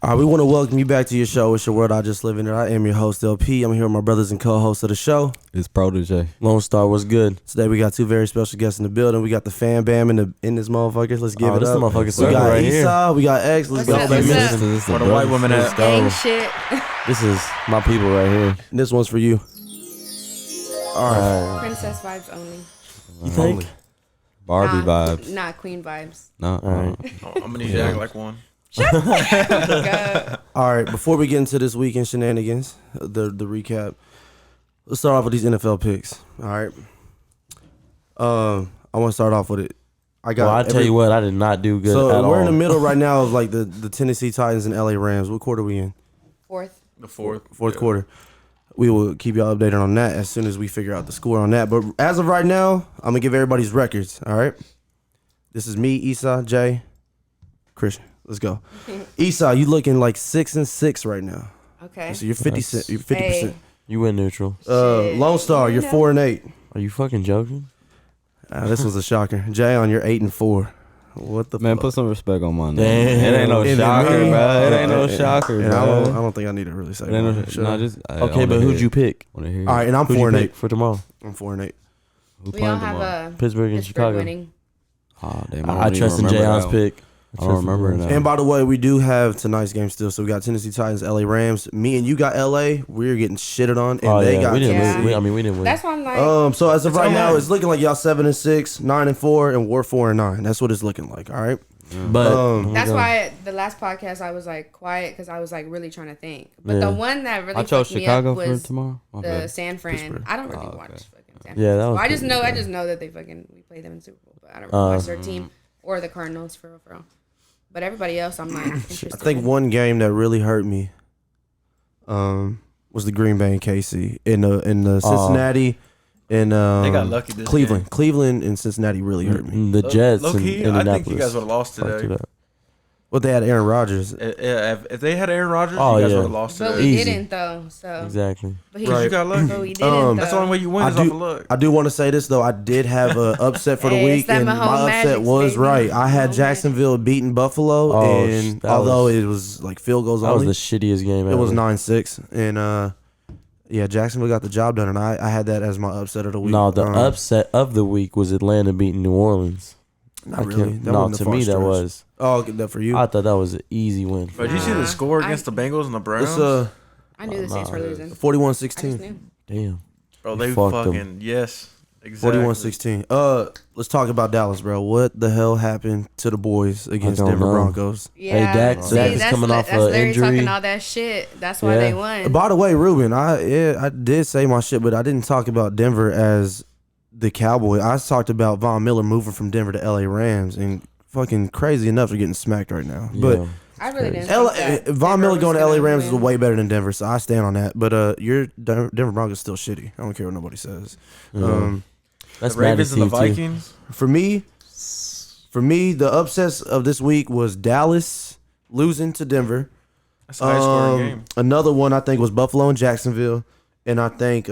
All right, we want to welcome you back to your show. It's Your World, I Just Live In It. I am your host, LP. I'm here with my brothers and co-hosts of the show. It's Protege. Lone Star, what's good? Today we got two very special guests in the building. We got the fan bam in this motherfucker. Let's give it this up. We got right Esau, we got X. Let's go, baby. This is where the white woman at. Gang shit. This is my people right here. And this one's for you. All right. Princess vibes only. You think? Barbie vibes. Not queen vibes. No. All right. I'm gonna need you to act like one. God. All right, before we get into this weekend shenanigans, the recap, let's start off with these NFL picks. All right. I want to start off with it. I tell you what, I did not do good so at all. we're in the middle right now of like the Tennessee Titans and LA Rams. What quarter are we in? The fourth Quarter. We will keep y'all updated on that as soon as we figure out the score on that. But as of right now, I'm gonna give everybody's records. All right. This is me, Esau, Jay, Christian. Let's go. Esau, you looking like 6-6 right now. Okay. So you're 50%. You're 50%. Hey. You went neutral. Lone Star, you're 4-8. Are you fucking joking? This was a shocker. Jayon, you're 8-4. What the Man, fuck? put some respect on my name. Damn. It ain't no And shocker, then me. bro. It ain't no shocker, And bro. I don't think I need to really say It ain't no, that. Shut nah, up. just, Okay, but who'd you pick? All right, and I'm Who'd you 4-8 pick for tomorrow? I'm 4-8. Who We playing all have tomorrow? a Pittsburgh and Chicago. winning. Oh, damn, I trust in Jayon's pick. I don't remember it now. And by the way, we do have tonight's game still. So we got Tennessee Titans, LA Rams. Me and you got LA. We're getting shitted on, and they got we didn't Yeah. win. We didn't win. That's why I'm like, So as of It's right now, online. it's looking like y'all 7-6, 9-4, and we're 4-9. That's what it's looking like. All right. but that's why the last podcast I was like quiet because I was like really trying to think. But Yeah. the one that really I chose fucked Chicago me up for was tomorrow. My the bad. San Fran. Pittsburgh. I don't really Oh, okay. watch fucking San Yeah, that Fran. was I just pretty know good. that we play them in Super Bowl, but I don't really watch their team or the Cardinals for real. But everybody else, I'm like interested. I think one game that really hurt me, was the Green Bay and KC in the Cincinnati and They got lucky this Cleveland. game. Cleveland and Cincinnati really hurt me. the Jets Low and key, I Indianapolis. think you guys would have lost fucked today. it up. But they had Aaron Rodgers. If they had Aaron Rodgers, Oh, you guys yeah. would have lost But today. we Easy. didn't though. So Exactly. But he, Because you got lucky. But we didn't. though. That's the only way you win I is off do- of luck. I do want to say this though. I did have a upset for the Hey, it's week, that and my Mahomes upset magic, was baby. right. I had Mahomes Jacksonville beating Buffalo, Oh, and that although was- it was like field goals That was only, the shittiest game ever. it was 9-6, and yeah, Jacksonville got the job done, and I had that as my upset of the week. No, the upset of the week was Atlanta beating New Orleans. Not I really. can't- That No, wasn't a to far me that stretch. was. Oh, that for you. I thought that was an easy win. But did you see Nah. the score I- against the Bengals and the Browns? It's I knew the Saints were losing. I just 41-16. knew. Damn. Bro, they fucked 'em. fucking yes, exactly. 41-16. Let's talk about Dallas, bro. What the hell happened to the boys against don't Denver know. Broncos? Yeah. Dak See, is that's coming off that's a Larry injury. talking all that shit. That's why Yeah. they won. By the way, Ruben, I did say my shit, but I didn't talk about Denver as the Cowboy. I talked about Von Miller moving from Denver to LA Rams, and fucking crazy enough, they're getting smacked right now. But Yeah. I really didn't. LA, think that Von Denver Miller was going to LA gonna Rams is win. way better than Denver, so I stand on that. But your Denver Broncos still shitty. I don't care what nobody says. That's The Ravens and the Madden's team, too. Vikings. For me, the upsets of this week was Dallas losing to Denver. That's a high scoring game. Another one I think was Buffalo and Jacksonville, and I think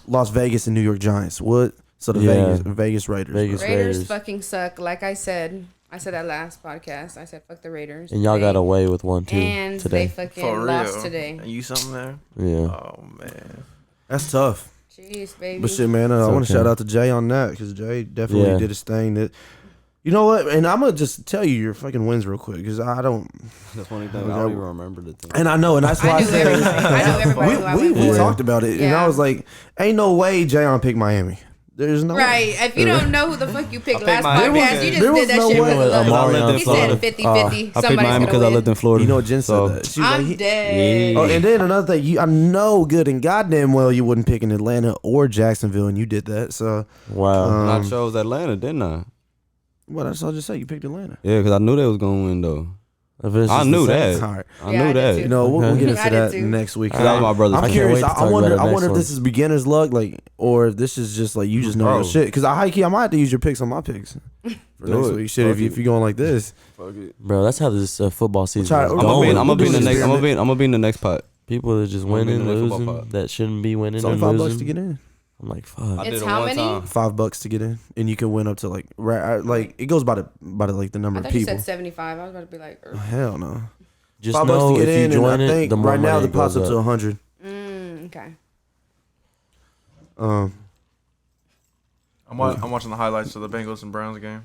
Las Vegas and New York Giants. What? So the Yeah. Vegas Raiders. Vegas Raiders Raiders. fucking suck. Like I said that last podcast. I said fuck the Raiders. And y'all They- got away with one too and today. they fucking For real. lost today. And you something there? Yeah. Oh man. That's tough. Jeez, baby. But shit, man, I want to okay. shout out to Jay on that because Jay definitely Yeah. did his thing. That, you know what? And I'm gonna just tell you your fucking wins real quick because I don't. That's funny thing. I don't even remember the thing. And I know, and that's why I, I knew said everything. I knew everybody who I we went we for. talked about it, and Yeah. I was like, ain't no way Jayon picked Miami. There's no Right. way. If you don't know who the fuck you picked I last picked Miami. podcast, you There just was did that no shit way. for the With love. Amari He on said Florida. 50-50. I picked Somebody's Miami because I gonna lived win. in Florida. You know what Jen said So- that. She was like, I'm dead. oh, and then another thing, I know good and goddamn well you wouldn't pick in Atlanta or Jacksonville, and you did that. So, Wow. I chose Atlanta, didn't I? what else I just say? You picked Atlanta. Yeah, because I knew they was going to win, though. Eventually I it's knew the Saints. that. All right. I Yeah, I knew did that. too. You know, we'll get into I did that too. next week. That was my brother's I'm I can't curious. wait to I talk wonder. about it I next wonder if one. this is beginner's luck, like, or if this is just like you just know Bro. your shit. Because I might have to use your picks on my picks for Do next it. week. Shit, Fuck if you're going like this, Fuck it. Bro, that's how this football season try- is I'm I'm gonna going. be- gonna be in the do next. this I'm gonna be in the next pot. People are just I'm gonna be winning, in the football losing. pot. That shouldn't be winning it's and only $5 losing. to get in. I'm like, fuck. I It's did it how one many? time. $5 to get in, and you can win up to like like it goes by the like the number I of thought you people. said 75. I was about to be like, Oh, hell no. Just $5 know to get if you in, and join I it, think the more right now money the pot's goes up to 100. Okay. Um, I'm watching the highlights of the Bengals and Browns game.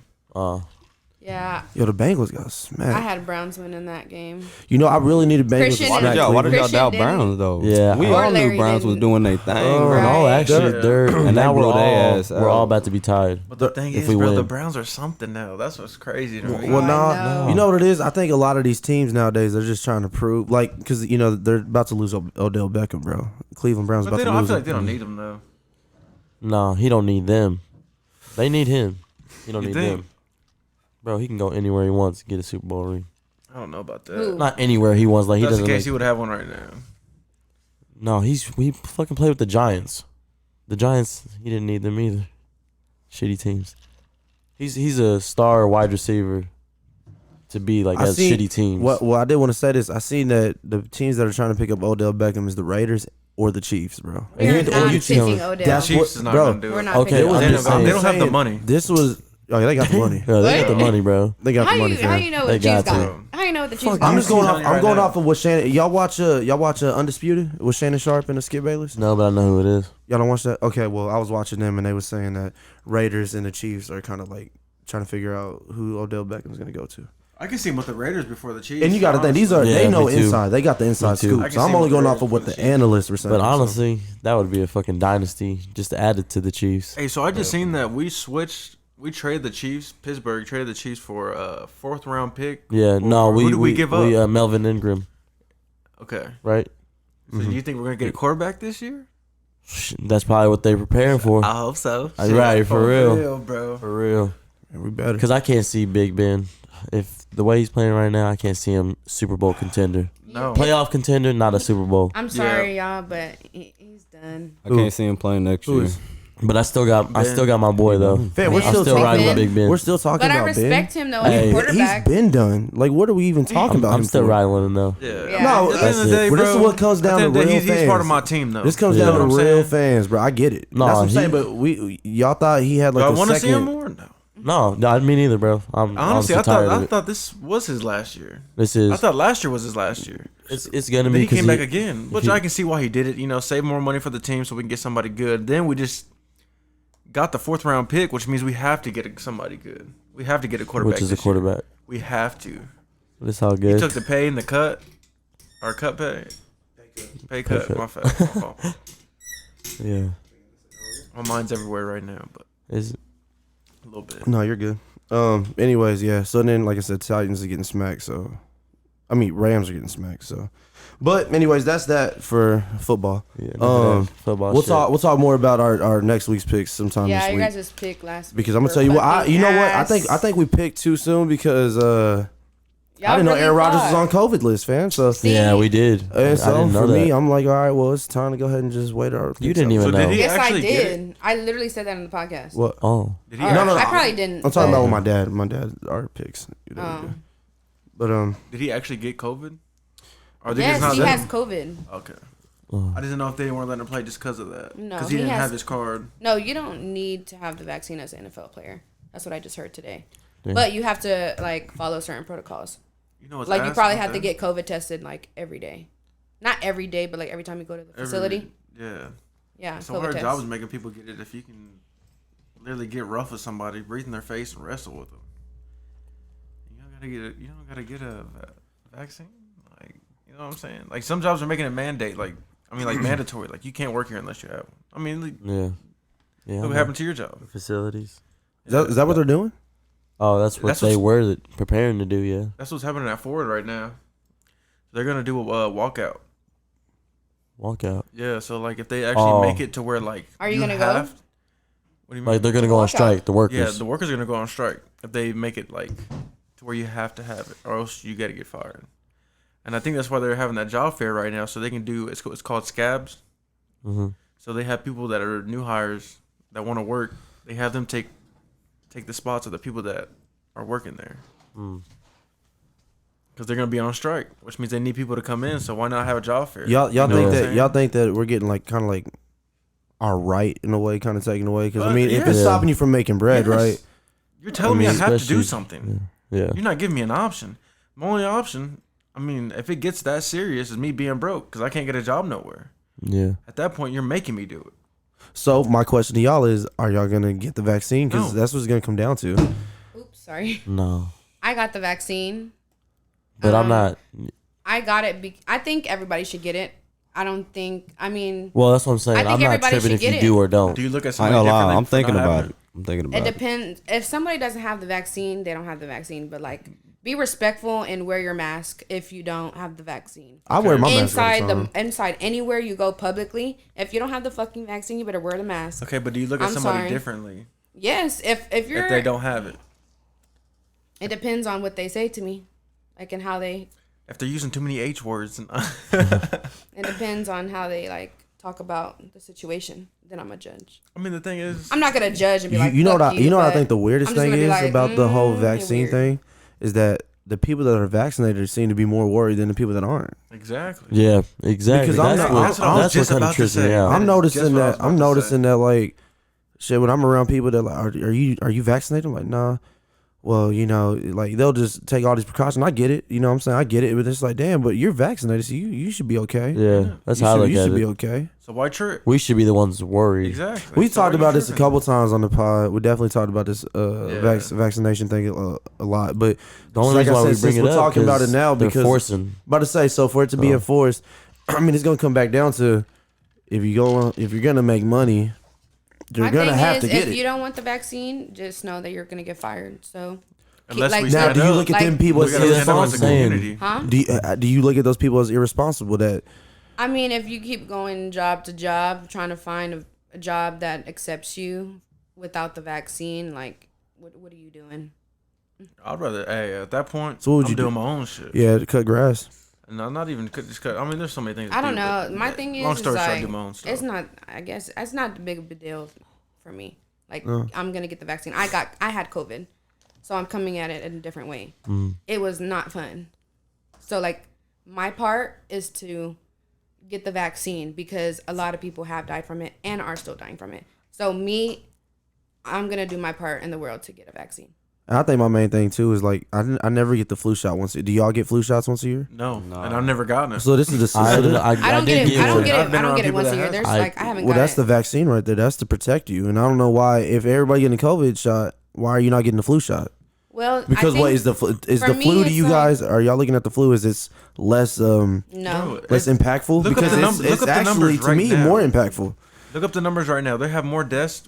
Yeah. yo, the Bengals got I smacked. had Browns win in that game. You know, I really needed Bengals Christian to Why smack did y'all Cleveland. doubt Christian Browns though? Yeah. we Or all Larry knew Browns was didn't. doing their thing, Oh, bro. No, Right. actually, They're- and they now blew their ass we're all out. about to be tied. But the thing If is, we bro, win. the Browns are something now. That's what's crazy to me. Well, I nah, know. you know what it is? I think a lot of these teams nowadays, they're just trying to prove, like, because, you know, they're about to lose Odell Beckham, bro. Cleveland Browns But about they to don't, I lose feel him. like they don't need him though. No, he don't need them. They need him. He don't You need think? them. Bro, he can go anywhere he wants to get a Super Bowl ring. I don't know about that. Who? Not anywhere he wants. Like he If that's the doesn't. case, he would have one right now. No, we fucking played with the Giants. The Giants, he didn't need them either. Shitty teams. He's a star wide receiver to be like as shitty teams. Well, I did want to say this. I seen that the teams that are trying to pick up Odell Beckham is the Raiders or the Chiefs, bro. We're here's- not you tell me. picking Odell. That's Chiefs what- is not bro, gonna do We're it. not Okay, picking I'm They Odell. just don't, saying. they don't have the Saying money. This was, oh, yeah, they got the money. Yeah, they got the What? money, bro. They got How the money, you fam. know what They the Chiefs got to. got? How you know what the Chiefs I'm got? just going I'm off. telling you I'm right going now. off of what Shannon. Y'all watch Undisputed with Shannon Sharp and the Skip Bayless. No, but I know who it is. Y'all don't watch that? Okay, well, I was watching them and they were saying that Raiders and the Chiefs are kind of like trying to figure out who Odell Beckham's gonna go to. I can see him with the Raiders before the Chiefs. And you got to think these are Yeah, they know me too. inside. They got the inside Me too. scoop. I can So I'm see only what going the off of what Raiders the for the Chiefs. analysts were saying. But so. honestly, that would be a fucking dynasty just to add it to the Chiefs. Hey, so I just seen that we traded the Chiefs. Pittsburgh traded the Chiefs for a 4th round pick. Yeah, no, Who did we give up? Melvin Ingram, Okay. right? So do you think we're gonna get a quarterback this year? That's probably what they're preparing for. I hope so. Right, for real. bro. For real. Yeah, we better. Because I can't see Big Ben. If the way he's playing right now, I can't see him Super Bowl contender. No. Playoff contender, not a Super Bowl. I'm sorry, y'all, but he's done. I can't see him playing next Who year. is? But I still got my boy though. Fam, we're Ben. still still talking riding about with Big Ben. We're still talking But I about respect Ben. him though Hey, as a He's quarterback. been done. Like, what are we even talking about? I'm him still for? riding with him though. Yeah. Yeah. No, At the end of the that's day, it. But bro, this is what comes down at the to end of the day, real he's fans. part of my team, though. This comes Yeah. down You know to what I'm real saying? fans, bro. I get it. No, That's what I'm he- saying. But y'all thought he had Do like I a want to see him second. more? No. No, I mean neither, bro. I'm Honestly, honestly tired of I it. thought this was his last year. This is I thought last year was his last year. it's gonna Then be he because came back again, which he- I can see why he did it. You know, save more money for the team so we can get somebody good. Then we just got the 4th round pick, which means we have to get somebody good. We have to get a quarterback. which is a this year. quarterback. We have to. That's all He good. took the pay and the cut, or cut pay. Pay cut. cut. My fault. My fault. Yeah, My mind's everywhere right now, but is a little bit. No, you're good. Anyways, yeah. So then, like I said, Titans are getting smacked. So, I mean, Rams are getting smacked. So, but anyways, that's that for football. yeah. We'll Football. shit. talk. We'll talk more about our next week's picks sometime Yeah, this you week. guys just picked last week. Because I'm gonna were tell you what. fucking You know what? ass. I think we picked too soon because Y'all I didn't know really Aaron Rodgers was thought. on COVID list, fam. So Yeah, we did. and I so didn't know for me, that. I'm like, all right, well, it's time to go ahead and just wait our. You didn't even So know. did he Yes, I actually get did. I literally said that in the podcast. What? Oh, Did he? Or, Actually, no. I probably didn't. I'm talking but- about with my dad. My dad, our picks. You know, Oh. But Did he actually get COVID? Or they Yes, just he not has letting- COVID. Okay. Oh. I didn't know if they weren't letting him play just because of that. No, Because he he didn't has- have his card. No, you don't need to have the vaccine as an NFL player. That's what I just heard today. Yeah. But you have to like follow certain protocols. You know what's Like you ass probably about have to that? get COVID tested like every day. Not every day, but like every time you go to the facility. Yeah. Yeah, So COVID her test. job is making people get it if you can literally get rough with somebody, breathe in their face, and wrestle with them. You don't gotta get a vaccine. Like, you know what I'm saying? Like some jobs are making it mandate. Like mandatory. Like you can't work here unless you have one. I mean, like, yeah. Yeah. what happened to your job? Facilities. is that what they're doing? Oh, that's what That's they what's- were preparing to do. Yeah. That's what's happening at Ford right now. They're gonna do a walkout. Walk out. Yeah, so like if they actually make Oh. it to where like Are you gonna go? What do you mean? Like they're gonna go on Walk out. strike. The workers. Yeah, the workers are gonna go on strike if they make it like to where you have to have it, or else you got to get fired. And I think that's why they're having that job fair right now, so they can do it's called scabs. Mm-hmm. So they have people that are new hires that want to work. They have them take the spots of the people that are working there. Mm. Because they're gonna be on strike, which means they need people to come in. So why not have a job fair? Y'all You know think what I'm that saying? y'all think that we're getting like kind of like our right in a way kind of taken away? Because I But, mean, if yes. it's stopping you from making bread, Yes. right? You're telling me I have to do especially- something. Yeah. You're not giving me an option. My only option I mean, if it gets that serious, it's me being broke because I can't get a job nowhere. Yeah. At that point, you're making me do it. So my question to y'all is, are y'all gonna get the vaccine? Because that's what it's gonna come down to. Oops, sorry. No. I got the vaccine. But I'm not. I got it. I think everybody should get it. I don't think. I mean, Well, that's what I'm saying. I think I'm not everybody tripping should if you get do it. or don't. Do you look at I somebody ain't gonna differently? lie. I'm for thinking not about having it. I'm thinking about it it. depends. If somebody doesn't have the vaccine, they don't have the vaccine. But like, be respectful and wear your mask if you don't have the vaccine. I wear my mask all Inside the time. inside anywhere you go publicly, if you don't have the fucking vaccine, you better wear the mask. Okay, but do you look at I'm somebody sorry. differently Yes, if you're if they don't have it? it depends on what they say to me, like and how they. If they're using too many H words, and It depends on how they like talk about the situation. Then I'm a judge. I mean, the thing is, I'm not gonna judge and be like, You know "Fuck what? You know what I but think the weirdest I'm just thing gonna be is like, about the whole you're vaccine weird. thing is that the people that are vaccinated seem to be more worried than the people that aren't. exactly. Yeah, exactly. Because I'm that's not- what, that's what I was that's just what kind about of to trips me say. out. I'm Just noticing what I was that. about I'm to noticing that like shit when I'm around people that like, are you vaccinated? I'm like, nah. Well, you know, like they'll just take all these precautions. I get it. You know what I'm saying? I get it. But it's like, damn, but you're vaccinated, so you should be okay. Yeah, that's you how I should, look you at should it. be okay. So why trip? We should be the ones worried. Exactly. We So talked why you about this a tripping? couple times on the pod. We definitely talked about this vaccination thing a lot. But The only like reason I why said, we since bring it we're up talking about it 'cause now they're because forcing. about to say, so for it to be Oh. enforced, I mean, it's gonna come back down to if you're gonna make money, you're My gonna thing have is, to get if it. you don't want the vaccine, just know that you're gonna get fired. So, Unless like, we Now, stand do you up. look at Like- them people We as gotta stand up as a irresponsible. community. huh? Do you look at those people as irresponsible? That I mean, if you keep going job to job, trying to find a job that accepts you without the vaccine, like, what are you doing? I'd rather, hey, at that point, So what would I'm you doing do? my own shit. yeah, to cut grass. No, not even just cut. I mean, there's so many things. I don't to do, know. but My thing is, long story short, I like, do my own stuff. it's not. I guess it's not the big of a deal for me. Like, Oh. I'm gonna get the vaccine. I had COVID, so I'm coming at it in a different way. Mm. It was not fun. So like, my part is to get the vaccine because a lot of people have died from it and are still dying from it. So I'm gonna do my part in the world to get a vaccine. And I think my main thing too is like I never get the flu shot once. Do y'all get flu shots once a year? No, Nah. and I've never gotten it. So this is the I so this- I don't get it. I don't one. get I've it. been I don't around get it people once a that year. have. There's I- like I haven't well, got that's it. the vaccine right there. That's to protect you. And I don't know why if everybody getting a COVID shot, why are you not getting the flu shot? Well, Because I what think is the flu? Is for the me, flu to it's you like- guys? Are y'all looking at the flu? Is it's less no. less impactful? Look up Because the it's, look it's up the actually numbers to right me now. more impactful. Look up the numbers right now. They have more deaths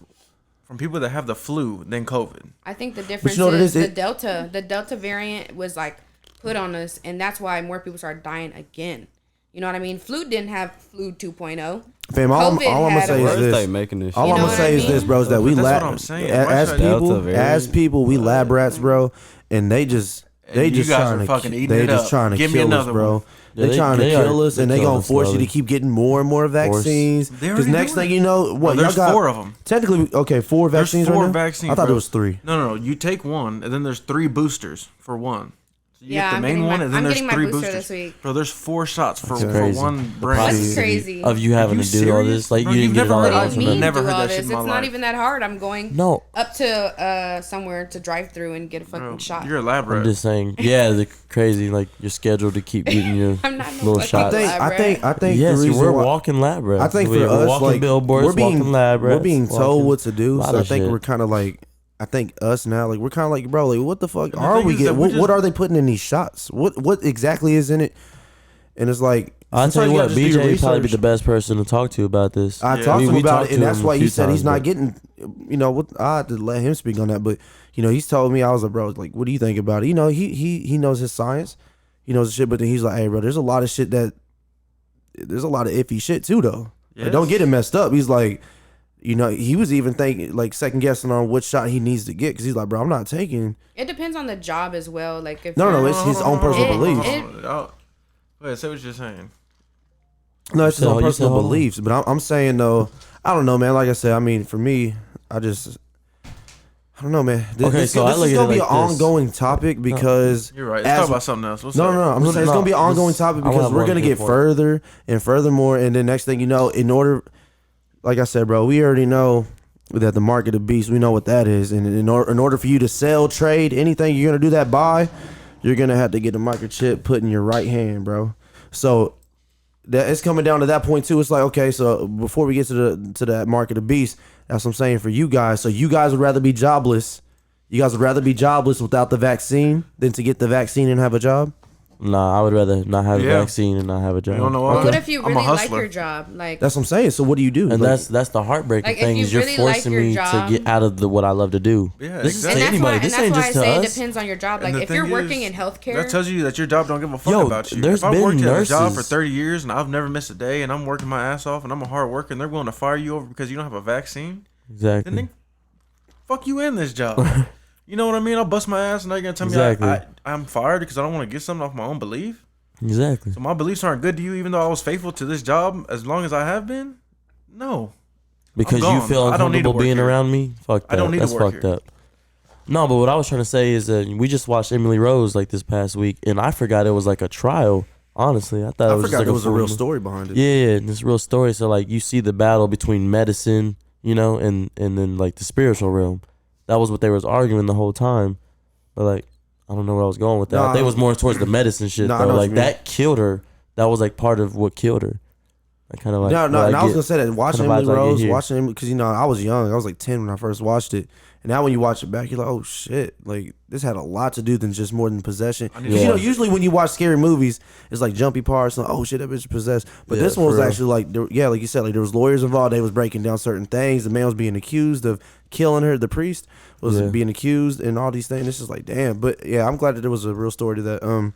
from people that have the flu than COVID. I think the difference you know what it is is? the Delta. The Delta variant was like put on us, and that's why more people started dying again. You know what I mean? Flu didn't have flu 2.0. Fam, all I'm COVID gonna had say a is Where is they this. making this All shit? I'm know gonna what say I is this, mean? bro, is that we But that's lab what I'm saying. as Why should I- people, Delta variant. as people, we lab rats, bro, and they just And you just guys trying are to fucking eating they it just up. trying to Give me kill us, another bro. one. Yeah, They trying to they kill are- us, and they they kill gonna us force you to slowly. keep getting more and more vaccines. They Because already next doing thing it. you know, what y'all There's got? 4 of them. Technically, okay, 4 There's vaccines 4 right now. vaccines. I thought bro. it was 3. No. You take one, and then there's 3 boosters for one. So you Yeah, get the I'm main getting one, my- and then I'm there's getting my 3 booster boosters. this week. Bro, there's 4 shots for crazy. one The brand. process That's crazy. of you having you to do all serious? this. Like Bro, you you've didn't get it never all heard at of once. it? What do you and mean then- Never do heard all that this? shit in my It's not life. even that hard. I'm going No, up to somewhere to drive through and get a fucking Bro, shot. you're a lab I'm rat. just saying. Yeah, the crazy. Like you're scheduled to keep getting your I'm not no little fucking shots. lab I think Yes, the you reason were why, walking lab rats. I think for we're us, walking like billboards, we're being walking lab rats, we're being told walking what to do. lot So I of think shit. we're kind of like, I think us now, like we're kind of like, bro, like what the fuck the are thing we is that getting? we What just- are they putting in these shots? What exactly is in it? And it's like, I'll tell sometimes you gotta what, just do your BJ would probably be research. the best person to talk to about this. I Yeah. talked to him We about talked it, and to that's him why a he few said he's times, not but- getting. You know what? I had to let him speak on that, but you know, he's told me, I was like, bro, like, what do you think about it? You know, he knows his science, he knows the shit, but then he's like, hey, bro, there's a lot of shit there's a lot of iffy shit too, though. Like, don't get it messed up. He's like, you know, he was even thinking, like, second guessing on which shot he needs to get, because he's like, bro, I'm not taking. It depends on the job as well. Like if No, you're- it's his own personal It- beliefs. it- Wait, say what you're saying. No, it's his So own you personal said, hold on. beliefs. But I'm saying though, I don't know, man. Like I said, I mean, for me, I don't know, man. Okay, This, so I this look is at gonna it be like an this. ongoing topic because You're right. Let's as- talk about something else. What's no, up? no, I'm saying it's gonna be an ongoing topic I because have we're one gonna good get point. further and furthermore, and then next thing you know, in order, like I said, bro, we already know that the market of beast, we know what that is, and in order for you to sell, trade, anything, you're gonna do that by. you're gonna have to get a microchip put in your right hand, bro. So that it's coming down to that point too. It's like, okay, so before we get to that mark of the beast, that's what I'm saying for you guys. So you guys would rather be jobless. You guys would rather be jobless without the vaccine than to get the vaccine and have a job? Nah, I would rather not have a Yeah. vaccine and not have a job. You don't know But why? what if you I'm a really like hustler. your job? Like, That's what I'm saying. So what do you do? And Like, that's the heartbreaking Like, if thing you is you're really like forcing your me job- to get out of what I love to do. Yeah, this exactly. is and to that's anybody. why, This and ain't that's why I just to say it us. depends on your job. Like, And the if you're thing working is, in healthcare, that tells you that your job don't give a fuck Yo, about you. there's If I been worked at a job for nurses- 30 years and I've never missed a day and I'm working my ass off and I'm a hard worker and they're willing to fire you over because you don't have a vaccine, Exactly. then they fuck you in this job. You know what I mean? I'll bust my ass and now you're going to tell Exactly. me I'm fired because I don't want to get something off my own belief? Exactly. So my beliefs aren't good to you even though I was faithful to this job as long as I have been? No. Because I'm you gone. feel I don't need to uncomfortable work being here. around me. Fuck that. I don't need to That's work fucked here. up. No, but what I was trying to say is that we just watched Emily Rose like this past week, and I forgot it was like a trial. Honestly, I thought I it was forgot just like there was a full- real story behind it. Yeah, this real story. So like you see the battle between medicine, you know, and then like the spiritual realm. That was what they was arguing the whole time. But like I don't know where I was going with that. I think it was more towards the medicine shit Nah, I though. know what Like you mean. that killed her. That was like part of what killed her. I kind of like No, what and I was get- gonna say that watching kinda vibes Emily I get Rose, here. watching him because I was young. I was like 10 when I first watched it, and now when you watch it back, you're like, oh shit, like this had a lot to do than just more than possession. 'Cause, Yeah. usually when you watch scary movies, it's like jumpy parts, like oh shit, that bitch is possessed. But Yeah, this one was for real. actually like, like you said, like there was lawyers involved. They was breaking down certain things. The man was being accused of killing her. The priest was Yeah. being accused, and all these things. It's just like damn. But yeah, I'm glad that there was a real story to that.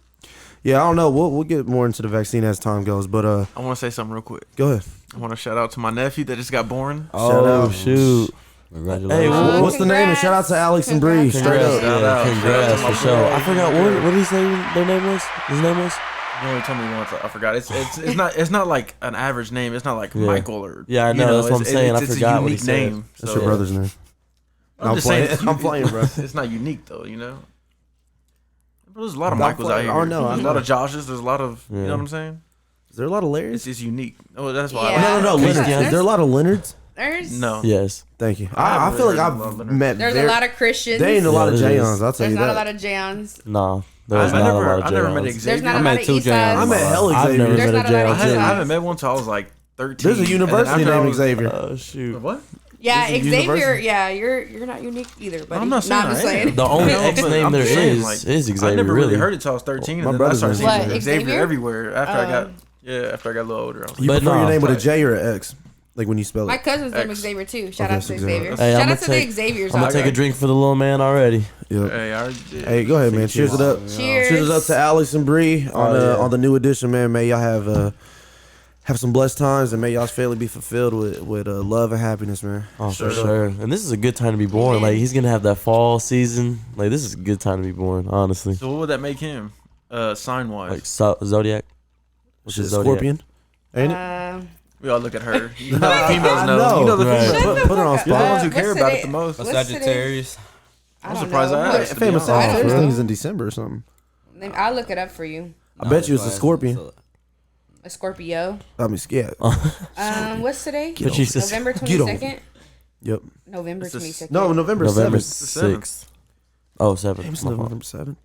Yeah, I don't know. We'll get more into the vaccine as time goes, but I want to say something real quick. go ahead. I want to shout out to my nephew that just got born. Shout Oh out. shoot! Congratulations. Hey, Oh, What's the name? And shout out to Alex and Bree. Straight Congrats, up. Shout yeah, out. congrats Shout out for to my sure. boy. I forgot what did he say their name was? His name was? You only told me once. I forgot. It's not like an average name. It's not like Yeah. Michael or Yeah, I you know, that's what I'm saying. I It's forgot a what he unique said. name. That's so your brother's name. I'm just saying. I'm playing, bro. It's not unique though, you know. But there's a lot of I'm Michaels out playing. here. I know, I There's a know. lot of Joshes. There's a lot of you Yeah. know what I'm saying. Is there a lot of Larrys? It's just unique. Oh, that's why. Yeah. No, Chris Leonards. Young. Is there a lot of Leonards? there's No. Yes. Thank you. I I feel like really I've love Leonard. met. there's a lot of Christians. There ain't a lot of Yeah, there is. Jayons. I'll tell There's you not that. a lot of Jayons. Nah, there's I not never, a lot of I never met Jayons. Xavier. There's not I a met lot of two East Jayons. I met hella I've Xavier. never There's met a not a lot Jayon of I too. haven't met one till I was like 13. There's a And then university after I named was- Xavier. Oh shoot. What? Yeah, This is Xavier. university. Yeah, you're not unique either, buddy. I'm not saying I'm just I am. saying. The only No, X but name I'm there just saying, is like, Xavier. I never really really. heard it till I was 13, My and then I brother's started name seeing is What, Xavier Xavier? everywhere. After I got after I got a little older. I was like, You But prefer your nah, name with a like- J or an X? Like when you spell My it. cousin's name is X. Xavier too. Shout Okay, out so to Xavier. Xavier. Hey, Shout I'ma out to the take- Xaviers. I'm gonna out take a there. drink for the little man already. Yep. hey, I already did. Hey, go ahead, man. Cheers it up. Cheers. Cheers it up to Alex and Bree on Oh, yeah. on the new edition, man. May y'all have some blessed times, and may y'all's family be fulfilled with love and happiness, man. Oh, for Straight up. sure. And this is a good time to be born. Amen. Like he's gonna have that fall season. Like this is a good time to be born. Honestly, So what would that make him? Sign wise. like Zodiac. What's Shit, his Zodiac? Scorpion, ain't it? We all look at her. You know the females I know. know. You know the Right. females. Put it on You're the spot. ones who What's care about today? it the most. A What's today? Sagittarius. I'm surprised I asked. to be Famous honest. I don't First know. thing is in December or something. I'll look it up for you. I bet you it's a Scorpion. A Scorpio. I mean, yeah. What's today? But she says November Get over 22nd. Yep. November It's a 22nd. No, November November 7th. 6th. Oh, 7th. Damn, it's My fault. November 7th.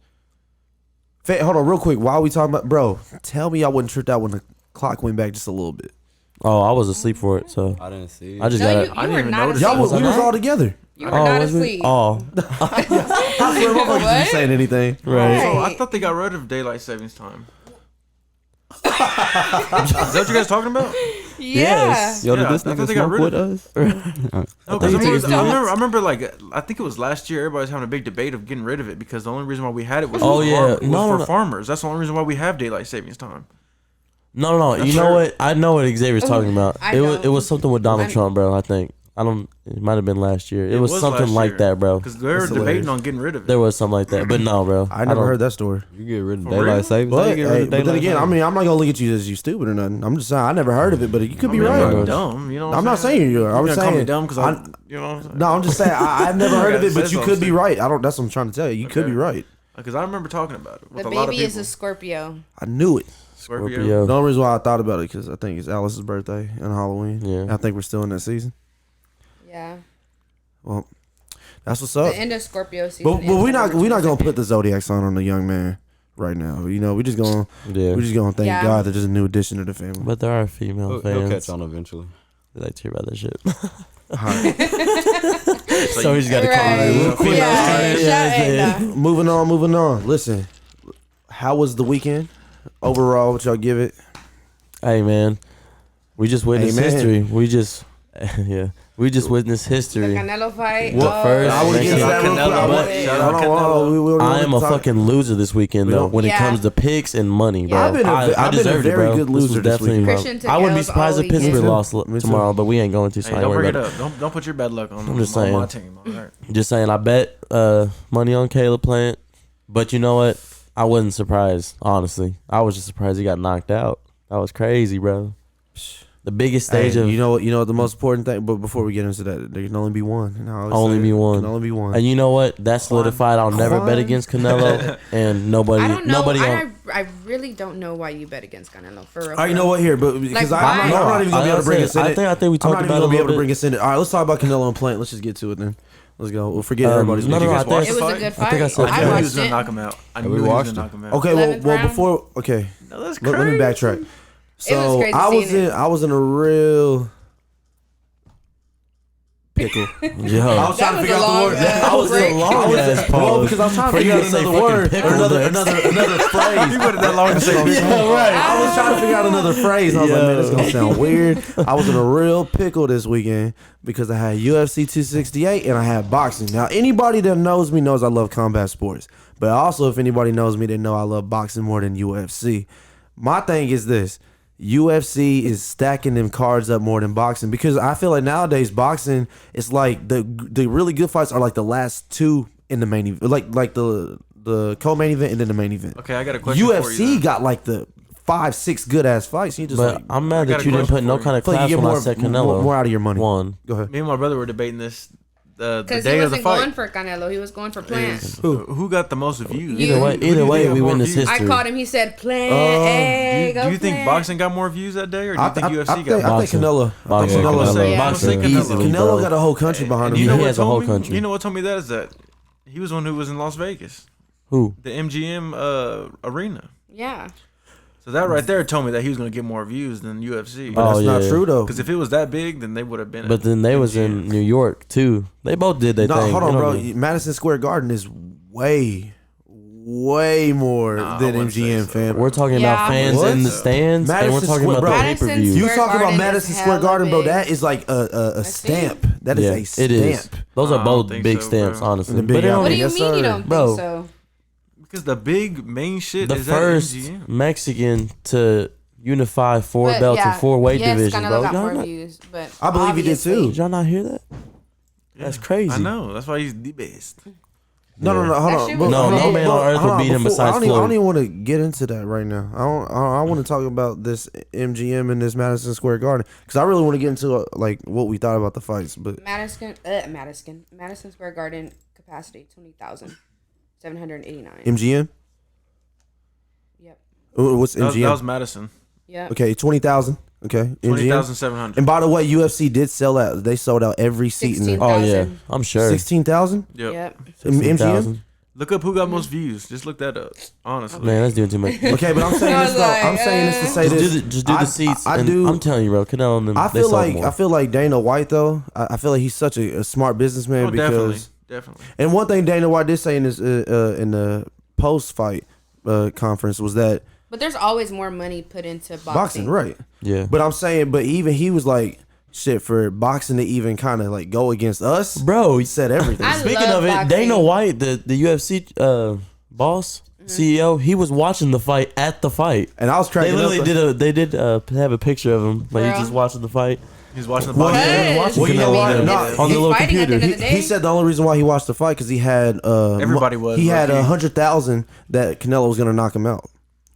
Hold on, real quick. While we talking about, bro, tell me y'all wasn't tripped out when the clock went back just a little bit. Oh, I was asleep for it, so I didn't see. I just No, got you, it. you I didn't were even not notice asleep. Y'all was, we was that? all together. You were not was it? asleep. Oh, I swear, motherfuckers What? be saying anything. right. Oh, I thought they got rid of daylight savings time. Is that what you guys talking about? Yeah. Yes. Yo, Yeah, did this I thought nigga they got smoke rid with of us? No, think because it's I remember like I think it was last year. Everybody was having a big debate of getting rid of it because the only reason why we had it was Oh, for, yeah. was No, for no. farmers. That's the only reason why we have daylight savings time. No. You That's know fair. what? I know what Xavier's talking about. I It know. was something with Donald I'm- Trump, bro. I think. I don't. It might have been last year. It It was was something last like year. that, bro. Because they were That's debating hilarious. on getting rid of it. There was something like that, but no, bro. I never don't- heard that story. You get rid of For daylight real? savings. How But, you get rid hey, of but then daylight again, I savings? mean, I'm not gonna look at you as you stupid or nothing. I'm just saying I never heard of it, but you could be I'm right. not dumb. You know. What I'm not saying you are. I'm You're gonna call me saying dumb because I- you know. What I'm saying? No, I'm just saying I've never heard of it, gotta but say you could be something. right. I don't. That's what I'm trying to tell you. You could Okay. be right. Because I remember talking about it with The a lot of baby people. is a Scorpio. I knew it. Scorpio. Scorpio. The only reason why I thought about it because I think it's Alice's birthday and Halloween. Yeah. I think we're still in that season. Yeah. Well, that's what's up. The end of Scorpio season. But is we're not November gonna 22nd. put the zodiac sign on the young man. right now. You know, we just gonna thank Yeah. God that there's a new addition to the family. But there are female He'll fans. catch on eventually. They like to hear about that shit. Alright. So we just got to call Right. it real quick. Yeah. Moving on. Listen, how was the weekend overall? What y'all give it? Hey man, we just witnessed Amen. history. We just witnessed The history. Canelo fight. What first? I was Thank getting you. to that real quick. Canelo. But- Shout hold out on, hold on. We I am a talk- fucking loser this weekend We though. don't- When it Yeah. comes to picks and money, bro. Yeah, I've been I deserved it, very bro. good This was loser this definitely weekend. my- Christian I wouldn't be Takeo's surprised if all Pittsburgh weekend. lost Me too. tomorrow, but we ain't going to. So Hey, I don't worry bring it about up. Don't put your bad luck on, I'm just on saying. my team. All right. Just saying, I bet money on Caleb Plant, but you know what? I wasn't surprised. Honestly, I was just surprised he got knocked out. That was crazy, bro. The biggest stage Hey, of you know what the most important thing. But before we get into that, there can only be one. And I always Only say be it, one. Can only be one. and you know what? That solidified. I'll never bet Quan. against Canelo, and nobody. I don't know. Nobody. on, I really don't know why you bet against Canelo for real. All right, you know what? Here, but because Like, I'm not even gonna be able to bring us in I it. think we I'm talked not even about it a gonna be able little to bring bit. us in it. All right, let's talk about Canelo and Plant. Let's just get to it then. Let's go. We'll forget everybody's. no, opinion. no, I You guys think It was a fight? good I fight. think I said I Yeah. knew he watched was gonna it. knock him out. I we knew he was watched gonna it. knock him out. Okay, well, 11th round? before okay, No, that's let me crazy. backtrack. So crazy I was seeing it. I was in a real pickle. Yo, I was That trying to was figure a out the long word. ass I was break. in long ass pause because I was trying to For you figure out to say another fucking word pickle or another next. another phrase. You waited that long to say this. Yeah, right. I was trying to figure out another phrase. I was like, man, this is gonna sound weird. I was in a real pickle this weekend because I had UFC 268 and I had boxing. Now, anybody that knows me knows I love combat sports. But also, if anybody knows me, they know I love boxing more than UFC. My thing is this. UFC is stacking them cards up more than boxing because I feel like nowadays boxing is like the really good fights are like the last two in the main event, like the co-main event and then the main event. Okay, I got a question for you. UFC then. got like the 5-6 good ass fights. You just but like I'm I mad got that a you didn't question put no for kind you. of feel like class you get when I more, said Canelo. more out of your money. One. Go ahead. Me and my brother were debating this the Because day he of the wasn't fight. going for Canelo. He was going for Plant. Is who got the most views? Either way- Who do you think we got more witnessed views? history. I called him. He said Plant. Do Hey, you, go do you think Plant. boxing got more views that day, or do you think UFC I got think, more? I think Boxing. Canelo. I think Boxing. Canelo. Say- Canelo. I'm saying Boxing. Canelo. Easily, Canelo bro. got a whole country behind And him. you know He what has a told whole me? country. You know what told me that is that he was one who was in Las Vegas, Who? the MGM arena. Yeah. So that right there told me that he was gonna get more views than UFC. But that's Oh, not yeah. true though. Because if it was that big, then they would have been. But then they was in New York too. They both did their No, thing. hold You on, know bro. what I mean? Madison Square Garden is way more Nah, I than wouldn't say MGM, so, fam. bro. We're talking Yeah. about fans What? in the stands, and we're Madison talking Square- about bro. the pay per Madison view. You Square talking about Garden is Madison Square hella Garden, bro? big. That is like a stamp. That is Yeah, a it stamp. is. Those I are don't both think big so, stamps, bro. honestly. The big But it album. What do don't- you Yes, mean you sir. don't Bro. think so? Because the big main shit the is first at MGM. Mexican to unify four But, belts yeah, and four weight yes, divisions, Canelo bro. got Y'all more not- views, but I believe he did obviously- too. Did y'all not hear that? That's crazy. I know. That's why he's the best. No, hold That on. shit But- was No, hold no on, man but- on earth hold will beat him before- besides I don't Floyd. even want to get into that right now. I want to talk about this MGM and this Madison Square Garden because I really want to get into like what we thought about the fights. But Madison Square Garden capacity 20,789. MGM, Yep. what's That was MGM? Madison. Yep. Okay, 20,000. Okay, MGM. 20,700. And by the way, UFC did sell out. They sold out every seat in there. 16,000. Oh yeah, I'm sure. 16,000. Yep. Yep. MGM. 16,000. Look up who got most views. Just look that up. Honestly. Man, that's doing too much. Okay, but I'm saying I this was though. like, I'm saying this to say Just this. do the I- seats. I and do. I'm telling you, bro. Canelo and them. I they feel sold more. like Dana White though. I feel like he's such a smart businessman Oh, because. definitely. And one thing Dana White did say in this in the post fight conference was that But there's always more money put into boxing. boxing, right? Yeah, But I'm saying, but even he was like, shit, for boxing to even kind of like go against us, bro. he said everything. I Speaking love of it, boxing. Dana White, the UFC boss, CEO, he was watching the fight at the fight. And I was They cracking literally up. did have a picture of him, like Bro. he's just watching the fight. He's watching the Well, boxing. yeah, Yes. well, you know Canelo what? on No, the He's little fighting at the computer. end of the day. He said the only reason why he watched the fight because he had Everybody was, he had low-key. 100,000 that Canelo was gonna knock him out.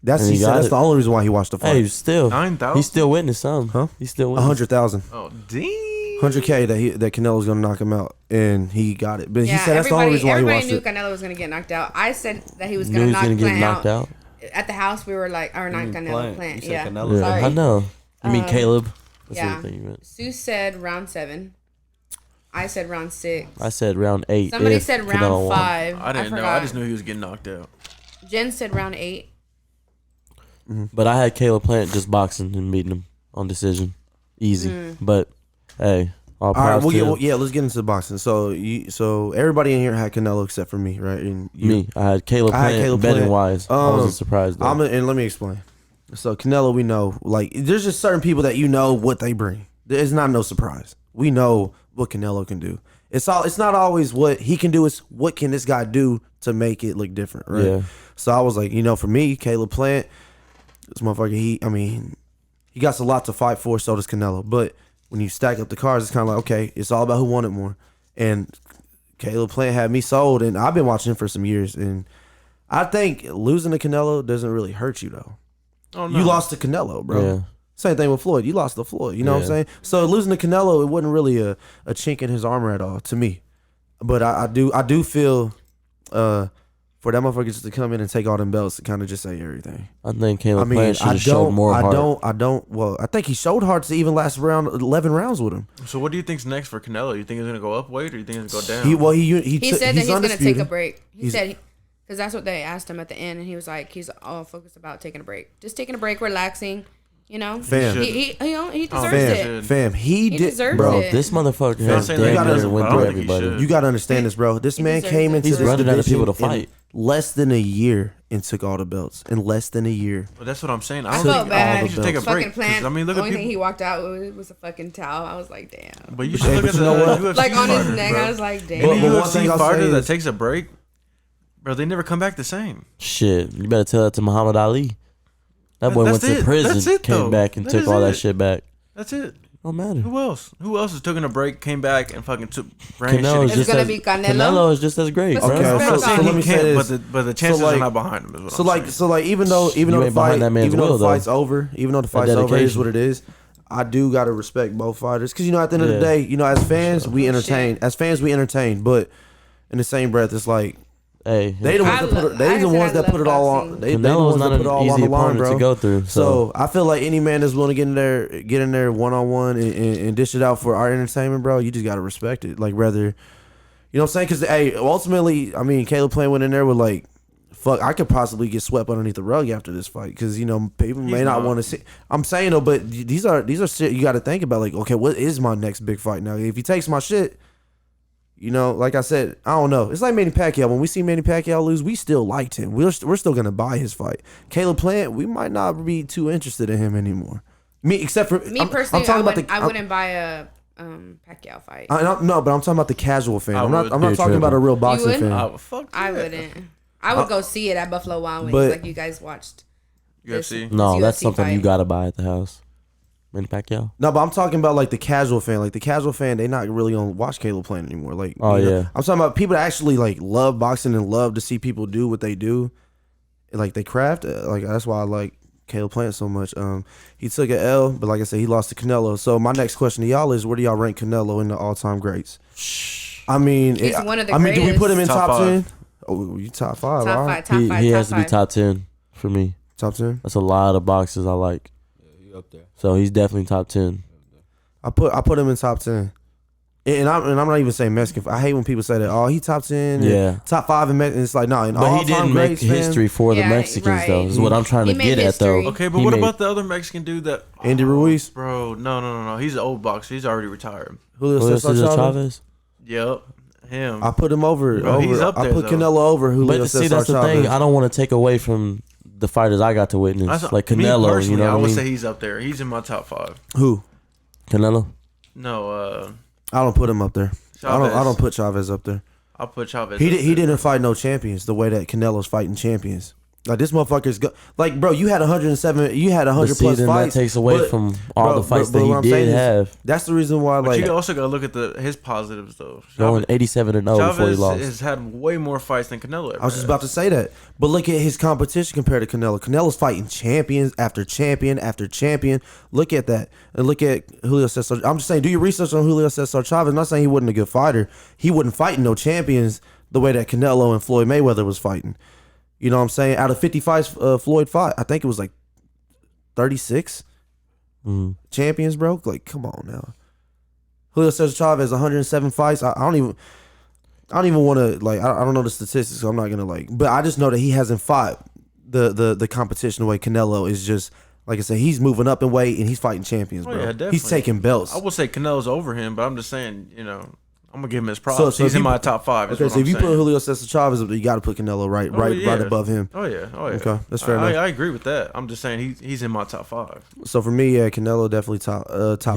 That's And he he said got that's it. the only reason why he watched the Hey, fight. still, 9,000. he still witnessed some. Huh? He still witnessed. 100,000. Oh, dang. 100K that Canelo was gonna knock him out, and he got it. But Yeah, he said that's the only reason why he everybody watched knew it. Canelo was gonna get knocked out. I said that he was Knew gonna he was knock gonna get Plant knocked out. At the house, we were like, or not Canelo, Plant. You said Yeah. Canelo. Yeah, Sorry. I know. You mean Caleb? That's yeah. the thing you meant. Sue said round 7. I said round 6. I said round 8. Somebody if said Canelo round won. 5. I didn't know. forgot. I just knew he was getting knocked out. Jen said round 8. But I had Caleb Plant just boxing and beating him on decision, easy. But hey, all right, props to yeah, let's get into the boxing. So everybody in here had Canelo except for me, right? And me. I had Caleb Plant betting wise. I wasn't surprised though. And let me explain. So Canelo, we know, like, there's just certain people that you know what they bring. It's not no surprise. We know what Canelo can do. It's not always what he can do. It's what can this guy do to make it look different, right? Yeah. So I was like, for me, Caleb Plant, this motherfucker, he got a lot to fight for. So does Canelo. But when you stack up the cards, it's kind of like, okay, it's all about who wanted more. And Caleb Plant had me sold, and I've been watching him for some years. And I think losing to Canelo doesn't really hurt you though. Oh, no. You lost to Canelo, bro. Yeah. Same thing with Floyd. You lost to Floyd. You know what I'm saying? So losing to Canelo, it wasn't really a chink in his armor at all to me. But I do feel for that motherfucker just to come in and take all them belts to kind of just say everything. I think Caleb Plant should have showed more heart. I think he showed heart to even last 11 rounds with him. So what do you think's next for Canelo? You think he's gonna go up weight, or you think he's gonna go down? He said that he's gonna take a break. He said because that's what they asked him at the end, and he was like, he's all focused about taking a break, just taking a break, relaxing. You know, fam, he deserves it. Fam, he deserves bro. it. This motherfucker has saying that he doesn't, went but I don't through think he everybody. should. you got to understand this, bro. This man came into He's this running out of division people to fight. in less than a year and took all the belts in less than a year. Well, that's what I'm saying. I don't felt think bad. he should take a Fucking break. Plant. I mean, look the at only thing he people. walked out with was a fucking towel. I was like, damn. But you should look at the UFC Like on his fighters, neck, bro. I was like, damn. Any But one thing UFC I'll fighter say that is- takes a break, bro, they never come back the same. Shit, you better tell that to Muhammad Ali. That boy went That's to it. prison, That's it, came though. back and That took is all it. that shit back. That's it. Don't matter. Who else? Who else is taking a break, came back, and fucking took ran Canelo is shit? It's just gonna as, be Canelo. Canelo is just as great, But bro. Okay, I'm so- not so saying let me he say can't, this. but the chances like- are not behind him. Is what So I'm like, saying. so like, even though You the ain't behind fight, that man's even though will, the though. fight's over, even though the fight's over, it is dedication. what it is. I do gotta respect both fighters because at the end of the Yeah. day, as fans we entertain. As fans we entertain, but in the same breath, it's like Hey, they the ones that put it, they the ones that put it all on. They the Canelo's ones not that put it an all on easy the line, opponent bro. to go through. So I feel like any man that's willing to get in there one on one and dish it out for our entertainment, bro, you just gotta respect it. Like whether, you know what I'm saying? Because hey, ultimately, I mean, Caleb Plant went in there with like, fuck, I could possibly get swept underneath the rug after this fight because people may not want to see. I'm saying though, but these are shit you got to think about. Like, okay, what is my next big fight now? If he takes my shit. Like I said, I don't know. It's like Manny Pacquiao. When we see Manny Pacquiao lose, we still liked him. We're still gonna buy his fight. Caleb Plant, we might not be too interested in him anymore. Except for Me personally, I wouldn't buy a Pacquiao fight. No, but I'm talking about the casual fan. I'm not would. talking You're about a real boxing would? fan. Fuck I yeah. wouldn't. I would go see it at Buffalo Wild Wings, but- like you guys watched. UFC. no, UFC that's something fight. you gotta buy at the house. Manny Pacquiao. No, but I'm talking about like the casual fan. Like the casual fan, they not really gonna watch Caleb Plant anymore. Like, Oh, yeah. I'm talking about people that actually like love boxing and love to see people do what they do. Like they craft. Like that's why I like Caleb Plant so much. He took an L, but like I said, he lost to Canelo. So my next question to y'all is, where do y'all rank Canelo in the all-time greats? I mean, He's one of the do we greatest. put him in Top top 10? five. Oh, you top five? Top all right. five, top five, He top has to five. be top 10 for me. Top 10. That's a lot of boxes I like. You up there? So he's definitely top 10. I put him in top 10. And I'm not even saying Mexican. I hate when people say that. Oh, he top 10. Yeah. Top 5 in Mexican. It's like, no, in But all he didn't time make greats, man. history for the Yeah, Mexicans, right. though. Is what I'm trying He to made get at, though. history. Okay, but He what made- about the other Mexican dude that Andy Ruiz? Bro, no. He's an old boxer. He's already retired. Julio Julio Cesar Cesar Chavez? Chavez? Yep, him. I put him over. Bro, he's up I there, put though. Canelo over Julio But Cesar see, that's the Chavez. thing. I don't want to take away from the fighters I got to witness, That's- like me Canelo. personally, You know I what I would mean? say he's up there. He's in my top 5. Who? Canelo. No, I don't put him up there. I Chavez. don't put Chavez up there. I'll put Chavez. He up there. didn't fight no champions the way that Canelo's fighting champions. Like this motherfucker's like, bro, you had 107, you had 100 But see, plus then fights. that takes away but- from all bro, the fights but what that I'm he saying did is, have. That's the reason why, But like, you also got to look at his positives though. Going 87-0 before he Chavez lost. has had way more fights than Canelo ever I was just about to say that. But look at his competition compared to Canelo. Canelo's fighting champions after champion after champion. Look at that. And look at Julio Cesar. I'm just saying, do your research on Julio Cesar Chavez. I'm not saying he wasn't a good fighter. He wasn't fighting no champions the way that Canelo and Floyd Mayweather was fighting. You know what I'm saying? Out of 50 fights Floyd fought, I think it was like 36 champions, bro. Like, come on now. Julio Cesar Chavez, 107 fights. I don't even... I don't even want to like. I don't know the statistics, so I'm not gonna like. But I just know that he hasn't fought the competition the way Canelo is. Just like I said, he's moving up in weight and he's fighting champions, bro. Yeah, definitely. He's taking belts. I would say Canelo's over him, but I'm just saying, you know, I'm gonna give him his props. So He's if in you- my top 5. Okay, so if you put Julio Cesar Chavez, you got to put Canelo right above him. Oh yeah. Okay, that's fair enough. I agree with that. I'm just saying he's in my top 5. So for me, yeah, Canelo definitely top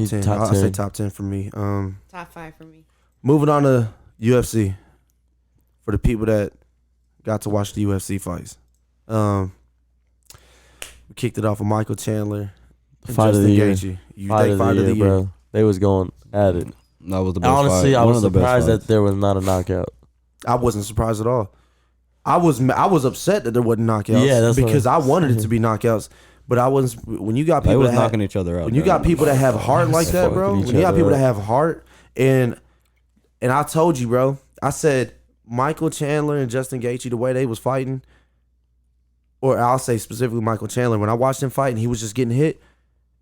He's 10. top I'll say 10. top 10 for me. Top 5 for me. Moving on to UFC for the people that got to watch the UFC fights. We kicked it off with Michael Chandler and Fight of Justin the year. Gaethje. You Fight think of the fight year, of the year? bro. They was going at it. That was the best Honestly, fight. I One was of the best surprised that fights. there was not a knockout. I wasn't surprised at all. I was upset that there wasn't knockouts. Yeah, that's what because I I'm wanted it saying. to be knockouts. But I wasn't. When you got They people was that knocking have, each other out. when you got people that have heart like that, bro. Fucking When you got each people other that up. have heart, and I told you, bro. I said Michael Chandler and Justin Gaethje, the way they was fighting, or I'll say specifically Michael Chandler. When I watched him fight, and he was just getting hit,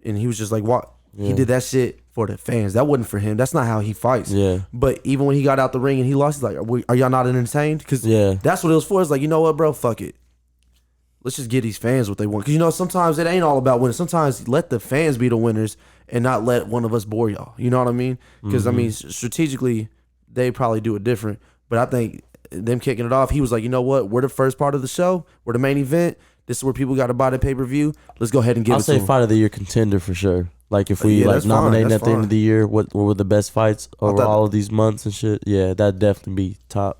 and he was just like, "What?" He Yeah. did that shit for the fans. That wasn't for him. That's not how he fights. Yeah. But even when he got out the ring and he lost, he's like, are y'all not entertained? Because Yeah. that's what it was for. It's like, you know what, bro? Fuck it. Let's just give these fans what they want. Because, you know, sometimes it ain't all about winning. Sometimes let the fans be the winners and not let one of us bore y'all. You know what I mean? Because, I mean, strategically, they probably do it different. But I think them kicking it off, he was like, you know what? We're the first part of the show. We're the main event. This is where people got to buy the pay-per-view. Let's go ahead and give I'll it to say them. fight of the year contender for sure. Like if we Yeah, like that's fine, nominating that's at the end fine. of the year, what were the best fights over thought- all of these months and shit? Yeah, that'd definitely be top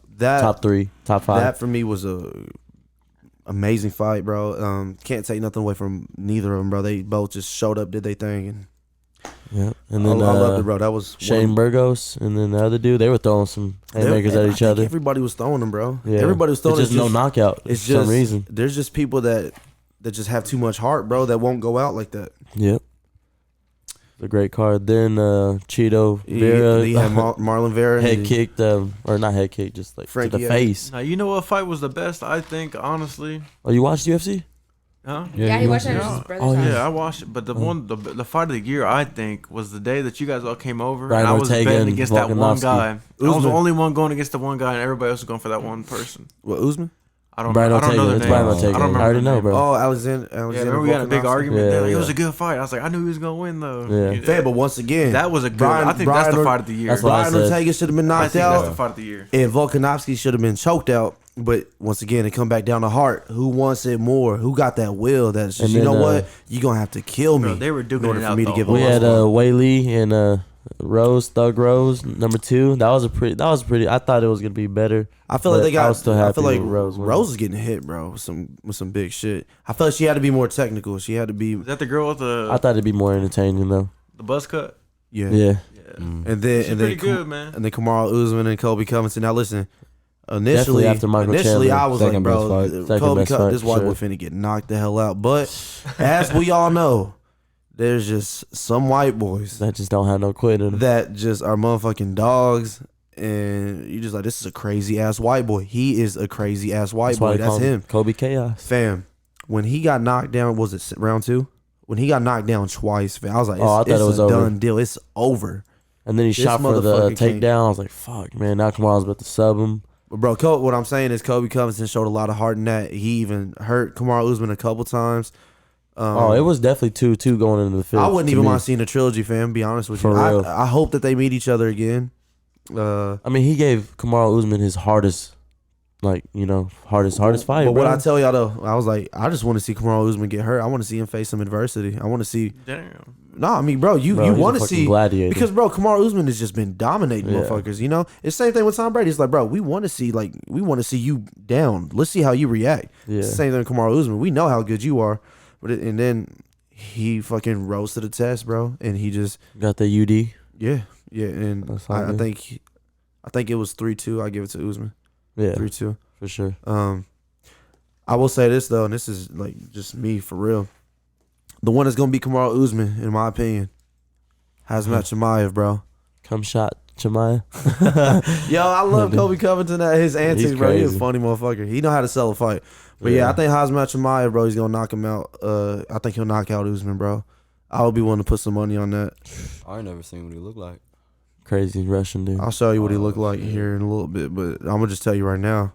3, top 5. That for me was a amazing fight, bro. Can't take nothing away from neither of them, bro. They both just showed up, did their thing, and Yeah, and then I loved it, bro. That was Shane Burgos and then the other dude, they were throwing some haymakers at each other. Everybody was throwing them, bro. Yeah, Everybody was throwing. It's just no knockout. It's for just some reason. there's just people that just have too much heart, bro. That won't go out like that. Yep. The great card. Then Cheeto Vera He had Marlon Vera head and kicked, or not head kicked, just like to Frankie the Edgar. face. Now you know what fight was the best? I think honestly, Oh, you watched UFC? huh? Yeah, he watched it watched at it? his brother's Oh, house. Yeah, I watched it, but the one, the fight of the year, I think, was the day that you guys all came over, Brian and I was Ortega betting and against that one Volkanovski. guy. I was the Usman. only one going against the one guy, and everybody else was going for that one person. what Usman? I don't. Brian I don't know Ortega. the It's name. Brian I Ortega. don't remember I already the know, name. bro. Oh, Alexander. Yeah, remember we had a big Volkanovski. argument. Yeah, there. It yeah. was a good fight. I was like, I knew he was gonna win though. Yeah. Fair, but once again, That was a good. Brian- I think that's the Brian- fight of the year. That's what I Brian said. Ortega should have been I knocked think that's the out, fight of the year. and Volkanovski should have been choked out. But once again, it come back down to heart. Who wants it more? Who got that will? That's just, And you then, know what? You gonna have to kill me. Bro, they were in duking order it for out me to the give whole a We had loss. Wei Lee and Thug Rose, number 2. That was pretty. I thought it was gonna be better. I feel like but they got. I was still I happy feel like with Rose winning. Rose is getting hit, bro, with some big shit. I feel like she had to be more technical. She had to be, Is that the girl with I the thought it'd be more entertaining though. buzz cut? yeah. Yeah. Yeah, And then she's and pretty then good, man. and then Kamaru Usman and Kobe Covington. Now listen, Definitely initially after Michael initially Chandler. I was Second like, bro, best fight. Second Kobe best fight, this white sure. boy finna get knocked the hell out. But as we all know, there's just some white boys That just don't have no quit in them. that just are motherfucking dogs, and you just like, this is a crazy ass white boy. He is a crazy ass white That's why boy. they That's call him, Kobe Chaos. fam. When he got knocked down, was it round 2? When he got knocked down twice, fam, I was like, Oh, I thought it's it was a over. done deal. It's over. And then he This shot for the motherfucker can't- takedown. I was like, fuck, man. Now Kamaru's about to sub him. But bro, what I'm saying is Kobe Covington showed a lot of heart in that. He even hurt Kamaru Usman a couple times. It was definitely 2-2 going into the fifth. I wouldn't to even me. mind seeing a trilogy, fam. Be honest with For you. real. I hope that they meet each other again. I mean, he gave Kamaru Usman his hardest, hardest fight. But what bro. I tell y'all though, I was like, I just want to see Kamaru Usman get hurt. I want to see him face some adversity. I want to see. Damn. Nah, I mean, bro, you Bro, he's a want to fucking see gladiator. because bro, Kamaru Usman has just been dominating Yeah. motherfuckers. You know, it's the same thing with Tom Brady. It's like, bro, we want to see you down. Let's see how you react. Yeah. It's the same thing with Kamaru Usman. We know how good you are, and then he fucking rose to the test, bro. And he just Got the UD. yeah, and That's all I good. think it was 3-2. I give it to Usman. Yeah, 3-2. for sure. I will say this though, and this is like just me for real. The one that's gonna be Kamaru Usman, in my opinion, Hazmat Chimaev, bro. Come shot, Chimaev. Yo, I love Kobe Covington at his antics, He's bro. He's a crazy. funny motherfucker. He know how to sell a fight. But yeah, I think Hazmat Chimaev, bro, he's gonna knock him out. I think he'll knock out Usman, bro. I would be willing to put some money on that. I ain't never seen what he look like. Crazy Russian dude. I'll show you what he looked like here in a little bit, but I'm gonna just tell you right now.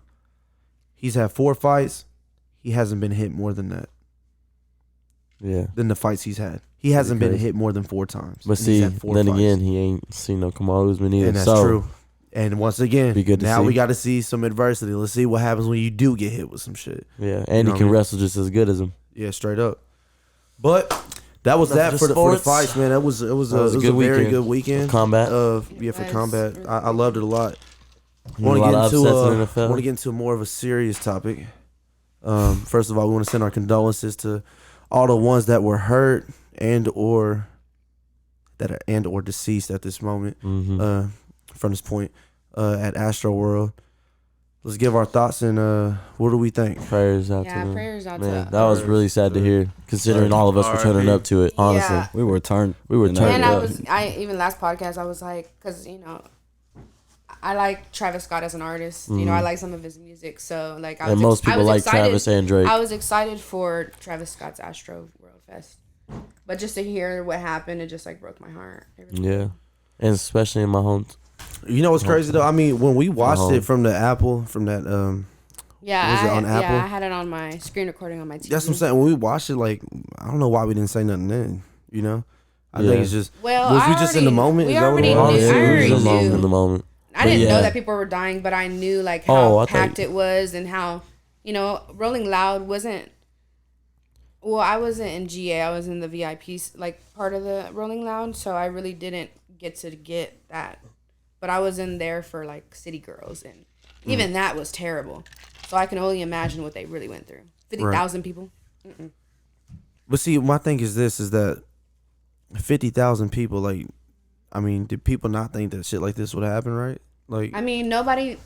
He's had 4 fights. He hasn't been hit more than that. Yeah. Than the fights he's had. He hasn't been crazy. hit more than 4 times. But And he's see, had 4 then fights. again, he ain't seen no Kamal Usman either. And that's so, true. And once again, Be good to now see. we got to see some adversity. Let's see what happens when you do get hit with some shit. Yeah, and You know he what can I mean? wrestle just as good as him. Yeah, straight up. But that was Enough that of for the the sports. fights, man. It was a was a very weekend. good weekend. Combat. For Yes. combat. I loved it a lot. A lot of upsets in the NFL. want to get into more of a serious topic. First of all, we want to send our condolences to all the ones that were hurt and or deceased at this moment. Mm-hmm. From this point at ASTROWORLD. Let's give our thoughts and what do we think? Prayers out to Yeah, them. prayers out Man, to. that was really sad to hear, considering all of us were turning up to it. Honestly, Yeah. We were turned. we were And turned And up. even last podcast, I was like, because I like Travis Scott as an artist. I like some of his music, so like I was. And most I people was like excited. Travis and Drake. I was excited for Travis Scott's AstroWorld Fest, but just to hear what happened, it just like broke my heart. It really Yeah, and especially in my home. You know what's crazy though? I mean, when we watched Uh-huh. it from the Apple, from that Yeah, Was it on Apple? Yeah, I had it on my screen recording on my TV. that's what I'm saying. When we watched it, like I don't know why we didn't say nothing then. You know, I Yeah. think it's just Well, was I we just in the already- moment? we Is that what already it knew- was? Honestly, I we already was alone knew. in the moment. I didn't But know yeah. that people were dying, but I knew like Oh, how I thought packed it was and how Rolling Loud wasn't. Well, I wasn't in GA. I was in the VIP like part of the Rolling Loud, so I really didn't get that. But I was in there for like City Girls, and even that was terrible. So I can only imagine what they really went through. 50,000 people. But see, my thing is this: is that 50,000 people. Like, I mean, did people not think that shit like this would happen? Right? Like, I mean, nobody's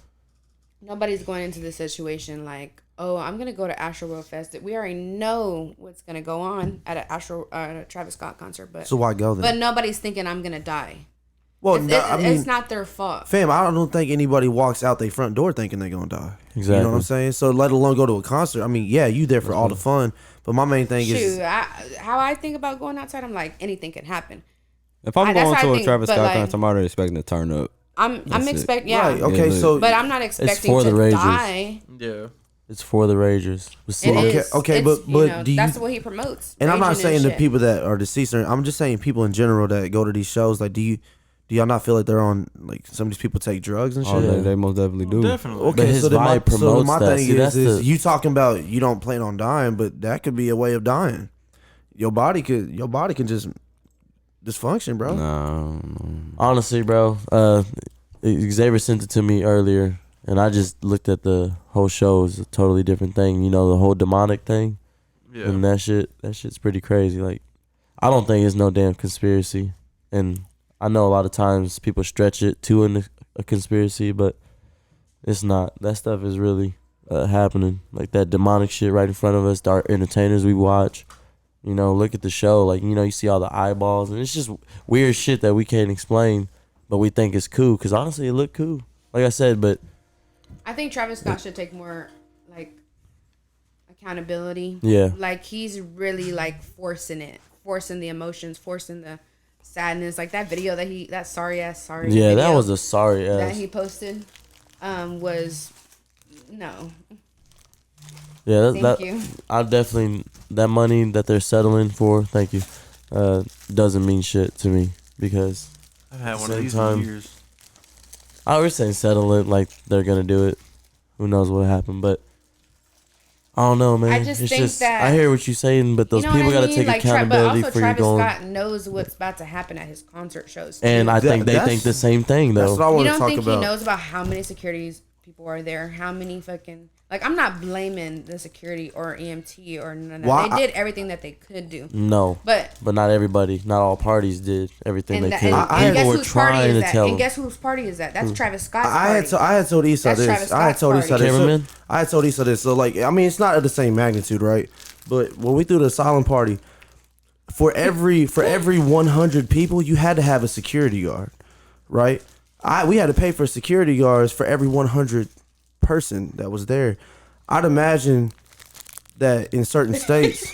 going into this situation like, oh, I'm gonna go to AstroWorld Fest. We already know what's gonna go on at a Travis Scott concert, but so why go then? but nobody's thinking I'm gonna die. well, It's, it's not their fault. fam, I don't think anybody walks out their front door thinking they're gonna die. You know what I'm Exactly. saying? So let alone go to a concert. I mean, yeah, you there for all the fun, but my main thing is Shoot, how I think about going outside, I'm like anything can happen. If I'm That's going how I to a think, Travis but, Scott like- concert, I'm already expecting to turn up. I'm That's it. expecting yeah, right. Okay, Yeah, so but I'm not expecting for to the Ragers. die. Yeah. It's for the Ragers. But see, It Okay, is. okay, It's, but do you- that's what he promotes. and I'm not raging saying the shit. people that are deceased. I'm just saying people in general that go to these shows. Like, do y'all not feel like they're on like some of these people take drugs and shit? Oh, they most definitely do. Definitely. Okay, But his so then vibe promotes my that. thing See, that's is the- you talking about you don't plan on dying, but that could be a way of dying. Your body can just dysfunction, bro. No. honestly, bro, Xavier sent it to me earlier, and I just looked at the whole show as a totally different thing. You know, the whole demonic thing. Yeah. And that shit's pretty crazy. Like, I don't think it's no damn conspiracy. And I know a lot of times people stretch it to a conspiracy, but it's not. That stuff is really happening. Like that demonic shit right in front of us, our entertainers we watch. You know, look at the show. Like, you see all the eyeballs, and it's just weird shit that we can't explain, but we think it's cool. Because honestly, it looked cool. Like I said, but I think Travis Scott should take more like accountability. yeah. Like he's really like forcing the emotions, forcing the sadness. Like that video that sorry Yeah, video that was a sorry that ass. he posted was no. Yeah, Thank that you. I definitely, that money that they're settling for, thank you, doesn't mean shit to me, because I've had one Same of these time. in years. I was saying settle it like they're gonna do it. Who knows what happened, but I don't know, man. I just it's think just that- I hear what you're saying, but those You know people what I gotta mean? take Like, accountability but also for you Travis going. Scott knows what's about to happen at his concert shows. Too. And I think they That's- think the same thing That's though. what I you want to don't talk think about. he knows about how many securities people are there, how many fucking like I'm not blaming the security or EMT or none of that. Why- They did everything that they could do, No, but but not everybody, not all parties did everything and, they that, could. and, I- and people guess were whose party trying is to that? tell And them. guess whose party is that? That's Travis Scott's I party. had told Issa That's this. Travis I had Scott's told Issa party. this. Cameraman? I had told Issa this. So like, I mean, it's not at the same magnitude, right? But when we threw the silent party, for every 100 people, you had to have a security guard, right? We had to pay for security guards for every 100 person that was there. I'd imagine that in certain states,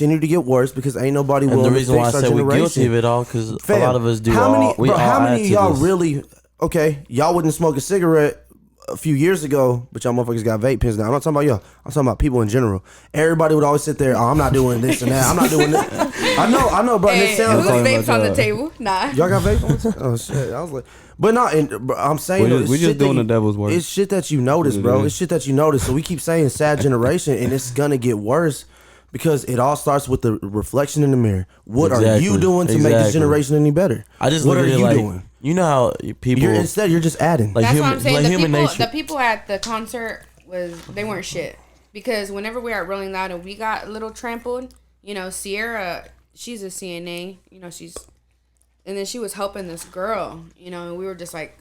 continue to get worse because ain't nobody And willing the to reason why I fix our said we're generation. guilty of it all, because a Fam, lot of us do how all. many, We bro, all how add many of to y'all this. really okay, y'all wouldn't smoke a cigarette a few years ago, but y'all motherfuckers got vape pens now. I'm not talking about y'all. I'm talking about people in general. Everybody would always sit there, oh, I'm not doing this and that. I'm not doing that. I know, bro. Hey, It sounds who's like vapes on the table? Nah. y'all got vape on the Oh, shit. I was like, but no, I'm saying, though, it's We just shit that doing you- the devil's work. It's shit that you notice, bro. It's shit that you notice. So we keep saying sad generation, and it's gonna get worse because it all starts with the reflection in the mirror. What are you Exactly. doing to make this Exactly. generation any better? I just what look are at it you like, doing? you know how people You're just adding. like That's human, what I'm saying. like human nature. The people at the concert they weren't shit. Because whenever we were at Rolling Loud and we got a little trampled, you know, Sierra, she's a CNA, you know, and then she was helping this girl, you know, and we were just like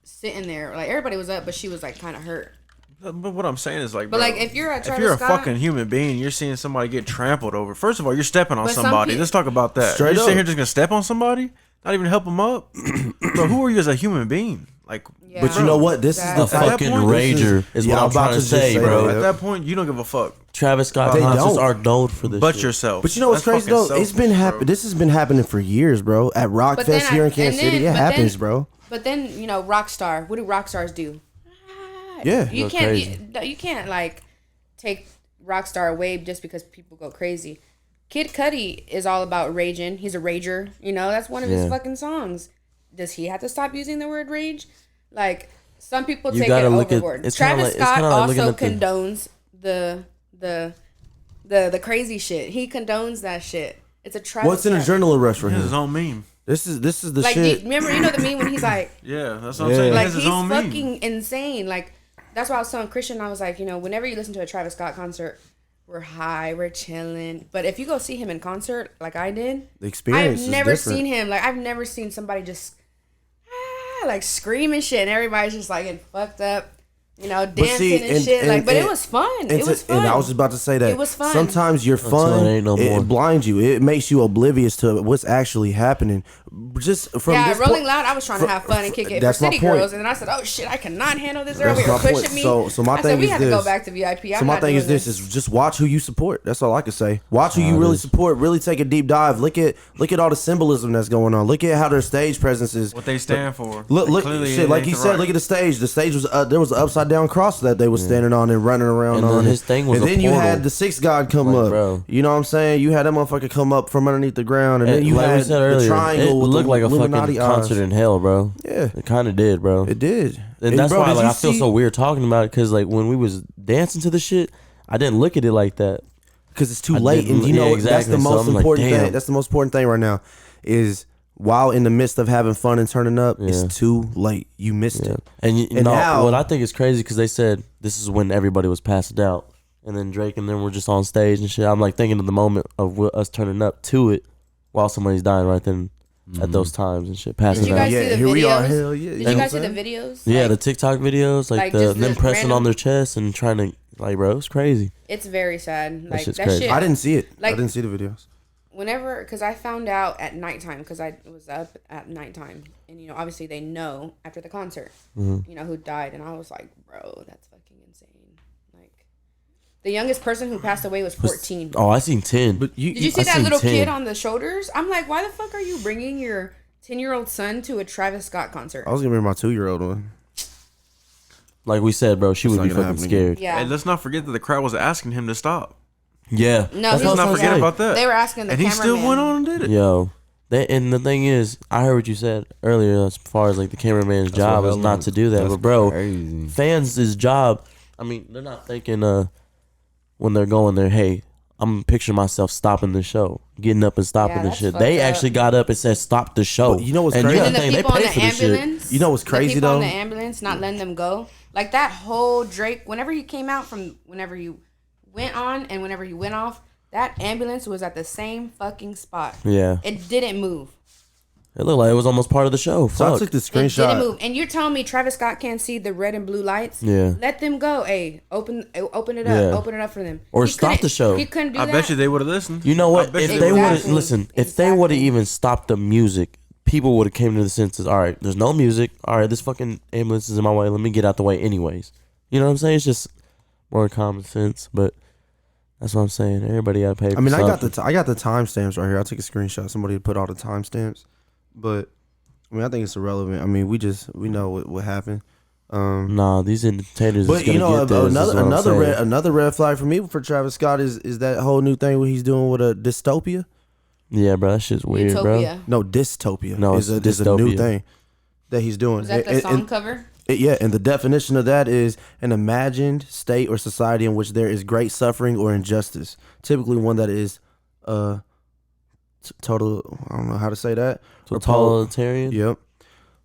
sitting there, like everybody was up, but she was like kind of hurt. But what I'm saying is like, But bro, like if you're a Travis if you're a Scott, fucking human being, you're seeing somebody get trampled over. First of all, you're stepping on But some somebody. peo- Let's talk about that. Straight you're sitting up. here just gonna step on somebody, not even help them up. Bro, who are you as a human being? Like, Yeah. But you know what? This is Exactly. the a At that fucking point, this rager is Yeah, what I'm I'm about trying to to just say, say bro. that. at that point, you don't give a fuck Travis Scott They concerts don't. are known for this. but shit. yourself. But you know what's That's crazy though? fucking It's been selfish, happening. bro. This has been happening for years, bro. At Rock But Fest then here in Kansas City, it happens, bro. But then you know, Rockstar. What do rock stars do? Yeah. You Go can't. crazy. You can't like take Rockstar away just because people go crazy. Kid Cudi is all about raging. He's a rager. You know, that's one of his Yeah. fucking songs. Does he have to stop using the word rage? Like some people You take it gotta look at- overboard. it's kinda Travis like- it's Scott kinda like looking also at the- condones the crazy shit. He condones that shit. It's a Travis. What's an Scott. adrenaline rush for He has his him? own meme. This is the Like, shit. remember, you know the meme when he's like, Yeah, that's what I'm Yeah. saying. He like has he's his own meme. fucking insane. Like that's why I was telling Christian, I was like, you know, whenever you listen to a Travis Scott concert, we're high, we're chilling. But if you go see him in concert, like I did, The experience I've is never different. seen him. Like I've never seen somebody just like screaming shit, and everybody's just like getting fucked up, you know, dancing see, and shit. Like, but it was fun. It was fun. And I was just about to say that. It was fun. Sometimes your Until fun it ain't no more. it blinds you. It makes you oblivious to what's actually happening. Just from yeah, this Rolling point- Loud. I was trying to have fun and kick it for that's my City point. Girls, and then I said, "Oh shit, I cannot handle this." They're over That's here my point. pushing me. So my I thing said, we is had to go this. back to VIP. So I'm my not thing doing is this: is just watch who you support. That's all I can say. Watch who you really support. Really take a deep dive. Look at all the symbolism that's going on. Look at how their stage presence is. What they stand for. Look, Like, clearly shit. it Like ain't he the said, right. look at the stage. The stage was there was an upside down cross that they was standing on and running around And on. then his it. thing was and a then you portal. had the sixth god come Like, up. bro. You know what I'm saying? You had that motherfucker come up from underneath the ground, and then you like had we said the earlier, triangle. it with looked the like a Illuminati fucking concert eyes. in hell, bro. Yeah, It kind of did, bro. it did. And that's bro, why did like you I feel see- so weird talking about it because like when we was dancing to the shit, I didn't look at it like that. because it's too I late, didn't- and you yeah, know that's exactly. the So most I'm like, important thing. damn. That's the most important thing right now. Is while in the midst of having fun and turning up, Yeah. it's too late. You missed Yeah. it. And you And know now- what I think is crazy because they said this is when everybody was passed out, and then Drake and them were just on stage and shit. I'm like thinking of the moment of us turning up to it while somebody's dying right then at those times and shit, passing Did you out. guys Yeah, see the here we are. videos? Hell yeah. Did know you what guys see I'm the saying? videos? Yeah, Like, the TikTok videos, like, like, just them the pressing on random- their chest and trying to like, bro, it's crazy. it's very sad. Like shit's that crazy. shit. I didn't see it. I Like- didn't see the videos. Whenever, because I found out at nighttime, because I was up at nighttime, and you know, obviously they know after the concert, Mm-hmm. you know, who died, and I was like, bro, that's fucking insane. Like, the youngest person who passed away was 14. Oh, I seen 10. But Did you see I that seen little 10. kid on the shoulders? I'm like, why the fuck are you bringing your 10-year-old son to a Travis Scott concert? I was gonna bring my 2-year-old one. Like we said, bro, she It's would not be gonna fucking happen scared. Yeah. And let's not forget that the crowd was asking him to stop. Yeah. No, That's he what Let's I not was forget saying. about that. They were asking the and he still cameraman. went on and did it. Yo, and the thing is, I heard what you said earlier as far as like the cameraman's job what is not to do that. that's But bro, crazy. fans' job, I mean, they're not thinking when they're going there, hey, I'm picturing myself stopping the show, getting up and stopping Yeah, the that's shit. fucked They up. actually got up and said, stop the show. But you know what's and crazy? You And gotta then the think, people they on pay the for this shit. ambulance. You know what's crazy, the people though? on the ambulance not letting them go. Like that whole Drake, whenever he came out from whenever you went on and whenever you went off, that ambulance was at the same fucking spot. Yeah. It didn't move. It looked like it was almost part of the show. So I Fuck. took the It didn't screenshot. move. And you're telling me Travis Scott can't see the red and blue lights? Yeah. Let them go. Hey, open it up. Yeah. Open it up for them. Or He stop couldn't- the show. He couldn't do I that. bet you they would have listened. You know I what? bet If you they would have Exactly. listen, if they would have even stopped the music, people would have came to the senses. All right, there's no music. All right, this fucking ambulance is in my way. Let me get out the way, anyways. You know what I'm saying? It's just more common sense, but that's what I'm saying. Everybody got paid. I mean, for I got something. I got the timestamps right here. I took a screenshot. Somebody put all the timestamps, but I mean, I think it's irrelevant. I mean, we know what happened. Nah, these entertainers. But is gonna you know, get this, is what I'm saying. another red flag for me for Travis Scott is that whole new thing what he's doing with a dystopia. Yeah, bro, that shit's weird, Utopia. No, dystopia. No, is it's a new dystopia. thing that he's doing. Was that the song cover? Yeah, and the definition of that is an imagined state or society in which there is great suffering or injustice. Typically, one that is total. I don't know how to say that. Totalitarian. Yep.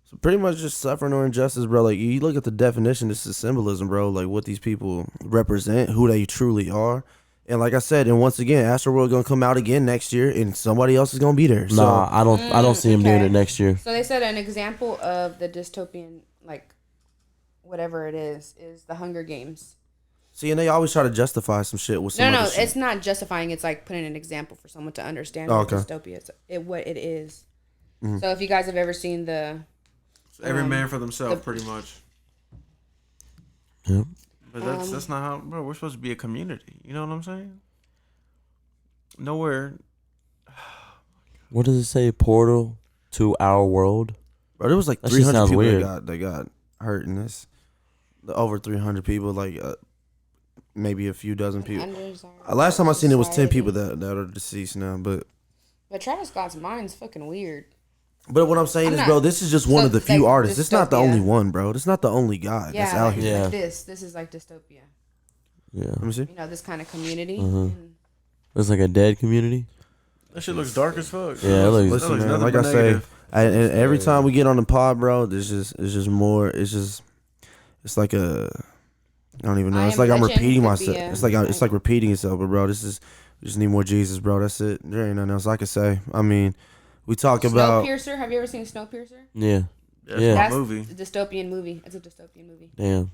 So pretty much just suffering or injustice, bro. Like you look at the definition, this is symbolism, bro. Like what these people represent, who they truly are. And like I said, and once again, ASTROWORLD gonna come out again next year, and somebody else is gonna be there. So, Nah, I don't see him doing it next year. So they said an example of the dystopian, like, whatever it is the Hunger Games. see, and they always try to justify some shit with some No, other shit. it's not justifying. It's like putting an example for someone to understand Oh, what okay. dystopia is, what it is. Mm-hmm. So if you guys have ever seen the Every man for themselves, pretty much. Yep. But that's not how, bro. We're supposed to be a community. You know what I'm saying? Nowhere. What does it say? Portal to our world. Bro, there was like That shit 300 sounds people weird. that got hurt in this. Over 300 people, like maybe a few dozen people. Last time I seen it was 10 people that are deceased now. But Travis Scott's mind's fucking weird. what I'm saying I'm is, not- bro, this is just one so, of the few like, artists. It's not the dystopia. only one, bro. It's not the only guy that's out here. Yeah. Like this is like dystopia. Yeah. Let me see. You know, this kind of community. Mm-hmm. It's like a dead community. That shit looks dark as fuck. Yeah, it looks. Listen, man, nothing like but I say, negative. and every time we get on the pod, bro, it's just more. It's like a. I don't even know. I It's Am like I'm Legend repeating could myself. be It's like repeating itself, but bro, this is we just need more Jesus, bro. That's it. There ain't nothing else I can say. I mean, we talk about. Snowpiercer. Have you ever seen Snowpiercer? Yeah. That's Yeah. my That's movie. a dystopian movie. It's a dystopian movie. Damn.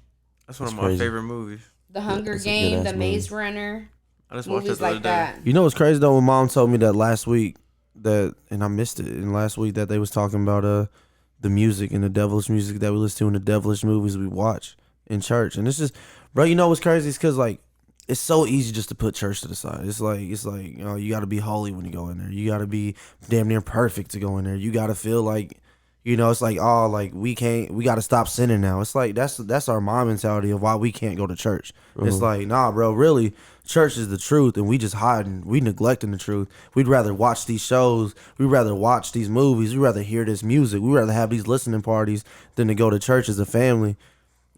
That's one of That's my crazy. favorite movies. The Hunger it's a Game, good-ass The Maze Runner, I just watched it movies the other like day. that. You know what's crazy though? When Mom told me that last week and I missed it. And last week that they was talking about the music and the devilish music that we listen to and the devilish movies we watch in church. And it's just, bro, you know what's crazy? It's because like it's so easy just to put church to the side. It's like you know, you got to be holy when you go in there. You got to be damn near perfect to go in there. You got to feel like, you know, it's like, oh, like we got to stop sinning now. It's like that's our mom mentality of why we can't go to church. It's like, nah, bro, really, church is the truth, and we just hiding, we neglecting the truth. We'd rather watch these shows, we'd rather watch these movies, we'd rather hear this music, we'd rather have these listening parties than to go to church as a family.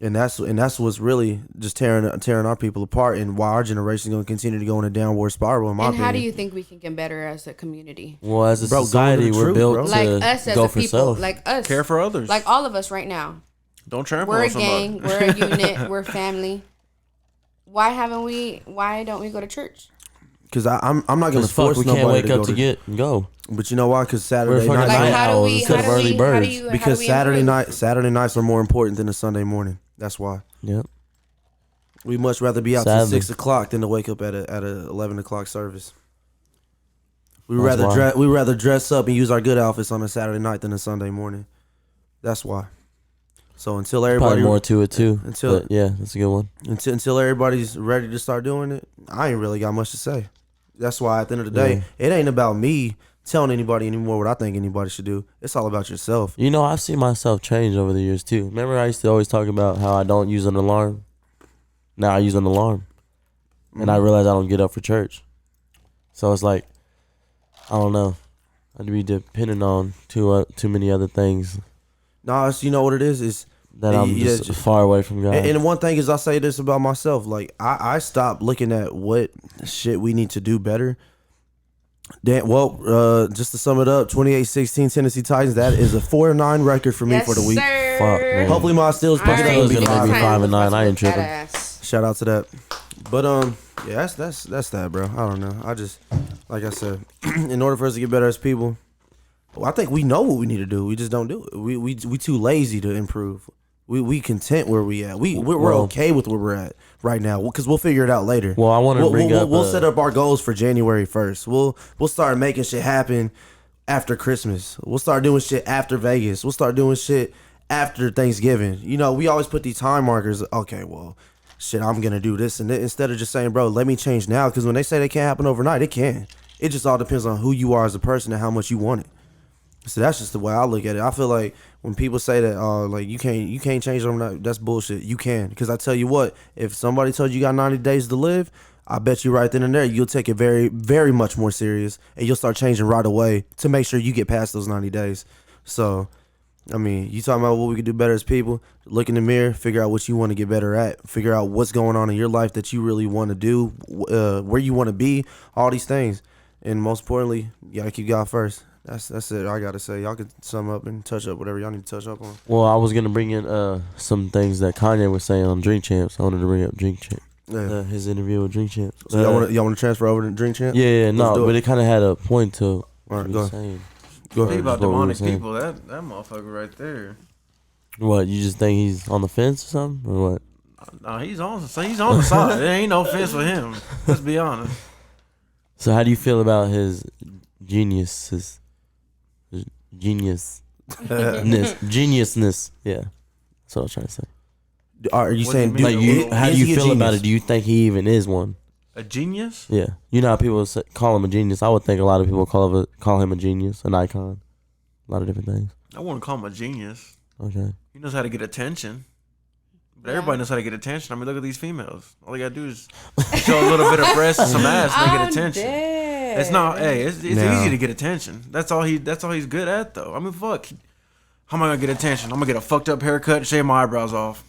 And that's what's really just tearing our people apart, and why our generation is going to continue to go in a downward spiral. In my And opinion. how do you think we can get better as a community? Well, as a Bro, go society, into the we're truth, built bro. to Like us as go a for people, self. like us, Care for others. like all of us right now. Don't trample We're on a somebody. gang. We're a unit. We're family. Why don't we go to church? Because I'm not going to Because fuck, force we nobody can't wake to up go to get and go. But you know why? Because Saturday fucking night. night Like how do owls we? instead How of do early we? How do birds. you? how Because do we Saturday improve? nights are more important than a Sunday morning. That's why. Yep. We much rather be out till Sadly. 6 o'clock than to wake up at a 11 o'clock service. We That's why. rather dress up and use our good outfits on a Saturday night than a Sunday morning. That's why. So until Probably everybody more to it too. until- But yeah, that's a good one. until everybody's ready to start doing it, I ain't really got much to say. That's why at the end of the day, it ain't about me telling anybody anymore what I think anybody should do. It's all about yourself. You know, I've seen myself change over the years too. Remember, I used to always talk about how I don't use an alarm. Now I use an alarm, and I realize I don't get up for church. So it's like, I don't know. I'd be depending on too many other things No, it's, you know what it is that I'm Yeah, just just- far away from God. And one thing is, I say this about myself. Like, I stopped looking at what shit we need to do better. Just to sum it up, 28-16 Tennessee Titans. That is a 4-9 record for me Yes, for the week. sir. Fuck, man. Hopefully my Steelers pick it up Steelers and be gonna five. be 5-9. I ain't tripping. Badass. Shout out to that. But yeah, that's that, bro. I don't know. I just, like I said, in order for us to get better as people, well, I think we know what we need to do. We just don't do it. We too lazy to improve. We content where we at. We're Well- okay with where we're at right now because we'll figure it out later. Well, I want to bring up. We'll set up our goals for January 1st. We'll start making shit happen after Christmas. We'll start doing shit after Vegas. We'll start doing shit after Thanksgiving. You know, we always put these time markers. Okay, well, shit, I'm gonna do this and instead of just saying, bro, let me change now. Because when they say they can't happen overnight, it can. It just all depends on who you are as a person and how much you want it. So that's just the way I look at it. I feel like when people say that, like you can't change them, that's bullshit. You can, because I tell you what, if somebody told you got 90 days to live, I bet you right then and there you'll take it very, very much more serious, and you'll start changing right away to make sure you get past those 90 days. So, I mean, you talking about what we could do better as people? Look in the mirror, figure out what you want to get better at, figure out what's going on in your life that you really want to do, where you want to be, all these things, and most importantly, you gotta keep God first. That's it. I gotta say, y'all can sum up and touch up whatever y'all need to touch up on. Well, I was gonna bring in some things that Kanye was saying on Drink Champs. I wanted to bring up Drink Champs. Yeah. His interview with Drink Champs. So y'all want to transfer over to Drink Champ? Yeah, Let's no, do but it kind of had a point to All what right, he go was ahead. saying. Go Think ahead. about That's what we demonic were saying. people. That motherfucker right there. What, you just think he's on the fence or something, or what? No, he's on the side. There ain't no fence with him. Let's be honest. So how do you feel about his geniusness? Geniusness. Yeah, that's what I was trying to say. Are you What saying, do you mean? dude, Like, how do is you he a feel about genius? it? Do you think he even is one? A genius? Yeah, you know how people call him a genius. I would think a lot of people call him a genius, an icon, a lot of different things. I wouldn't call him a genius. Okay. He knows how to get attention. But Yeah. everybody knows how to get attention. I mean, look at these females. All they gotta do is show a little bit of breast and some ass and they get attention. Dead. It's not. Hey, it's No. easy to get attention. That's all he's good at, though. I mean, fuck. How am I gonna get attention? I'm gonna get a fucked up haircut and shave my eyebrows off.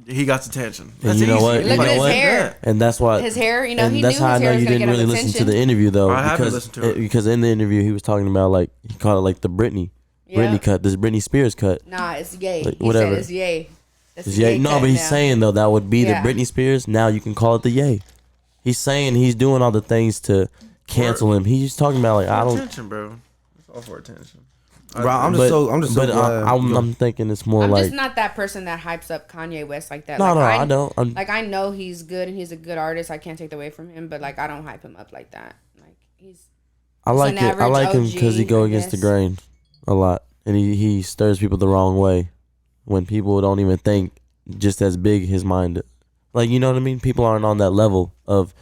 He got attention. And That's you know easy. what? Look You at know his what? hair. And that's why His hair, you know, and he that's knew how his I know hair was you gonna didn't get really him listen to attention. the interview though, I haven't listened to it. because in the interview he was talking about like he called it like the Britney Yeah. cut, this Britney Spears cut. Nah, it's yay. Like, He whatever. said it's yay. It's It's the yay. yay No, cut but he's now. saying though that would be Yeah. the Britney Spears. Now you can call it the yay. He's saying he's doing all the things to cancel him. He's talking about like I don't. attention, bro. It's all for attention. Bro, I'm just so but glad. I'm thinking it's more I'm like just not that person that hypes up Kanye West like that. no, like, no, I don't. Like I know he's good and he's a good artist. I can't take that away from him, but like I don't hype him up like that. Like he's I like an it. I average like him because he OG, go I against the guess. grain a lot, and he stirs people the wrong way when people don't even think just as big his mind. Like you know what I mean? People aren't on that level of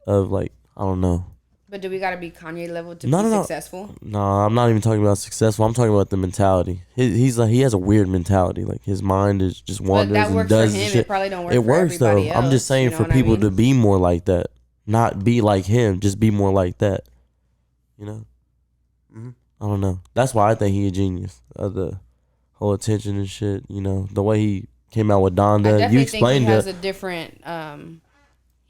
like I don't know. But do we gotta be Kanye level to No, be no, no. successful? No, I'm not even talking about successful. I'm talking about the mentality. He's like he has a weird mentality. Like his mind is just But wanders that and works does for him. shit. It probably don't work. It for works though. everybody I'm just else, saying you know for what I people mean? to be more like that, not be like him, just be more like that. You know. Mhm. I don't know. That's why I think he a genius. The whole attention and shit. You know the way he came out with I Donda. definitely You think explained he has it, a different.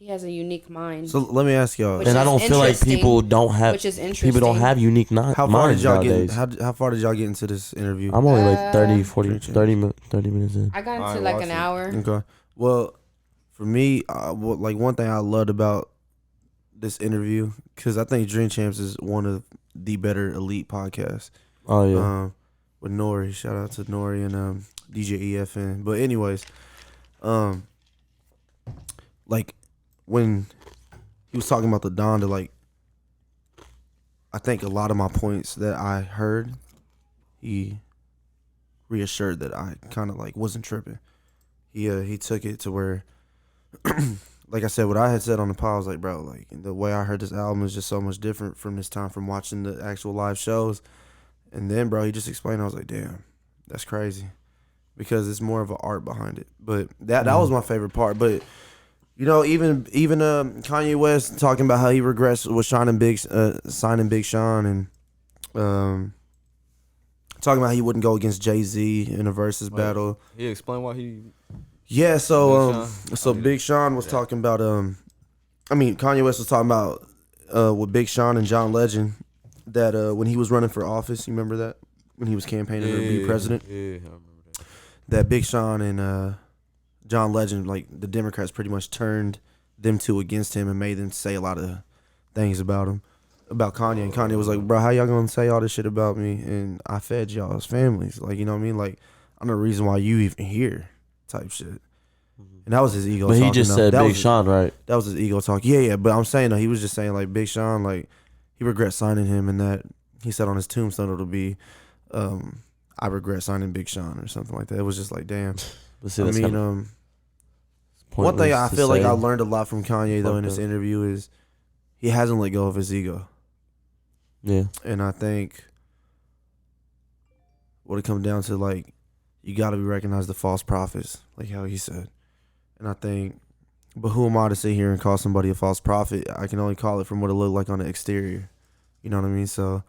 He has a unique mind. So let me ask y'all. Which and I is don't feel like interesting, people don't have. which is interesting. People don't have unique How far did minds y'all nowadays. get? How far did y'all get into this interview? I'm only like 30, 40, Drink champs. 30 minutes in. I got I into ain't like watched an it. hour. Okay. Well, for me, like one thing I loved about this interview, because I think Dream Champs is one of the better elite podcasts. Oh yeah. With Nori, shout out to Nori and DJ EFN. But anyways, like when he was talking about the Donda, like I think a lot of my points that I heard, he reassured that I kind of like wasn't tripping. He took it to where, like I said, what I had said on the pod, I was like, bro, like the way I heard this album is just so much different from this time from watching the actual live shows. And then, bro, he just explained. I was like, damn, that's crazy, because it's more of an art behind it. But that was my favorite part. But you know, even Kanye West talking about how he regrets with signing Big Sean, and talking about how he wouldn't go against Jay-Z in a versus battle. He explained why he. Yeah, so Big Sean? Big Sean was talking about Kanye West was talking about with Big Sean and John Legend, that when he was running for office, you remember that? When he was campaigning to be president? Yeah, I remember that. That Big Sean and John Legend, like the Democrats pretty much turned them two against him and made them say a lot of things about him, about Kanye. And Kanye was like, bro, how y'all gonna say all this shit about me? And I fed y'all's families. Like, you know what I mean? Like, I'm the reason why you even here, type shit. And that was his ego But talking. he just though. said That Big was- Sean, right? That was his ego talk. Yeah, but I'm saying, though, he was just saying, like, Big Sean, like, he regrets signing him, and that he said on his tombstone it'll be, I regret signing Big Sean or something like that. It was just like, damn. But see, I that's mean, kinda one thing pointless I to feel like say. I learned a lot from Kanye, though, in Fucked this up. interview is he hasn't let go of his ego. Yeah. And I think what it comes down to, like, you got to be recognized the false prophets, like how he said. And I think, but who am I to sit here and call somebody a false prophet? I can only call it from what it looked like on the exterior. You know what I mean? So,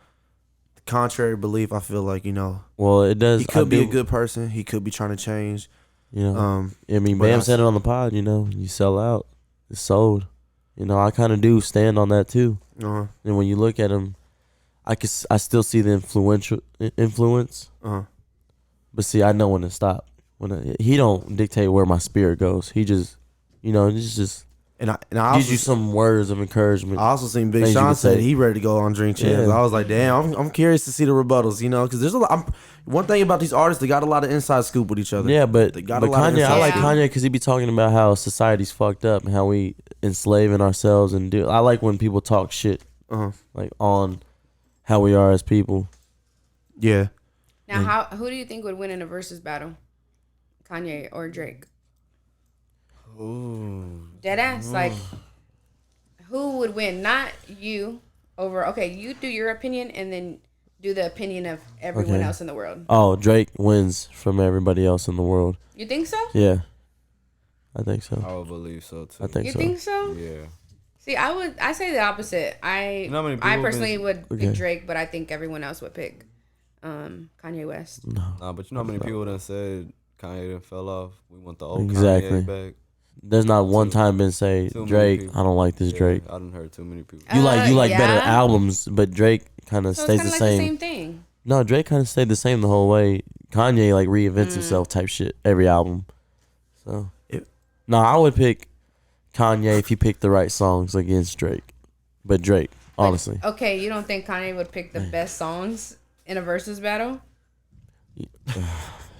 the contrary belief, I feel like, Well, it does. he could be a good person. He could be trying to change. I mean, but Bam said it on the pod. You sell out, it's sold. I kind of do stand on that too. Uh-huh. And when you look at him, I still see the influence. Uh-huh. But see, I know when to stop. He don't dictate where my spirit goes. He just, it's just And I gives also, you some words of encouragement. I also seen Big things you Sean could said say. he ready to go on Drink Champs. Yeah. I was like, damn, I'm curious to see the rebuttals, because there's a lot. One thing about these artists, they got a lot of inside scoop with each other. Yeah, but They got a lot of Kanye, I like inside Kanye because he be talking about how society's fucked up and how we enslaving ourselves and do. I like when people talk shit Uh-huh. like on how we are as people. Yeah. Now, who do you think would win in a versus battle? Kanye or Drake? Ooh. Deadass, like, who would win? Not you over. Okay, you do your opinion and then do the opinion of everyone Okay. else in the world. Oh, Drake wins from everybody else in the world. You think so? Yeah, I think so. I would believe so too. I think You so. think so? Yeah. See, I say the opposite. I You know how many I people personally been- would Okay. pick Drake, but I think everyone else would pick Kanye West. No, Nah, but you know how many people done said Kanye done fell off? We want the old Exactly. Kanye back. there's not one Too- time been say too many Drake. people. I don't like this Yeah, Drake. I done heard too many people. You like better yeah. albums, but Drake kind of So it's stays kind the of like same. the same thing. No, Drake kind of stayed the same the whole way. Kanye like reinvents Mm. himself type shit every album. So It- no, I would pick Kanye if he picked the right songs against Drake. But Drake, honestly, Okay, you don't think Kanye would pick the best songs in a versus battle?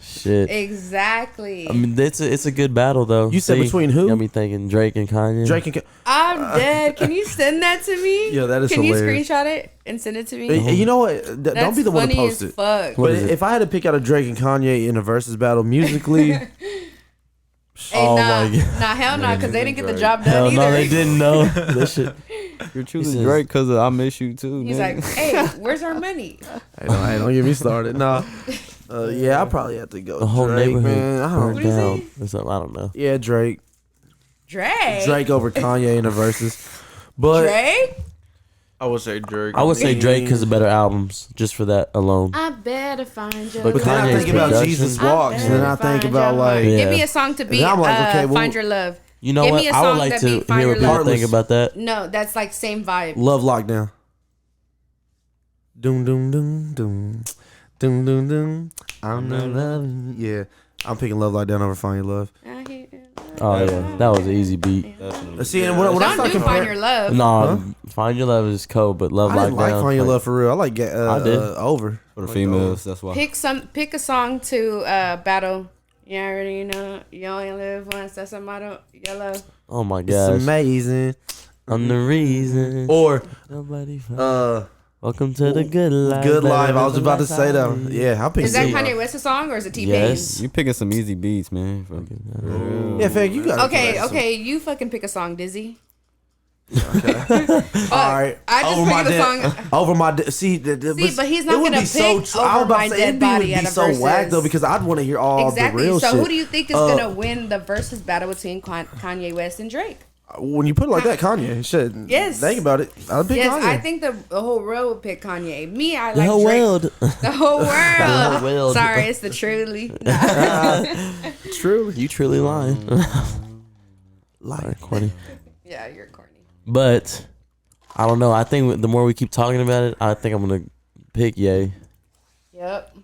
shit. Exactly. I mean, it's a good battle though. You said See? between who? Got me thinking Drake and Kanye. Drake and I'm dead. Can you send that to me? Yeah, that is Can hilarious. you screenshot it and send it to me? Hey, you know what? That's Don't be the one to funny post as it. fuck. What But is it? if I had to pick out a Drake and Kanye in a versus battle musically, Hey, Oh nah, my God. nah, hell no, because they didn't get the Drake. job done Hell either. no, they didn't know that shit. You're He choosing says- Drake because I miss you too. He's nigga. like, hey, where's our money? hey, don't get me started. No, yeah, I probably have to go. The whole Drake, neighborhood man. I burned don't. What is down he? or something. I don't know. Yeah, Drake. Drake. Drake over Kanye in the verses, but Drake? I would say Drake. I would say Drake because of better albums, just for that alone. I better find you. But But then I Kanye's think about production- Jesus Walks, and then I think about like Yeah. Give me a song to beat And I'm like, okay, well- Find Your Love. You know Give what? me a I would song like that to beat Find hear Your what people Love. think about that. No, that's like same vibe. Love Lockdown. Doom doom doom doom doom doom doom. I'm not loving. Yeah, I'm picking Love Lockdown over Find Your Love. Oh yeah, that was an easy beat. Definitely. See, and when I Don't start do Find Your comparing, Love. No, Find Your Love is cold, but Love I didn't Lockdown. like Find Your Love for real. I like get I did. Over. For the females, that's why. Pick a song to battle. You already know you only live once. That's a motto. Your love. Oh my It's gosh, amazing. I'm the reason. Or Nobody. Welcome to the good life. Good better Life. I was than about to life say I that. lead. Yeah, I'll pick Is that C. Kanye West's song or is it T-Pain? Yes. You picking some easy beats, man. For real. Yeah, Fag, you got Okay. You fucking pick a song, Dizzy. All right. I just over my picked a dead, song. over my see, but he's not it would gonna be so pick I was Over about My to say, Dead it'd Body be at a so whack versus. though because I'd want to hear all Exactly. the real So shit. who do you think is gonna win the versus battle between Kanye West and Drake? When you put it like that, Kanye, shit. Yes. Think about it. I'll pick Yes, Kanye. I think the whole world would pick Kanye. Me, I The like whole Drake. world. The whole world. whole world. Sorry, it's the truly. Truly. You truly lying. Like corny. Yeah, you're corny. But I don't know. I think the more we keep talking about it, I think I'm gonna pick Ye. Yep.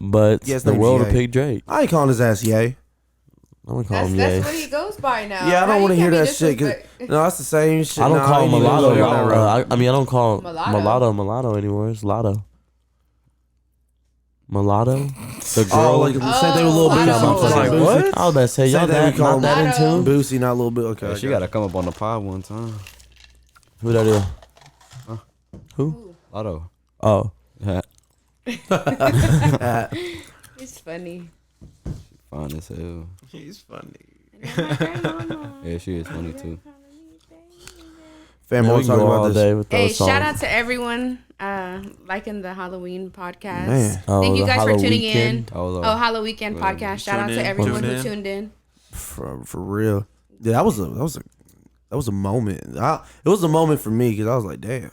But Yeah, his the name's world will Ye. pick Drake. I ain't calling his ass Yay. I'm gonna call That's, him that's Ye. what he goes by now. Yeah, I How don't you want to hear can't be that shit. Cause, disrespect- no, that's the same shit. I don't Nah, call him ain't even mulatto. gonna go down that road. I mean, I don't call Mulatto. mulatto anymore. It's Lotto. Mulatto. The girl. Oh, like the same thing with Lil Lotto. Boosie. I was like, Boosie. what? I was about to say, Same y'all thing we that, call not that in Lotto. tune? Boosie, not Lil Bit. Okay, Yeah, I she got got to come up on the pod one time. Who that is? Who? Lotto. Oh. Yeah. It's funny. Fine as hell. He's funny. Yeah, she is funny too. Fam, Yeah, we'll we can talk go about all this. day with Hey, those songs. shout out to everyone Liking the Halloween podcast. Man. Thank you the guys for tuning Halloween. in. Halloween Weekend podcast. Shout out to everyone who tuned in. For real. Yeah, that was a moment. It was a moment for me because I was like, damn.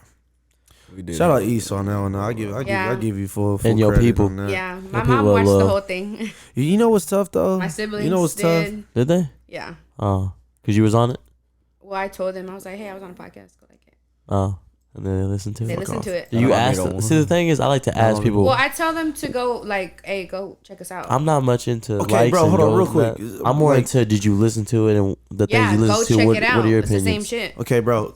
Shout out Esau now. I give you full and your credit people. on that. Yeah, my people mom watched the love- whole thing. You know what's tough though? My siblings You know what's tough? Did they? Yeah. Oh, because you was on it. Well, I told them, I was like, hey, I was on a podcast. Go like it. Oh, and then they listened to They it. listened to it. Do you I ask? don't See, the thing is, I like to ask people. Well, I tell them to go, like, hey, go check us out. I'm not much into Okay, likes bro, and hold on goals real and quick. that. I'm more Like- into did you listen to it and the yeah, things you go listen check to. it out. What are your It's the opinions? same shit. Okay, bro.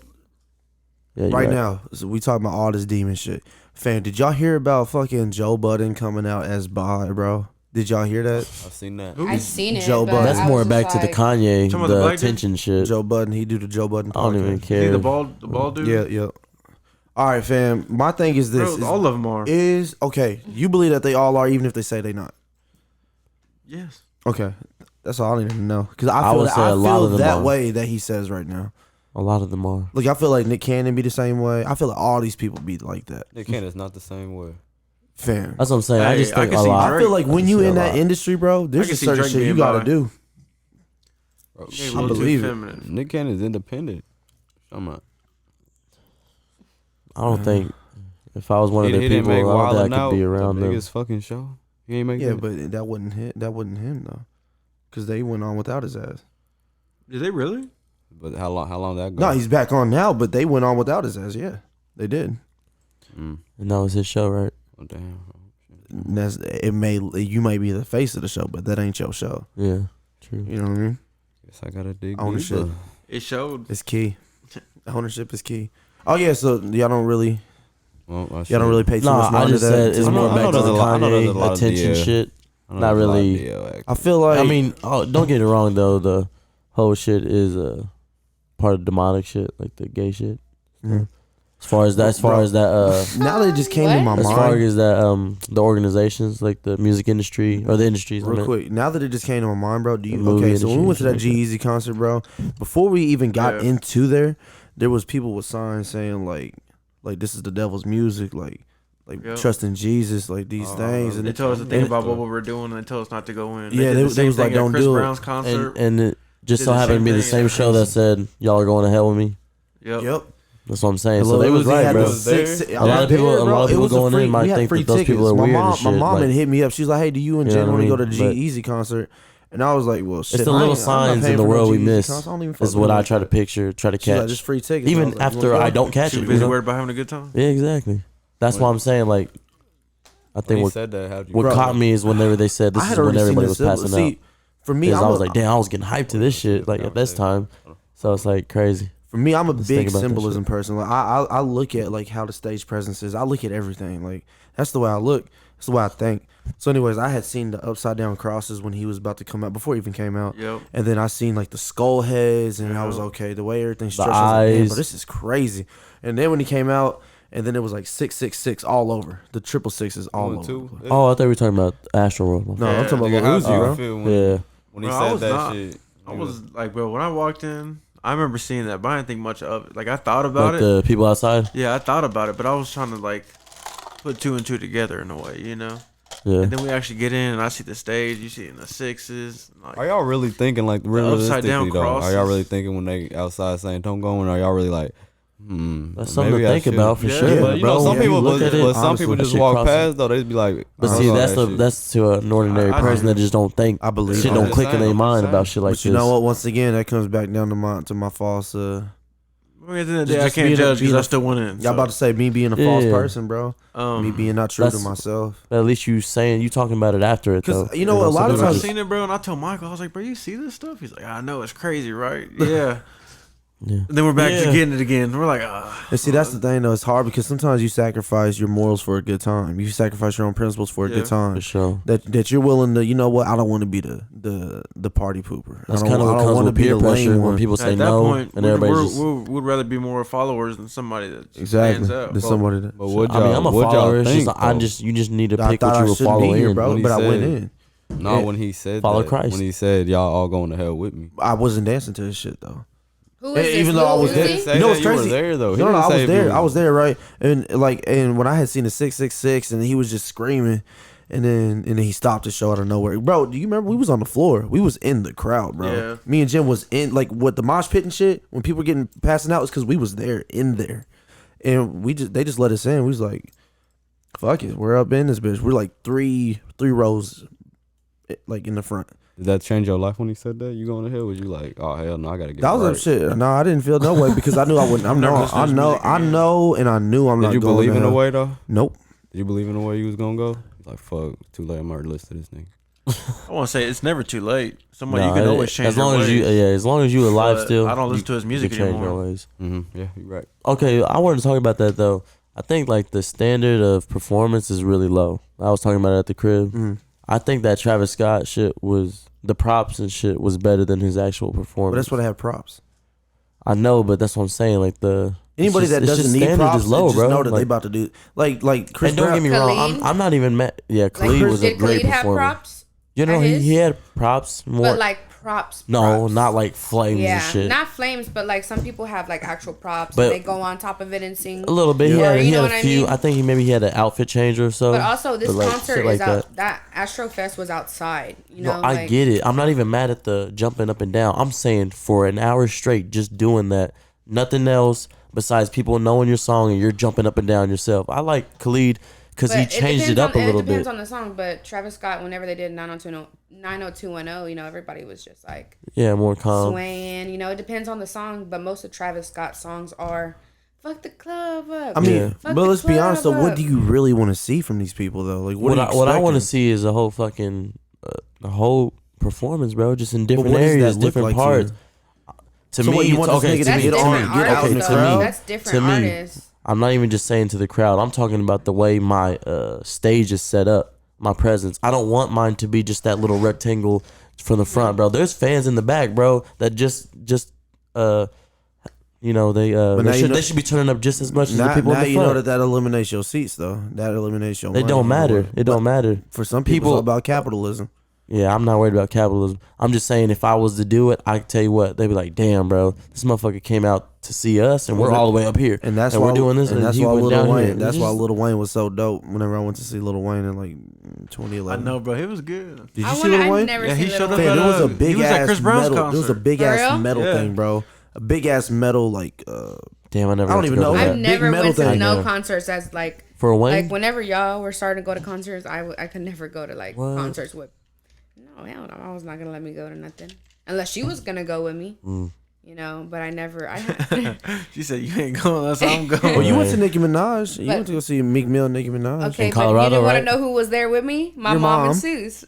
Yeah, you're Right now, so we talking about all this demon shit. Fam, did y'all hear about fucking Joe Budden coming out as bi, bro? Did y'all hear that? I've seen that. I've seen it. Joe but Budden. That's I more was back just to the like, Kanye, Talking about the the black dude? attention shit. Joe Budden, he do the Joe Budden I don't podcast. even Is he care. the bald dude? Yeah. All right, fam. My thing is this: Bro, all of them are. is okay. You believe that they all are, even if they say they not. Yes. Okay, that's all I need to know. Because I I feel, would say a lot feel of them that are. way that he says right now. A lot of them are. Like I feel like Nick Cannon be the same way. I feel like all these people be like that. Nick Cannon's not the same way. Fam. That's what I'm saying. I Hey, just I think can a see lot. I feel like when you see a in that lot. industry, bro, there's can a see certain Drake shit you being gotta bi. do. Bro, Yeah, a I little too believe it. feminine. Nick Cannon's independent. I'm not. I don't think if I was one of their He didn't people, make I don't Wildin' think I Out could be around the them. biggest fucking show. He ain't make Yeah, that. but that wasn't him though, because they went on without his ass. Did they really? But how long that go? No, he's back on now, but they went on without his ass. Yeah, they did. Mm. And that was his show, right? Oh, damn. And you may be the face of the show, but that ain't your show. Yeah, true. You know what I mean? Guess I gotta dig Ownership. deeper. It showed. It's key. Ownership is key. Oh yeah, so y'all don't really Well, y'all don't really pay too No, much I mind to just that. said it's I know- more I back know to the there's a lot- I know there's a lot Kanye of attention DL. shit. I know not there's a lot of really- DL acting. I feel like I mean, don't get it wrong though. The whole shit is part of demonic shit, like the gay shit. Mhm. As far as that, now that it just came to my as far mind, as that, the organizations like the music industry or the industries. I real meant. quick. Now that it just came to my mind, bro. Do you The movie okay? So when we industry went to that and shit like G-Eazy concert, bro. Before we even got Yeah. into there was people with signs saying like this is the devil's music, like Yep. trust in Jesus, like these things, and They told us to think and- about what we were doing, and they told us not to go in. Yeah, did they the same was like, thing at "Don't Chris do it." Brown's concert. And it just Did so the happened to same be the thing same at show that said y'all are going to hell with me. Yep. Yep. That's what I'm saying. And So Lil they was Uzi right, had bro. the six- A lot of people- a lot of It people was a going in free- might we had think free that those people tickets. are My weird mom, and my shit, mom like- had hit me up. She's like, "Hey, do you and You know Jen what want I to go to mean? G-Eazy concert?" And I was like, "Well, shit, It's the I little ain't- I'm not signs paying in the for no world we G-Eazy miss. concert. I don't even Is fuck what with I it." try to picture, try to She's like, catch. "Just free tickets." Even I was like, "You after wanna I go?" don't catch Too it. busy You know? worried about having a good time. Yeah, exactly. That's why I'm saying like, I When think he what said that, how'd you what Bro, caught me is whenever they said this I is had when already seen everybody this. was passing out. See, for me, Because I'm I was a- like, damn, I was getting hyped to this shit like at this time. So it's like crazy. For me, I'm a Just big think about that symbolism shit. person. Like I look at like how the stage presence is. I look at everything. Like that's the way I look. That's the way I think. So, anyways, I had seen the upside down crosses when he was about to come out before he even came out. Yep. And then I seen like the skull heads, and I was Yeah. okay. The way everything's The stretched, I was like, "Damn, eyes. bro, this is crazy." And then when he came out, and then it was like 666 all over. The triple sixes all over. too? the place. Oh, I thought we were talking about ASTROWORLD. No, I'm talking about Nigga, Lil how Uzi, you bro. feel Yeah. when he Bro, I said was that not- shit? I was like, bro, when I walked in, I remember seeing that, but I didn't think much of it. Like I thought about Like it. the people outside. Yeah, I thought about it, but I was trying to like put two and two together in a way, you know. Yeah. And then we actually get in, and I see the stage. You see it in the sixes. Like, Are y'all really thinking like upside realistically down though? Are y'all crosses. really thinking when they outside saying don't go in? Are y'all really like, That's something maybe to I think should? about for Yeah, sure. But you know, bro, some yeah, people, you but, look at it, but some honestly, people that just shit walk crosses. past though. They'd be like, But I see, don't know that's that shit. that's to an ordinary I person do. that just don't think. I believe Shit it. don't I'm click just in their saying, mind I'm about saying. shit like But you this. know what? Once again, that comes back down to my false. I mean, at the end of the day, I Just can't being a- judge being because a- I still went in. Y'all so, about to say me being a false Yeah. person, bro. Me being not true to that's- myself. At least you saying you talking about it after it though. Because you know, a lot of Dude, I times, seen it, bro, and I told Michael, I was like, bro, you see this stuff? He's like, I know, it's crazy, right? Yeah. Yeah. And then we're back Yeah. to getting it again. We're like, and see, that's the thing though. It's hard because sometimes you sacrifice your morals for a good time. You sacrifice your own principles for a Yeah. good time. For sure. That you're willing to. You know what? I don't want to be the party pooper. That's I kind of what comes wanna with peer pressure when people at say that no point, and everybody just. we'd rather be more followers than somebody that exactly. stands out. There's somebody that. But what I mean, I'm a what y'all follower. It's think, just I though? just you just need to I pick thought what I you will shouldn't follow be here, in. bro, When he but I went said- in. No, when he said Follow that, Christ. when he said y'all all going to hell with me. I wasn't dancing to his shit though. Who is this? Even though I Lil was there, Uzi? you know what's You were crazy? there, though. He No, didn't I say was if you there. were- I was there, right? And when I had seen the 666, and he was just screaming, and then he stopped the show out of nowhere. Bro, do you remember we was on the floor? We was in the crowd, bro. Yeah. Me and Jim was in like what the mosh pit and shit. When people were getting passing out, was because we was there in there, and they just let us in. We was like, fuck it, we're up in this bitch. We're like three rows, like in the front. Did that change your life when he said that? You going to hell? Was you like, oh hell no, I gotta get That was right. some shit. No, I didn't feel no way because I knew I wouldn't. I know, and I knew I'm Did not. you going believe to in the hell. way though? Nope. Did you believe in the way you was gonna go? Like fuck, too late. I'm already listed this nigga. I want to say it's never too late. Somebody Nah, you can always change. as long your as ways. as long as you alive But still. I don't listen to his music you can change anymore. your ways. Yeah, you're right. Okay, I wanted to talk about that though. I think like the standard of performance is really low. I was talking about it at the crib. Mm. I think that Travis Scott shit was the props and shit was better than his actual performance. But that's what I have props. I know, but that's what I'm saying. Like the Anybody it's just- that it's just doesn't need standard props, is low, just bro. know that Like- they about to do like Chris and don't Brown. get me wrong, Khalid? I'm not even mad. Yeah, Khalid was a did great Khalid have performer. props? You know, at he his? had props more. But like props. no, props. not like flames Yeah, and shit. not flames, but like some people have like actual props. But- and they go on top of it and sing. A little bit. Yeah. Or, He you know had what a I few. mean? I think he had an outfit change or so. But also, this like, concert shit like is out. That Astro Fest was outside. You know, No, I like, get it. I'm not even mad at the jumping up and down. I'm saying for an hour straight, just doing that, nothing else besides people knowing your song and you're jumping up and down yourself. I like Khalid because he But changed it depends up a on- little It depends bit. on the song, but Travis Scott, whenever they did 90210, you know, everybody was just like Yeah, more calm. swaying. You know, it depends on the song, but most of Travis Scott's songs are "fuck the club up." I mean, Yeah. Fuck but the let's be honest though. club What up. do you really want to see from these people though? Like, what What I want to to see is a whole fucking a whole performance, bro. Just in different what does that areas, look different like to parts. you? To So me, what, you it's want this okay. nigga to That's get on, different get out in the artists, to crowd? me, That's different to me, artists. I'm not even just saying to the crowd. I'm talking about the way my stage is set up, my presence. I don't want mine to be just that little rectangle from the front, bro. There's fans in the back, bro, that just you know, But now they you should know- they should be turning up just as much as the Now, people now in the you know front. that eliminates your seats though. That eliminates your It money, don't you know matter. what? It don't matter. For some people, People- it's all about capitalism. Yeah, I'm not worried about capitalism. I'm just saying if I was to do it, I tell you what, they'd be like, "Damn, bro, this motherfucker came out to see us, and we're all the way up here, And that's and why we're doing this, And and that's he why went Lil down Wayne. here." That's It's why just- Lil Wayne was so dope. Whenever I went to see Lil Wayne in like 2011. I know, bro. He was good. Did you I see wanna- Lil I've Wayne? never Yeah, seen he Lil showed up Wayne. Man, at there was a he big was at ass Chris Brown's metal. There was a concert. big For ass real? metal Yeah. thing, bro. A big ass metal like. Damn, I never. I don't got to even go know to that. I've that. never metal went to thing. no Yeah. concerts as like For a Wayne. like whenever y'all were starting to go to concerts, I could never go to like What? concerts with. No, hell no, I was not gonna let me go to nothing unless she was gonna go with me. You know, but I never. She said, "You ain't going unless I'm going." Well, you went to Nicki Minaj. You But- went to go see Meek Mill and Nicki Minaj. Okay, In but you Colorado, didn't want right? to know who was there with me? My Your mom mom. and Suze.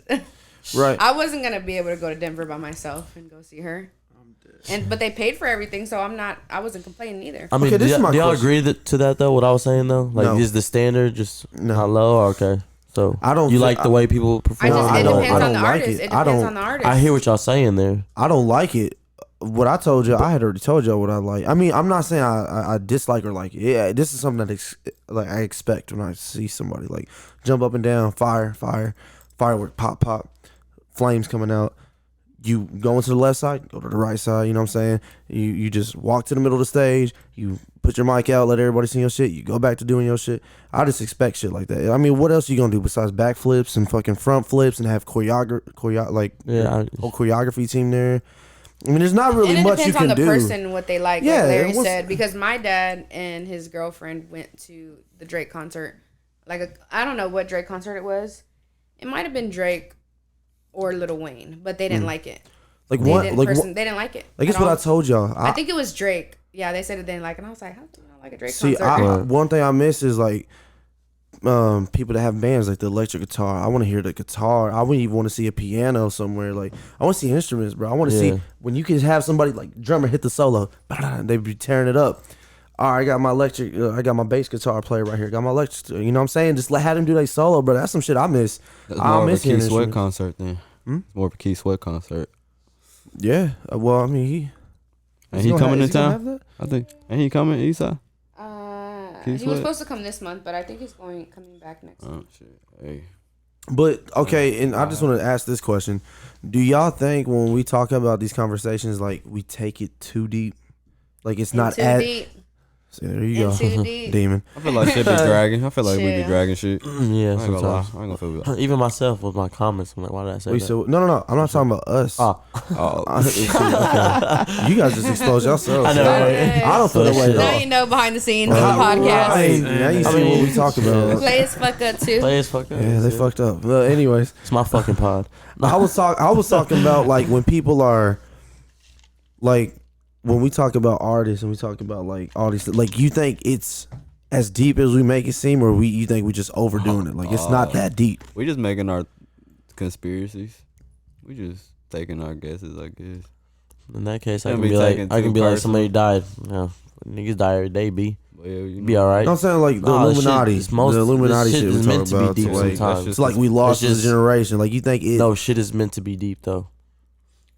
Right. I wasn't gonna be able to go to Denver by myself and go see her. But they paid for everything, so I wasn't complaining either. I mean, Okay, this is my do y'all question. agree to that though? What I was saying though, like, No. is the standard just No. not low? Or okay, so I don't You thi- like the way people I perform? just I it don't- depends I on don't the like artist. it. It I depends don't- on the artist. I hear what y'all saying there. I don't like it. What I told you, I had already told y'all what I like. I mean, I'm not saying I dislike or like it. Yeah, this is something that like I expect when I see somebody like jump up and down, firework, pop, flames coming out. You go into the left side, go to the right side. You know what I'm saying? You just walk to the middle of the stage. You put your mic out, let everybody see your shit. You go back to doing your shit. I just expect shit like that. I mean, what else you gonna do besides backflips and fucking front flips and have like Yeah, whole choreography team there? I mean, there's not really and it much you depends can on the do. person what they like. Yeah, Like Larry it was- said, because my dad and his girlfriend went to the Drake concert. I don't know what Drake concert it was. It might have been Drake or Lil Wayne, but they didn't like it. Like They what? didn't, Like they didn't like it. Like it's at what I all. told y'all. I think it was Drake. Yeah, they said it didn't like it. And I was like, how do you not like a Drake See, concert? one thing I miss is like people that have bands like the electric guitar. I want to hear the guitar. I wouldn't even want to see a piano somewhere. Like I want to see instruments, bro. I want to Yeah. see when you can have somebody like drummer hit the solo, they be tearing it up. All right, I got my electric. I got my bass guitar player right here. Got my electric. You know what I'm saying? Just have him do that solo, bro. That's some shit I miss. That's I more of a miss hearing Keith Sweat instruments. concert then. It's more of a Keith Sweat concert. Yeah. Well, I mean, he. And he coming in is he gonna town? have that? I think. Ain't he coming, Eastside? He Keith was Sweat? supposed to come this month, but I think he's coming back next. Oh shit. Hey. But okay, and I just want to ask this question: do y'all think when we talk about these conversations, like we take it too deep? Like it's In not too as. deep. See, there you In go, too deep. demon. I feel like shit be dragging. I feel like we be Chill. dragging shit. Yeah, I ain't gonna lie. sometimes. I ain't gonna feel like. Even myself with my comments, I'm like, why did I say Wait, that? so no. I'm not talking about us. Oh, Oh, Okay. You guys just exposed yourselves. I know, right? I don't feel that way at Now all. you know behind the scenes of the Right. podcast. Now you see I mean, what we talk about. Play as fuck up too. play as fuck up. Yeah, they fucked up. Well, anyways, It's my fucking pod. I was talking about like when people are like when we talk about artists and we talk about like all these like you think it's as deep as we make it seem, or you think we just overdoing it? Like it's not that deep. we just making our conspiracies. We just taking our guesses, I guess. In that case, I Can't can be be like, taken I can too be like, personal. somebody died. Yeah, niggas die every day. Be But yeah, you be know. all right. I'm saying like the Nah, this Illuminati, shit is most- the Illuminati this shit shit we is talk meant to be about. deep So, like, sometimes. it's like we lost It's this just- generation. Like you think it? No, shit is meant to be deep though.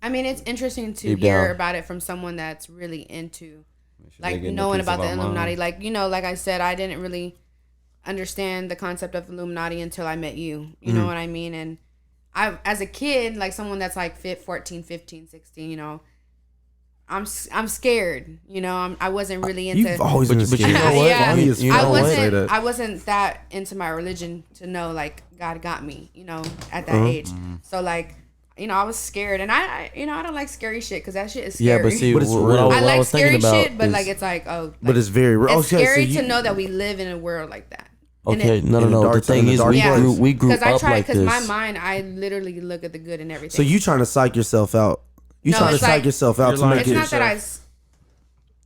I mean, it's interesting to Deep hear down. about it from someone that's really into, Should like, they get a knowing piece about of the our Illuminati. mind? Like, like I said, I didn't really understand the concept of Illuminati until I met you. You know what I mean? And I, as a kid, like someone that's like 14, 15, 16, I'm scared. I wasn't really into. You've always been But you scared. know what? Yeah. Funny as You fuck know I when you what? say wasn't. that. I wasn't that into my religion to know like God got me. At that age. So like, I was scared, and I don't like scary shit because that shit is scary. Yeah, but see, But it's what, real. what I I like was thinking scary about shit, but is, like it's like But it's very real. it's Okay, scary so to know that we live in a world like that. okay, no. in the The dark- thing in the is, dark we place. grew Because I up try, like because this. my mind, I literally look at the good in everything. So you trying to psych yourself out? You No, trying to it's psych like- yourself out You're to lying make it's it? not that I.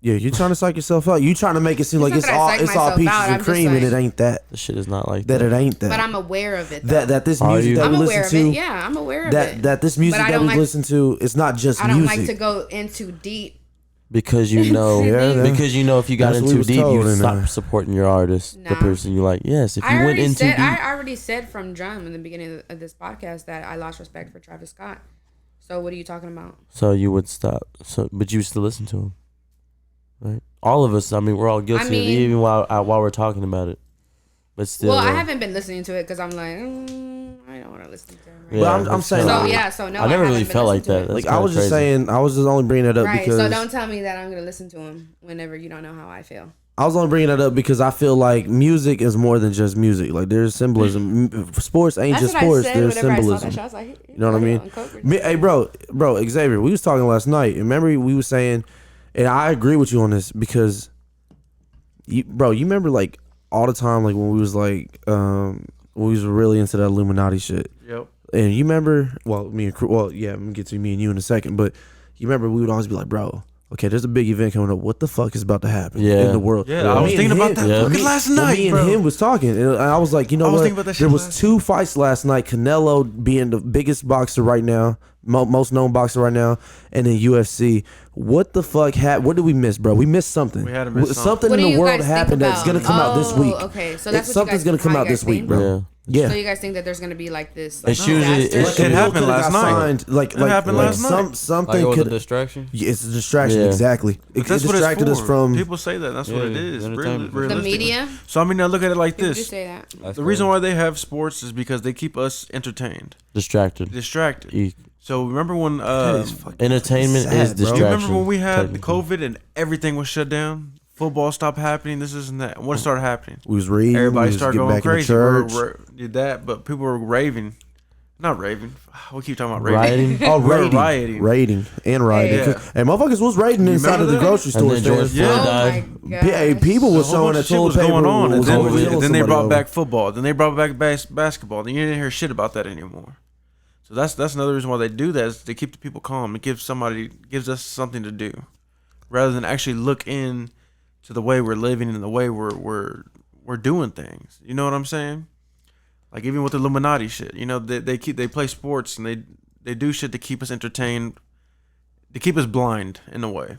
Yeah, you trying to psych yourself out. You trying to make it seem It's like not it's that I all psych it's all myself peaches out, I'm and just cream, and like- it ain't that. The shit is not like That that. it ain't that. But I'm aware of it. Though. that this Are music you? that I'm we aware listen of to. it. Yeah, I'm aware of That it. that this music But I that don't we like- listen to, it's not just I don't music. like to go into deep. Because you know, Yeah, that- because you know, if you got that's in what we too was deep, told you in, stop supporting your artist, the Nah. person you like. Yes, if you went in too deep, I already said from jump in the beginning of this podcast that I lost respect for Travis Scott. So what are you talking about? so you would stop. So, but you still listen to him, right? All of us. I mean, we're all guilty of it, mean- even while we're talking about it. But still, Well, I haven't been listening to it because I'm like, I don't want to listen to it. Right Yeah, But I'm that's saying, kinda So weird. yeah, so no, I never haven't really been felt like listening to that. it. like That's I was kinda just crazy. saying, I was just only bringing that up Right. because So don't tell me that I'm gonna listen to him whenever you don't know how I feel. I was only bringing that up because I feel like music is more than just music. Like there's symbolism. Sports ain't That's just what I sports. said There's whenever I saw symbolism. that shit. I was like, You know what I mean? Hey, bro, Xavier, we was talking last night. And remember, we was saying, and I agree with you on this because, you remember like all the time, like when we was like, when we was really into that Illuminati shit. Yep. And you remember, I'm gonna get to me and you in a second, but you remember we would always be like, bro, okay, there's a big event coming up. What the fuck is about to happen Yeah. in the world? Yeah, I was Me thinking and about that Yeah. fucking last well, night, me and bro. him was talking, and I was like, you know I was what? thinking about that There shit was last- 2 fights last night. Canelo being the biggest boxer right now, most known boxer right now, and then UFC. What the fuck happened? What did we miss, bro? We missed something. We had to miss something What in do the you world guys think happened that's about? gonna come out this week. Okay, so that's what Something's you gonna guys, come how out you guys this week, think? bro. Yeah. So you guys think that there's gonna be like this? It's Like, usually- disaster? it's- It happened last night. Signed, like happened last night. Something Like it was a could. distraction. Yeah, it's a distraction, Yeah. exactly. It That's what it's distracted for. us from. People say that. That's what it Yeah, is. entertainment. the Realistically. media. So I mean, now look at it like People do this. say that. That's The reason crazy. why they have sports is because they keep us entertained, distracted. distracted. So remember when That is fucking Entertainment sad, is bro. you distraction. remember when we had the technically. COVID and everything was shut down? Football stopped happening. This isn't that. What started happening? We was reading. Everybody we was started getting going back in crazy. church. Did that, but people were raving. Not raving. We keep talking about raving. Rioting. Oh, We were raiding, rioting. raiding, and rioting. Yeah. Hey, motherfuckers was raiding You inside of remember the that? grocery And store then George stands. Yeah. Floyd Oh died. my Hey, god. people A was whole showing bunch that of shit toilet was paper going on, and was then, over killing then they somebody brought over. back football. Then they brought back basketball. Then you didn't hear shit about that anymore. So that's another reason why they do that is they keep the people calm. It gives us something to do, rather than actually look in to the way we're living and the way we're doing things. You know what I'm saying? Like even with the Illuminati shit, they play sports and they do shit to keep us entertained, to keep us blind in a way.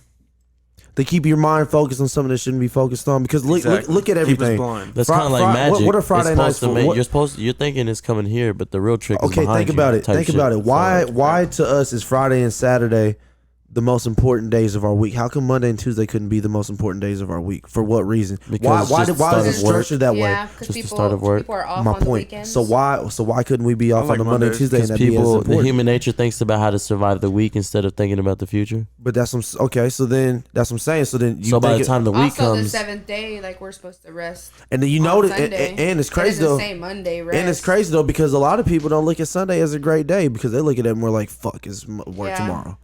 They keep your mind focused on something that shouldn't be focused on because look Exactly. look at Keep us everything. blind. That's Fri- kind of like fri- magic. what are Friday It's nights supposed to for? make- What- you're thinking it's coming here, but the real trick is Okay, behind think you about it. type Think shit. about it. Why So, to us is Friday and Saturday the most important days of our week? How come Monday and Tuesday couldn't be the most important days of our week? For what reason? Because Why it's just the is start it of work. structured that way? Yeah, because Just the people, start of work. people are off My on the point. weekends. So why couldn't we be off like on the Monday and Mondays. Tuesday and Because that be as people, the important? human nature thinks about how to survive the week instead of thinking about the future. But that's okay. So then that's what I'm saying. So then you So by think the time the week also, the comes, 7th day, like we're supposed to rest. and then you on know that, Sunday. and it's It crazy doesn't though. say Monday rest. And it's crazy though because a lot of people don't look at Sunday as a great day because they look at it more like fuck is work Yeah. tomorrow.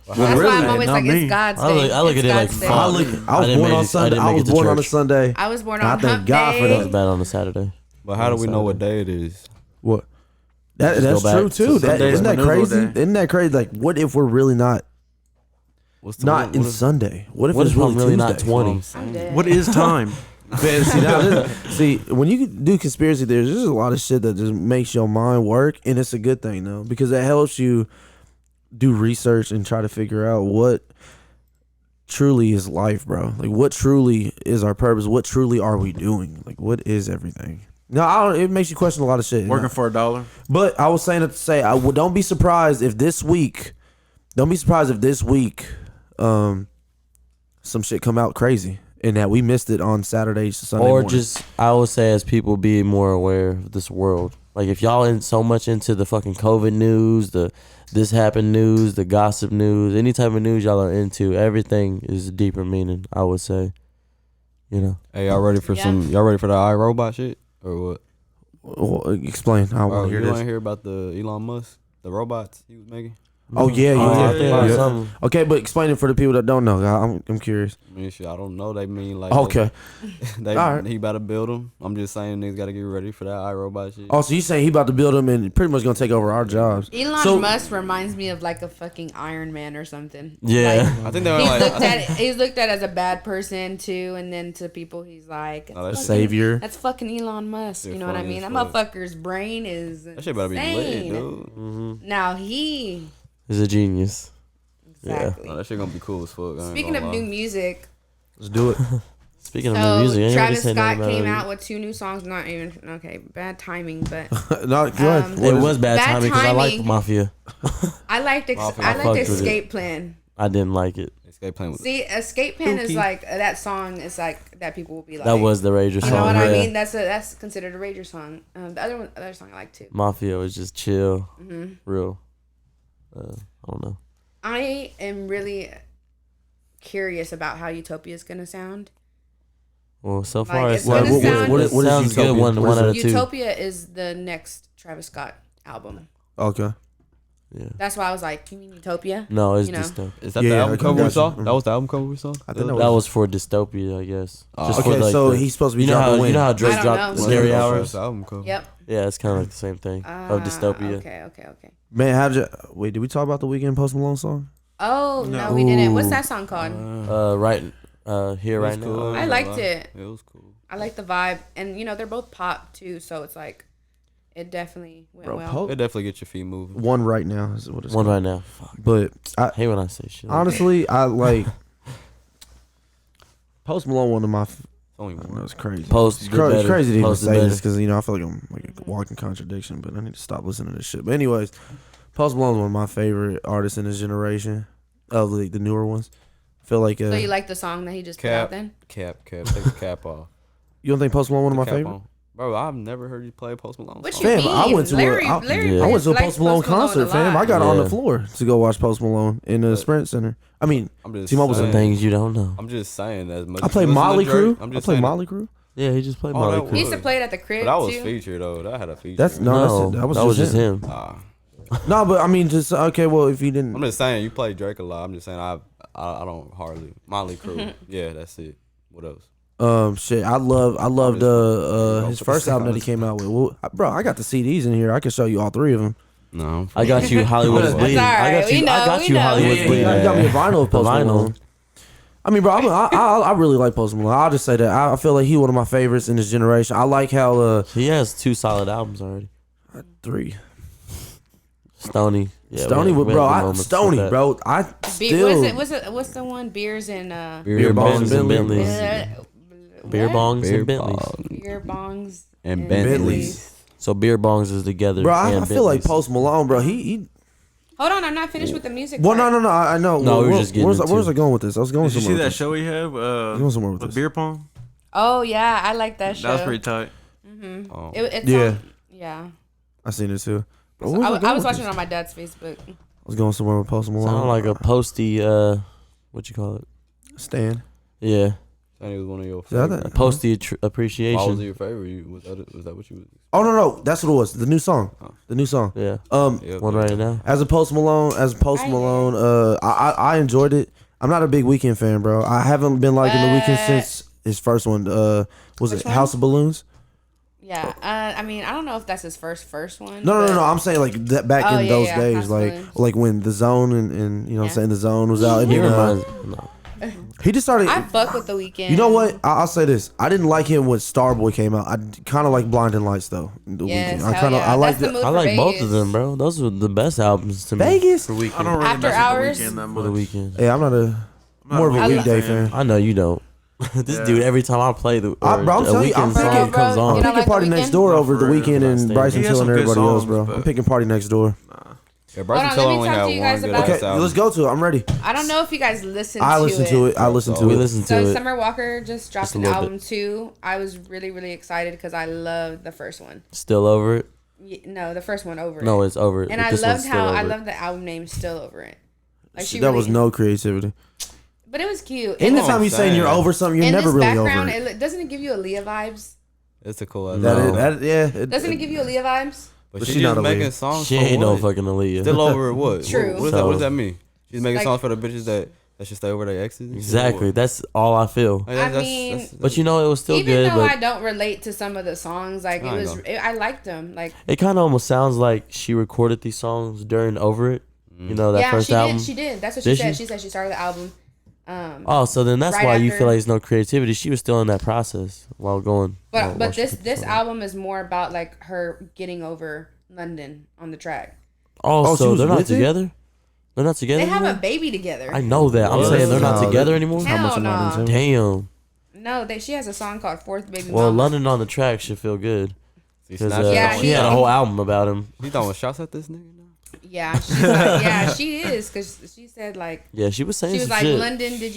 That's why I'm always Not like, me. it's God's I day. look, I look It's at it like God's day. fuck. I was didn't born make on it- Sunday. didn't I make was it to born on a church. Sunday. I was born I on thank Hump God for That Day. was bad on a Saturday. But how do we know what day it is? What? Just That's go back true to too. That Sunday's isn't that maneuver crazy? day. Isn't that crazy? Like, what if we're really not What's in what is- Sunday? What if What it's if I'm really really not Tuesday? 20? I'm dead. What is time? Man, see, when you do conspiracy theories, there's a lot of shit that just makes your mind work, and it's a good thing though because it helps you do research and try to figure out what truly is life, bro. Like, what truly is our purpose? What truly are we doing? Like, what is everything? No, it makes you question a lot of shit. Working for $1. But I was saying it to say, don't be surprised if this week, some shit come out crazy and that we missed it on Saturday, Sunday Or morning. just, I would say, as people be more aware of this world. Like, if y'all in so much into the fucking COVID news, the this happened news, the gossip news, any type of news y'all are into, everything is a deeper meaning, I would say. You know? Hey, y'all ready for Yeah. y'all ready for the iRobot shit or what? Well, explain. I Oh, want to you hear want to this. hear about the Elon Musk, the robots he was making? Oh yeah, I yeah, think I yeah. saw something. Okay, but explain it for the people that don't know. I'm curious. I mean, shit, I don't know. They mean like Okay. they All right. he about to build them. I'm just saying niggas got to get ready for that iRobot shit. Oh, so you saying he about to build them and pretty much gonna take over our jobs? Elon So- Musk reminds me of like a fucking Iron Man or something. Yeah. I think they were He's like looked at he's looked at as a bad person too, and then to people he's like No, that's "Fucking- Savior. That's fucking Elon Musk. Shit You know what I funny mean? as That fuck. motherfucker's brain is that shit better be lit, insane. dude. Now he He's a genius. exactly. No, that shit gonna be cool as fuck. I ain't Speaking of gonna new lie. music, Let's do it. Speaking of so new music, ain't nobody Travis say nothing Scott about came it. out with 2 new songs. Not even okay, bad timing, but No, go ahead. Um, What It is was bad Bad timing because I like timing. Mafia. I liked Mafia. I I liked fucked with it. Escape Plan. I didn't like it. Escape Plan with See, Escape Plan is Dookie. like that song is like that people will be like That was the Rager song. you know what yeah. I mean? That's considered a Rager song. The other song I like too. Mafia was just chill, hmm real. I don't know. I am really curious about how Utopia is gonna sound. Well, so Like, far it's it gonna sounds good. sound- what It is sounds good. Utopia? One What is out it? of two. Utopia is the next Travis Scott album. Okay. Yeah. That's why I was like, you mean Utopia? No, it's You know. dystopia. Is that Yeah, the I album cover we got saw? you. That was the album cover we saw? I think That was for dystopia, I guess. Oh. for, Okay, like, so the- he's supposed to be you know dropping how when? you know how Drake I don't dropped know. Scary Well, Hours. first album cover. Yep. Yeah, it's kind of like the same thing of dystopia. Okay. Man, how'd you wait? Did we talk about the Weekend Post Malone song? Oh no, No. we didn't. What's Ooh. that song called? Right, here It was right cool. now. I liked it. It was cool. I like the vibe, and you know they're both pop too, so it's like it definitely went Bro, well. It definitely get your feet moving. One right now is what it's One called. right now. Fuck. But I Hate when I say shit. honestly, I like Post Malone. One of my It's only I know one. it's crazy. Post It's, did better. it's crazy to even Post did say better. this because I feel like I'm like a walking contradiction, but I need to stop listening to this shit. But anyways, Post Malone's one of my favorite artists in his generation, of the newer ones. I feel like So you like the song that he just put out Cap. then? Cap. Take the cap off. you don't think Post Malone one of my Cap favorite? on. Bro, I've never heard you play Post Malone. What song. you Fam, mean? I went to Larry Yeah. I went to a likes Post Malone concert, a fam. lot. I got on the Yeah. floor to go watch Post Malone in the But- Sprint Center. I mean, I'm just T-Mobile's a Some saying, things you don't know. I'm just saying as much. I as play you listen to Molly Drake, Crew. I'm I just play saying- Molly Crew. Yeah, he just played Oh, Molly that Crew. He used to play it at the crib But that was too. feature though. That had a feature. That's No, that was just him. Nah. No, but I mean, just okay. Well, if you didn't, I'm just saying you play Drake a lot. I'm just saying I don't hardly Molly Crew. Yeah, that's it. What else? shit, I loved just- his first album that he came out with. Well, bro, I got the CDs in here. I can show you all 3 of them. No, I got you. Hollywood's That's bleeding. I alright, got you. we know, I got we you. know. Hollywood's You bleeding. got me a vinyl of The Post vinyl. Malone. I mean, bro, I really like Post Malone. I'll just say that I feel like he one of my favorites in his generation. I like how He has 2 solid albums already. 3 Stony. Yeah, Stony we with had bro. good I moments Stony, with that. bro. I still What's the one? Beers and Beer bongs and Bentleys. what? Beer bongs Beer and Bentleys. bong Beer bongs and Bentleys. Bentleys. So beer bongs is together. bro. I and feel like Bentleys. Post Malone, bro. He Hold on, I'm not finished with the music. Well, part. no. I know. No, we were Where- just getting where's into- I going with this? I was going Did you see somewhere. that with show he had? Going somewhere with With this. beer pong. Oh yeah, I like that show. That was pretty tight. Oh. It's Yeah. Yeah. I seen it too. But So where's I going was with watching this? it on my dad's Facebook. I was going somewhere with Post Malone. Sound like a posty. What you call it? Stan. Yeah, That was one of your Is that favorites. a posty Why was appreciation. it your favorite? Was that what you? Oh no, that's what it was. The new song. Oh. The new song. Yeah, Yeah, one right now. As a Post Malone, I enjoyed it. I'm not a big Weeknd fan, bro. I haven't been liking the Weeknd But- since his first one. Was Which it one? House of Balloons? Yeah. I mean, I don't know if that's his first one. No. but- I'm saying like that back Oh, in yeah, those yeah, days, House of like Balloons. when the Zone and you know what I'm Yeah. saying the Zone was out. And He then, reminds. No. he just started. I fuck with the Weeknd. You know what? I'll say this. I didn't like him when Starboy came out. I kind of like Blinding Lights though. The Yes, Weeknd. I hell kind of yeah. I like That's the the move I for like both Vegas. of them, bro. Those were the best albums to me. Vegas? For I weekend. don't really After mess Hours? with the Weeknd that For the much. weekend. Yeah, I'm not a I'm not more of a really weekday fan. fan. I know you don't. This Yeah. dude, every time I play the Bro, I'm a telling you, I'm weekend song picking- comes Bro, on. you I'm know, picking like the Party Next Weeknd? Door No, over for the real. Weekend and He Bryson has Tiller some and good everybody else, songs, bro. but- I'm picking Party Next Door. Yeah, Bryson Hold on, Tiller let me only talk had to you one guys good about- ass Okay, album. let's go to it. I'm ready. I don't know if you guys listened I to listened to it. I listened to We it. listened So to it. Summer Walker just dropped Just a an little album too. I was really, really excited because I loved the first one. Still over it? No, the first one over No, it. it's over it. And but I this one's loved still how over I it. loved the album name Still Over It. Like she That really, was no creativity. but it was cute. And Anytime I'm you're saying you're saying. over something, you're in never this really over background, it. doesn't it give you Aaliyah vibes? It's a cool ass No. album. Yeah. Doesn't it give you Aaliyah vibes? But But she she not just a making lead. songs. She for ain't no what? fucking Aaliyah. Still over what? True. What So- does that mean? She's making Like- songs for the bitches that should stay over their exes. Exactly. That's all I feel. Like, I mean- But you know, it was still Even good. though I But don't relate to some of the songs, like I I liked them. Like it kind of almost sounds like she recorded these songs during Over It. You know, that yeah, first she album. did. She did. That's what she Did said. she? She said she started the album. Oh, so then that's Right why you after- feel like there's no creativity. She was still in that process while going. while But she this put the this song. album is more about like her getting over London on the track. Oh, Oh, she so was they're not with it? together. They're not together. They have a anymore? baby together. I know that. I'm What? saying they're not No, together they- anymore. Hell much am I no. into? Damn. No, she has a song called Fourth Baby Well, Mama. London on the track should feel good She because snatched Yeah, it she on- had a whole album about him. He throwing shots at this nigga now. Yeah, she's like, yeah, she is because she said like Yeah, she was saying she was some like shit. London, did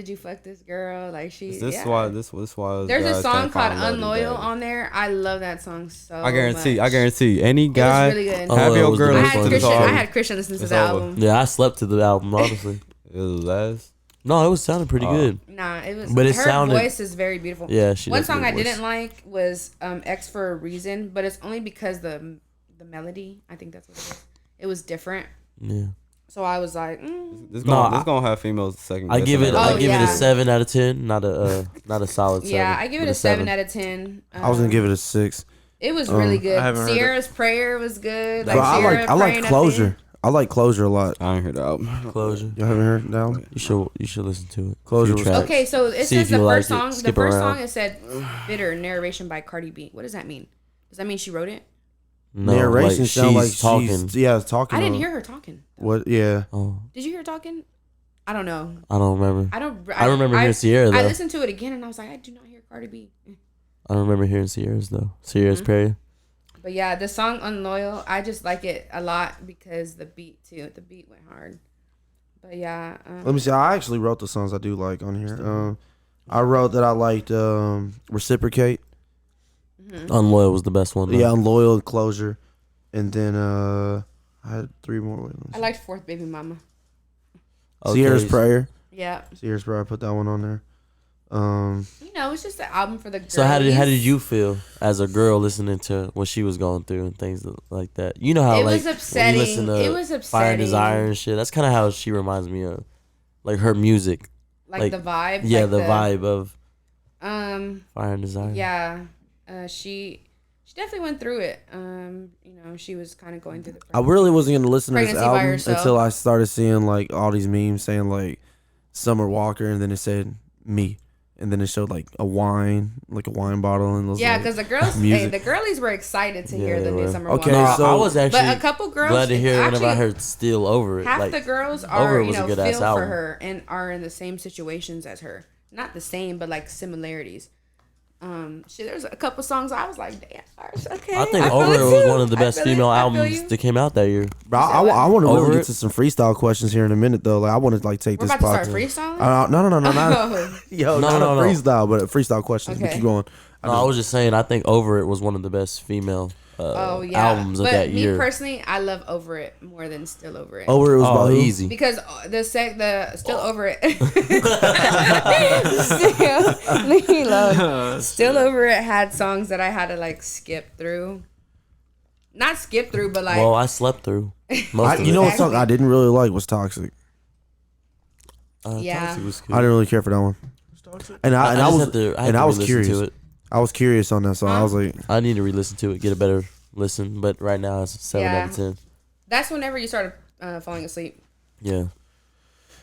you fuck this girl? Like she. Is this yeah. why? This why? There's a guys song can't called find love Unloyal today. on there. I love that song so. I guarantee. much. I guarantee. Any It was guy really good. Oh, have it your was the girl best I one. had listen to this Christian. I album. had Christian listen to It's the over. album. Yeah, I slept to the album honestly. It was ass. No, it was sounding pretty Oh. good. Nah, it was. But it her sounded- voice is very beautiful. Yeah, she. One does song good I voice. didn't like was X for a Reason, but it's only because the melody. I think that's what it is. It was different, Yeah, so I was like, This No, gonna I- this gonna have females second. I give it. Oh, I give it yeah. a 7 out of 10. Not a solid 7. yeah, I give it but a 7 out of 10. I was gonna give it a 6. It was really good. I haven't heard it. Sierra's Prayer was good. But Like I Sierra like praying at Closure. the end. I like Closure a lot. I ain't heard the album. Closure. You haven't heard that album? You should listen to it. Closure Few was- tracks. Okay, so it See says if the you like first it. song. The Skip first around. song it said "Bitter" narration by Cardi B. What does that mean? Does that mean she wrote it? No, Narration like, sound like she's talking. she's talking. I didn't on- hear her talking. What? Yeah. Oh, Did you hear her talking? I don't know. I don't remember. I don't. I remember hearing Sierra I though. listened to it again and I was like, I do not hear Cardi B. I don't remember hearing Sierra's though. Mm-hmm. Sierra's prayer. But yeah, the song "Unloyal," I just like it a lot because the beat too. The beat went hard. But yeah. Let me see. I actually wrote the songs I do like on here. I wrote that I liked Reciprocate. Unloyal was the best one. Though. Yeah, Unloyal, Closure, and then I had 3 more ones. I liked "Fourth Baby Mama." Okay. Sierra's Prayer. Yeah. Sierra's Prayer. I put that one on there. You know, it's just an album for the girls. So how did you feel as a girl listening to what she was going through and things like that? You know how It like was upsetting. when you listen to It was Fire and upsetting. Desire and shit. That's kind of how she reminds me of, like her music. like the vibe? Yeah, like the vibe of Um, Fire and Desire. yeah. She definitely went through it. You know, she was kind of going through the. I really wasn't gonna listen to this Pregnancy by album herself. until I started seeing like all these memes saying like Summer Walker, and then it said me, and then it showed like a wine bottle, and it was Yeah, like, because the girls, hey, music. the girlies were excited to Yeah, hear the they new were. Summer Okay, No, Walker. so- I was actually But a couple girls glad to hear whenever I actually- heard "Still Over It." Half like, the girls Over are, It was a good ass feel for album. her and are in the same situations as her. Not the same, but like similarities. Shit, there's a couple songs I was like, damn, okay. I think feel Over It it was too. one of the I best feel it. female I feel albums you. that came out that year. Bro, I want to Over really It? get to some freestyle questions here in a minute though. Like I want to like take We're this about to start podcast. freestyling. No, not Oh. yo, No, not no, a no. freestyle, but a freestyle questions. But Okay. keep going. No, I was just saying. I think Over It was one of the best female Oh yeah, albums of but that me year. personally, I love Over It more than Still Over It. Over it was Oh, about who? easy. Because the Still Over It. Still Over It had songs that I had to like skip through. Not skip through, but like Well, I slept through most of You it. know what song I didn't really like was Toxic. Yeah. Toxic was cool. I didn't really care for that one. And I just was had to- I had and to I was re-listen curious. to it. I was curious on that song. I was like, I need to re-listen to it, get a better listen. But right now it's 7 Yeah. out of 10. That's whenever you started falling asleep. Yeah.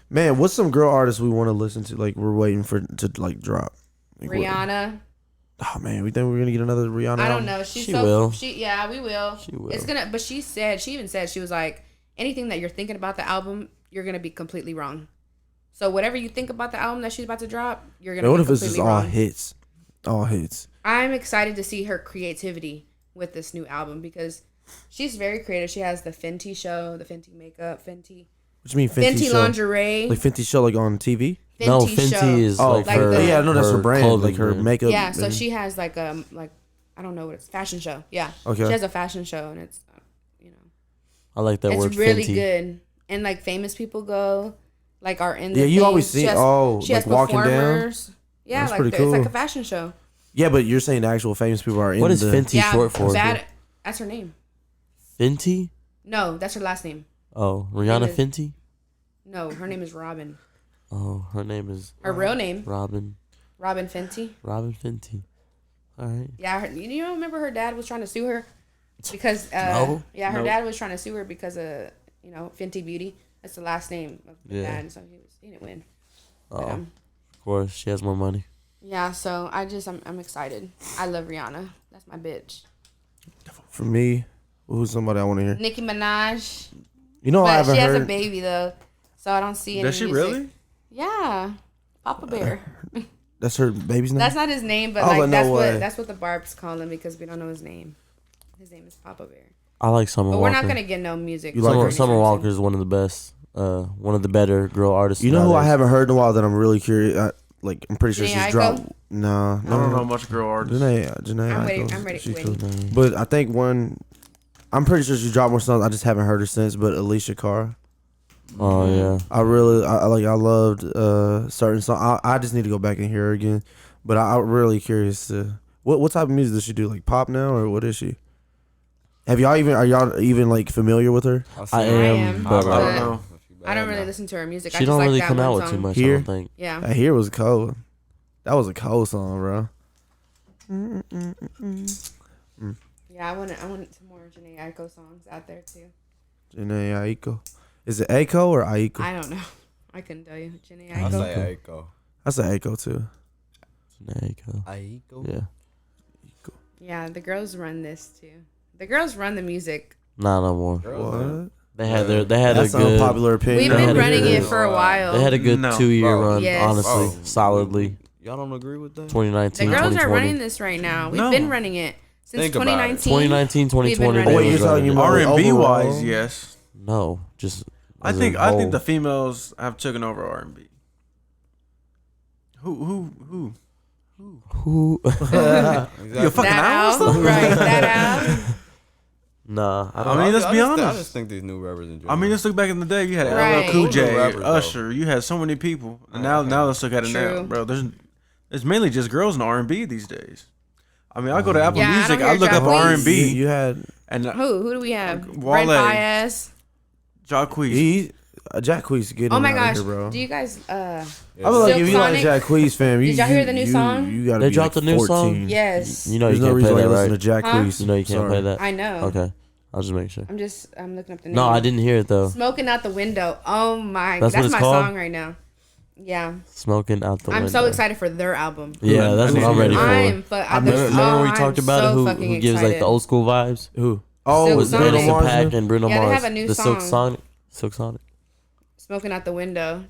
man, what's some girl artists we want to listen to? Like we're waiting for to like drop. Like, what- Rihanna. Oh man, we think we're gonna get another Rihanna. I album? don't know. She's She so will. yeah, we will. She will. It's gonna. But she even said she was like, anything that you're thinking about the album, you're gonna be completely wrong. So whatever you think about the album that she's about to drop, you're gonna. Man, what be if it's completely just all wrong. hits? All hits. I'm excited to see her creativity with this new album because she's very creative. She has the Fenty show, the Fenty makeup, Fenty What you mean Fenty, show? lingerie, Like Fenty show, like on TV? Fenty No, show. Fenty is Oh, like like her. the- yeah, I know that's her brand, clothing like her brand. makeup. Yeah, so and- she has like I don't know what it's fashion show. Yeah, Okay. she has a fashion show and it's I like that word it's really Fenty. good and like famous people go like are in the Yeah, you always thing. see- She has- oh, she has like walking down? performers. Yeah, That's like pretty it's like cool. a fashion show. Yeah, but you're saying the actual famous people are in What is the Fenty Yeah, short for? that's her name. Fenty? No, that's her last name. Oh, Rihanna Name is- Fenty? No, her name is Robin. Oh, her name is Her real name, Robin. Robin Fenty. Robin Fenty. All right. Yeah, you don't remember her dad was trying to sue her because No. yeah, her Nope. dad was trying to sue her because of Fenty Beauty. That's the last name of the Yeah. dad, so he didn't win. Oh, But, of course, she has more money. yeah, so I'm excited. I love Rihanna. That's my bitch. For me, who's somebody I want to hear? Nicki Minaj, You know, I but haven't she has heard. a baby though, so I don't see any. Does she music. really? Yeah, Papa Bear. That's her baby's name. That's not his name, but Oh, like but no way. that's what the Barbs call him because we don't know his name. His name is Papa Bear. I like Summer But Walker. we're not gonna get no music. You like Summer, her? Summer Walker is one of the best, one of the better girl artists. You know who I nowadays. haven't heard in a while that I'm really curious. I'm pretty sure Janae she's Aiko? dropped. Nah, I don't know much girl artists. Janae. I'm ready. Aiko, I'm ready. she's Waiting. cool. But I think one. I'm pretty sure she dropped more songs. I just haven't heard her since. But Alicia Cara, Oh yeah. I loved certain songs. I just need to go back and hear her again. But I'm really curious to what type of music does she do? Like pop now, or what is she? Are y'all even like familiar with her? I I am, am, but I don't but know. I don't really listen to her music. I she just don't like really that come one out with song. too much. Here? I don't think. Yeah. I hear it was cold. That was a cold song, bro. Yeah, I want some more Janae Aiko songs out there too. Janae Aiko. Is it Aiko or Aiko? I don't know. I couldn't tell you. Janae I Aiko. say Aiko. I say Aiko too. There you go. Aiko. Yeah. Yeah, the girls run this too. The girls run the music. Nah, no more. What? They had That's a an good. unpopular opinion. We've They been had a running good- it for a while. They had a good No. 2-year Bro. run, Yes. honestly, Bro. solidly. Y'all don't agree with that? 2019, The girls are 2020. running this right now. We've No. been running it since Think about it. 2019. 2019, 2020. running they it. Wait, was you're telling running me it. more- R&B overall? wise, yes. No, just. I as a think whole. the females have taken over R&B. Who? Who? You a Exactly. fucking That hour or out, something? right? That out. Nah, I I don't. mean, let's be I honest. just think these new rappers in I general. mean, let's look back in the day. You had Right. LL Cool Who J, the rappers, though? Usher. You had so many people. And now let's look at it True. now, bro. There's mainly just girls in R&B these days. I mean, I go to Apple Yeah, I Music. don't I hear look up Jacquees. R&B You had and Who do we have? Wale. Red Bias. Jacquees. Jacquees getting Oh my out of gosh. here, bro. Do you guys I feel like Silk if you like Sonic? Jacquees, fam, Did y'all hear the new song? You gotta They be dropped like a new song? 14. Yes. You know There's you no can't reason play why that, you listen right? to Huh? Jacquees. You know you can't Sorry. play that. I know. Okay, I'll just make sure. I'm looking up the name. No, I didn't hear it though. Smoking out the window. Oh my. That's what That's it's my called? song right now. Yeah. Smoking out the window. I'm so excited for their album. Yeah, that's I what I'm need ready to for. hear I'm but Remember we talked about it? Who gives like the old school vibes? Who? Oh, Silk was Sonic. Bruno Anderson Mars? Paak and Bruno Yeah, they Mars. have a new the Silk song. Sonic. Silk Sonic. Smoking out the window.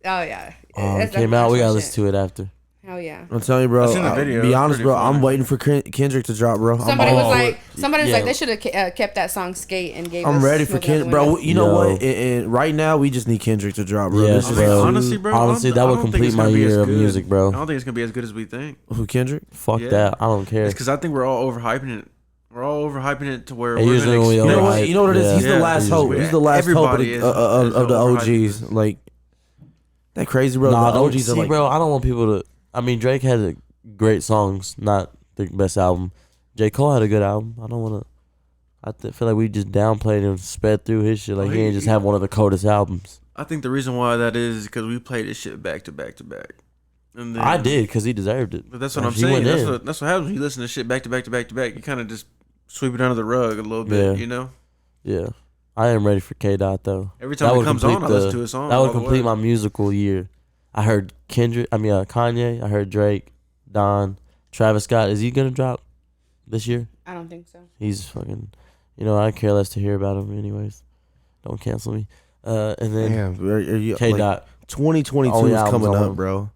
Oh yeah. Oh, it came out. We gotta listen to it after. Hell yeah. I'm telling you, bro. I seen the video. Be It's honest, pretty bro. I'm funny. waiting for Kendrick to drop, bro. Somebody I'm was all like, Yeah. they should have kept that song "Skate" and gave. I'm us ready for Smoke Out the Kendrick, bro. Window. You know Yo. what? And right now, we just need Kendrick to drop, bro. Yeah, This I is mean, bro. honestly, bro. Honestly, that I would don't think complete it's my gonna be as year of good. music, bro. I don't think it's gonna be as good as we think. who Kendrick? Fuck Yeah. that. I don't care. It's because I think we're all overhyping it. We're all overhyping it to where Hey, we're usually gonna when we You know what? overhype- You know what it is? Yeah. He's the Yeah. last He's hope. weird. He's the last hope of Everybody the, is of the overhyping OGs. Like that crazy, bro. Nah, the OGs see, are like, bro, I don't want people to. I mean, Drake had great songs, not the best album. J. Cole had a good album. I don't want to. Feel like we just downplayed and sped through his shit. Like he ain't just have one of the coldest albums. I think the reason why that is because we played this shit back to back to back. And then, I did because he deserved it. But that's what Like, I'm he went saying. in. That's what happens when you listen to shit back to back to back to back. You kind of just sweep it under the rug a little bit, Yeah. you know? Yeah, I am ready for K. Dot though. Every That time it would comes on, I complete listen the- to a song. That all would the complete way. my musical year. I heard Kanye. I heard Drake, Don, Travis Scott. Is he gonna drop this year? I don't think so. He's fucking. You know, I care less to hear about him anyways. Don't cancel me. And then damn, are you, K. like, Dot. 2022 Only is albums coming I up, want. bro.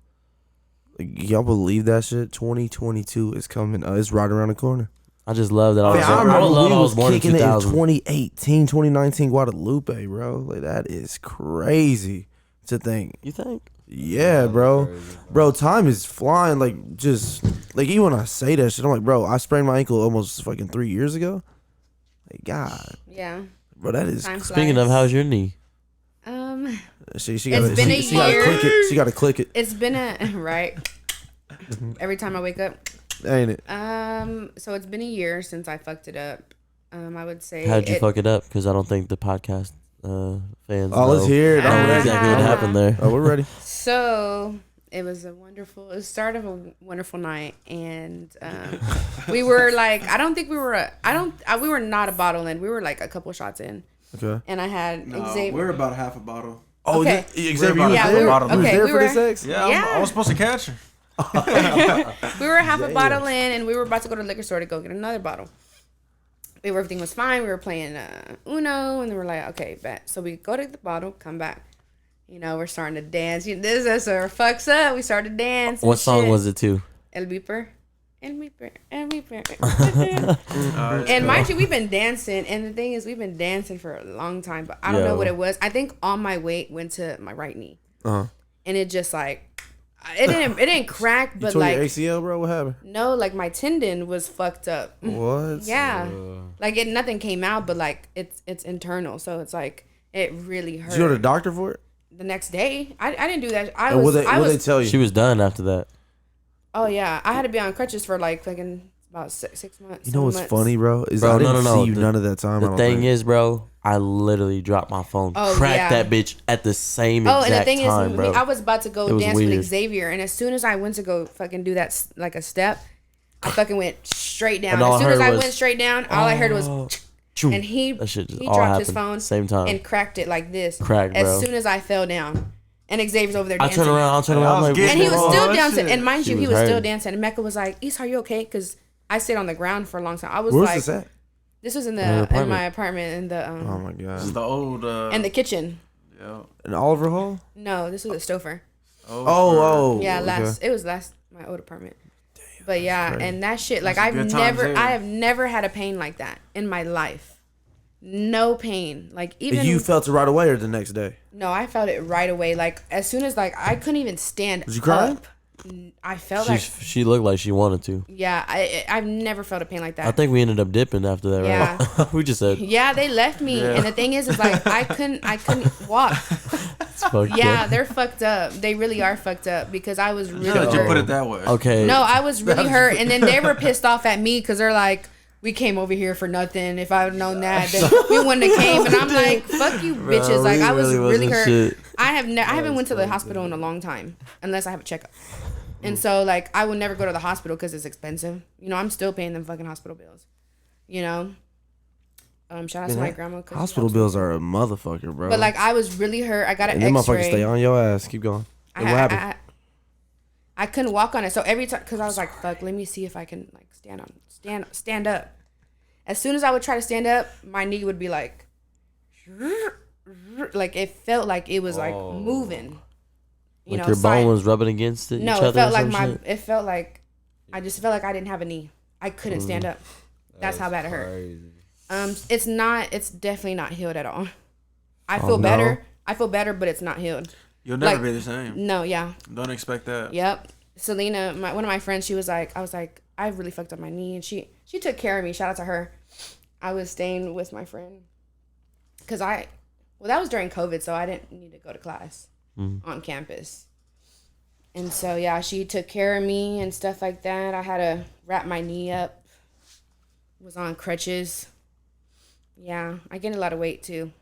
Like, y'all believe that shit? 2022 is coming. It's right around the corner. I just love that I was. Man, I I remember would love we I was was born in kicking it in 2000. 2018, 2019 Guadalupe, bro. Like that is crazy to think. You think? Yeah, bro. Bro, time is flying. Like just like even when I say that shit, I'm like, bro, I sprained my ankle almost fucking 3 years ago. Like God, Yeah. bro, that is. Time Speaking flies. of, how's your knee? She It's gotta, been a she gotta year. click it. She gotta click it, It's been a right. Every time I wake up. ain't it? So it's been a year since I fucked it up. I would say. How'd you fuck it up? Because I don't think the podcast fans. Oh, let's know hear it. I'm ready. exactly what happened there. Oh, we're ready. So it was a wonderful. It was the start of a wonderful night, and we were like, I don't think we were. We were not a bottle in. We were like a couple shots in, Okay. and I had No, Xavier. we're about half a bottle. Oh, Okay. Xavier, you We're was about there? a bottle. You was Okay, there we for this were- ex? Yeah, Yeah. I was supposed to catch her. We were half a bottle in, and we were about to go to the liquor store to go get another bottle. Everything was fine. We were playing Uno, and then we're like, okay, bet. So we go to the bottle, come back. You know, we're starting to dance. This is our fucks up. We started to dance. What song was it to? El Beeper. El Beeper. El Beeper. And mind you, we've been dancing, and the thing is, we've been dancing for a long time, but I don't know Yo. what it was. I think all my weight went to my right knee, Uh-huh. and it just like it didn't crack, You but tore like your ACL, bro? What happened? no, like my tendon was fucked up. What? Yeah, like nothing came out, but like it's internal, so it's like it really hurt. Did you go to the doctor for it? The next day, I didn't do that. And what they tell you? She was done after that. Oh yeah, I had to be on crutches for like fucking about 6 months. You know what's 7 months. funny, bro? Is Bro, I didn't no. see you The- none of that time. I The don't thing think. is, bro, I literally dropped my phone, Oh, cracked yeah. that bitch at the same Oh, exact and the thing time, is, bro. I was about to go It was dance weird. with Xavier, and as soon as I went to go fucking do that like a step, I fucking went straight down. And all As soon I as heard I was, went straight down, all I heard was, Choo. and he That shit just he all dropped his happened phone same time. and cracked it like this. Cracked, bro. As soon as I fell down, and Xavier's over there I dancing. turn around, I'm like, getting And he was Oh, still that dancing. shit. And mind She you, he was was still hurting. dancing. And Mecca was like, Issa, are you okay? Because I stayed on the ground for a long time. I was Where's like, this at? this was in apartment. my apartment in the Oh my This is god. the old. in the kitchen. Yeah. An Oliver Hall? No, this was a Stouffer. Oh. Yeah, okay. it was my old apartment. But yeah, crazy. and that shit, like That's a good times there. I have never had a pain like that in my life. No pain. Like even You felt it right away or the next day? no, I felt it right away. Like as soon as like I couldn't even stand Was you crying? up. I felt like she looked like she wanted to. yeah, I've never felt a pain like that. I think we ended up dipping after that, right? We just said, Yeah, they left me, and the thing is like I couldn't walk. it's fucked Yeah, up. they're fucked up. They really are fucked up because I was really How did you hurt. put it that way? Okay. No, I was really hurt, and then they were pissed off at me because they're like, "We came over here for nothing. If I would known that, then we wouldn't have came." And I'm like, "Fuck you, bitches!" Like we I was really really wasn't hurt. shit. I haven't went to the hospital in a long time unless I have a checkup. And so like I would never go to the hospital because it's expensive. You know, I'm still paying them fucking hospital bills. You know. Shout out to my grandma. 'cause she Hospital helps me. bills are a motherfucker, bro. But like I was really hurt. I got an and them motherfuckers X-ray. stay on your ass. Keep going. And what happened? I couldn't walk on it. So every time, because I was like, "Fuck, let me see if I can like stand up." As soon as I would try to stand up, my knee would be like it felt like it was like moving. Like your bone was rubbing against it. No, each it other felt or like some my. shit? It felt like I just felt like I didn't have a knee. I couldn't stand up. That's how bad it hurt. Crazy. It's not. It's definitely not healed at all. I Oh, feel no. better. I feel better, but it's not healed. You'll never Like, be the same. No, yeah, Don't expect that. yep. Selena, one of my friends, she was like, I was like, I really fucked up my knee, and she took care of me. Shout out to her. I was staying with my friend because that was during COVID, so I didn't need to go to class on campus. And so yeah, she took care of me and stuff like that. I had to wrap my knee up. Was on crutches. Yeah, I gained a lot of weight too.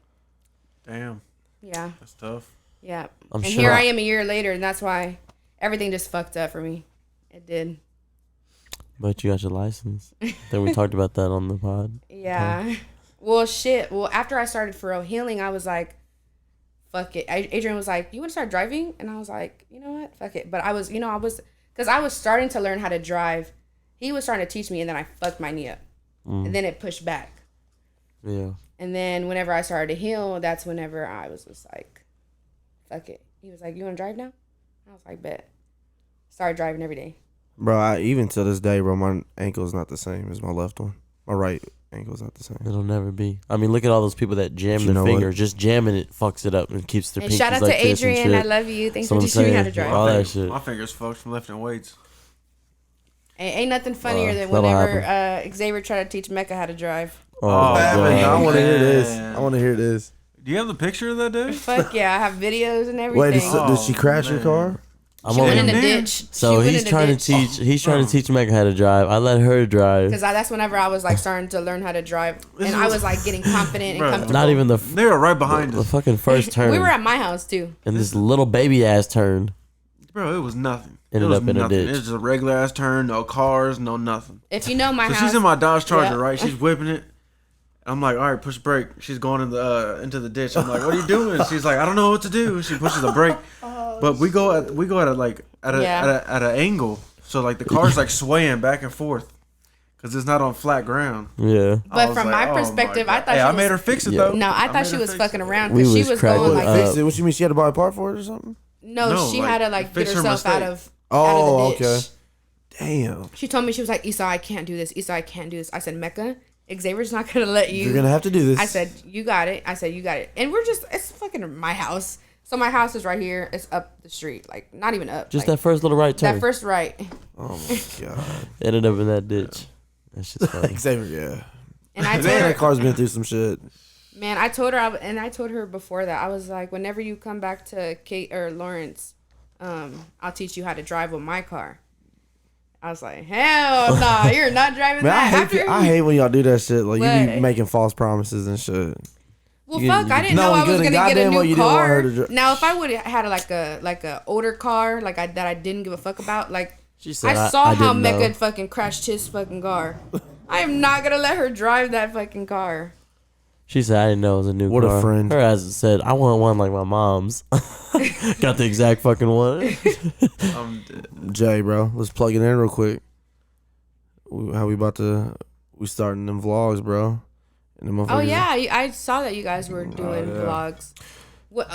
Damn, Yeah, that's tough. yeah. I'm and sure here I am a year later, and that's why everything just fucked up for me. It did. But you got your license. Then we talked about that on the pod. Yeah. Well, shit. Well, after I started for real healing, I was like, fuck it. Adrian was like, you want to start driving? And I was like, you know what? Fuck it. But I was because I was starting to learn how to drive. He was trying to teach me, and then I fucked my knee up. And then it pushed back. Yeah. And then whenever I started to heal, that's whenever I was just like, fuck it. He was like, you want to drive now? I was like, bet. Started driving every day. Bro, even to this day, bro, my ankle is not the same as my left one. My right ankle is not the same. It'll never be. I mean, look at all those people that jam You their know finger. what? Just jamming it fucks it up and keeps their And pinkies shout out like to this and Adrian. I shit. love you. Thanks So for I'm teaching me how to saying, drive. all that shit. My fingers fucked from lifting weights. Ain't nothing funnier than that'll whenever Xavier tried to teach Mecca how to drive. Oh, I God. want to hear this. man. I want to hear this. Do you have the picture of that day? Fuck yeah, I have videos and everything. Wait, did she crash your man. car? She went in the man. ditch. So he's trying to teach. He's trying to teach Mecca how to drive. I let her drive. Because that's whenever I was like starting to learn how to drive, This and I was- was like getting confident and Bro. comfortable. Not even the They were right behind the us. fucking first turn. We were at my house too. and this little baby ass turn. Bro, it was nothing. Ended it was up in a nothing. ditch. It was just a regular ass turn, no cars, no nothing. If you know my So house, she's in my Dodge Charger, Yeah. right? She's whipping it. I'm like, all right, push brake. She's going in the into the ditch. I'm like, what are you doing? She's like, I don't know what to do. She pushes the brake, but we go at an angle, so like the car's like swaying back and forth because it's not on flat ground. Yeah. I But was from like, my oh perspective, I God. thought Hey, she I was, made her fix it Yeah. though. No, I thought made she her was fix fucking it. around We because she was was cracking going like up. Fix it. What you mean? She had to buy a part for it or something? no, No, she like, had to like get fix her herself out mistake. of out of the Oh, ditch. okay. Damn. She told me, she was like, Issa, I can't do this. Issa, I can't do this. I said, Mecca, Xavier's not gonna let you. You're gonna have to do this. I said, you got it. I said, you got it. And it's fucking my house. So my house is right here. It's up the street. Like, not even up. Just like, that first little right turn. that first right. Oh my god. Ended up in that ditch. That's just funny. Xavier, yeah. And I told Man, her, that car's been through some shit. man, I told her, I told her before that, I was like, whenever you come back to Kate or Lawrence, I'll teach you how to drive with my car. I was like, hell nah, you're not driving Man, that. I hate when y'all do that shit. Like, you What? be making false promises and shit. Well, You- fuck, you- I didn't No, know I was good, gonna get a goddamn well new you didn't want her car. to dri- Now, if I would have had like a older car, like that I didn't give a fuck about, like She said, I saw how didn't know. Mecca fucking crashed his fucking car. I am not gonna let her drive that fucking car. She said, I didn't know it was a new What a car. friend. Her ass said, I want one like my mom's. Got the exact fucking one. I'm dead. Jay, bro, let's plug it in real quick. How we starting them vlogs, bro. And the Oh motherfuckers- yeah, I saw that you guys were doing yeah. vlogs. What,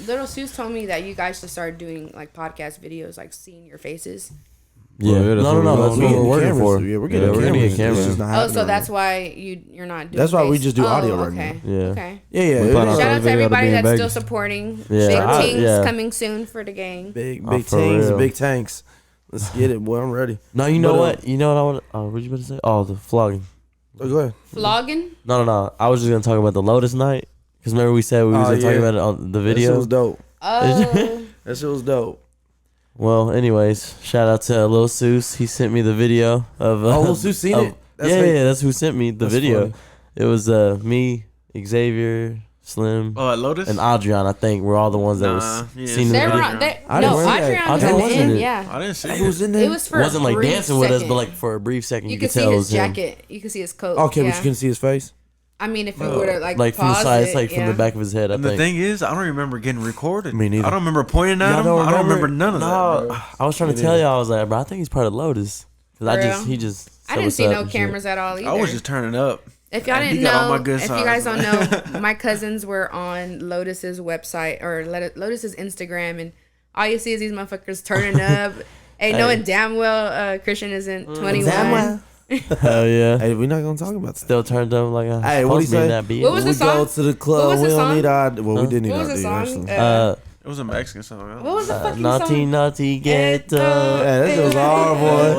Little Sue's told me that you guys should start doing like podcast videos, like seeing your faces. Yeah. Well, yeah, that's no, what no, we're that's doing. what we're working cameras. for. Yeah, we're getting we're gonna cameras. get cameras. It's just not Oh, happening so right that's now. why you're not doing. That's why we face- just do audio right okay. now. Yeah. Okay. Yeah, We yeah. plan it on is. Shout out to Video to everybody be in that's still Vegas. supporting. Yeah, Big things yeah. coming soon for the gang. Big Oh, for things, real. big tanks. Let's get it, boy. I'm ready. No, you know But, what? You know what I want? Oh, what you about to say? Oh, the flogging. Oh, go ahead. Vlogging. No. I was just gonna talk about the Lotus night because remember we said we was Oh, gonna talk yeah. about it on the That shit video. was dope. Oh, That shit was dope. Well, anyways, shout out to Lil Seuss. He sent me the video of. Oh, Lil Seuss seen it? That's Yeah, fake. yeah, that's who sent me the That's video. funny. It was me, Xavier, Slim, Oh, at Lotus? and Adrian. I think were all the ones that Nah, was yeah. seen the they video. were on. They, I no, didn't see that. Adrian was Adrian in was the in end. it. Yeah, I didn't see He it. was in there. it was for. Wasn't like a brief dancing with us, second. but like for a brief second, you you could could see tell it his was him. jacket. You could see his coat. Okay, yeah. but you can see his face. I mean, if you were to like Like from the pause side, it, it's like from yeah. the back of his head. I And the think. thing is, I don't remember getting recorded. Me neither. I don't remember pointing at Y'all him. don't I don't remember none of that. No, Bro. I was trying to Me tell neither. y'all. I was like, bro, I think he's part of Lotus. Cause For real? he just. I said didn't what's see up no and shit. cameras at all either. I was just turning up. If y'all And he didn't got all know, my good if you sides, guys don't man. know, my cousins were on Lotus's website or Lotus's Instagram, and all you see is these motherfuckers turning up. Hey, knowing damn well Christian isn't 21. Damn well. Hell yeah. Hey, we're not gonna talk about that. Still turned up like a. Hey, what do you say? That beat. What was we the song? go to the What club. was We the don't song? need our. Well, we did need What our was the D, song? actually. It was a Mexican song. What was the fucking Naughty, song? naughty, ghetto. Yeah, that shit was hard,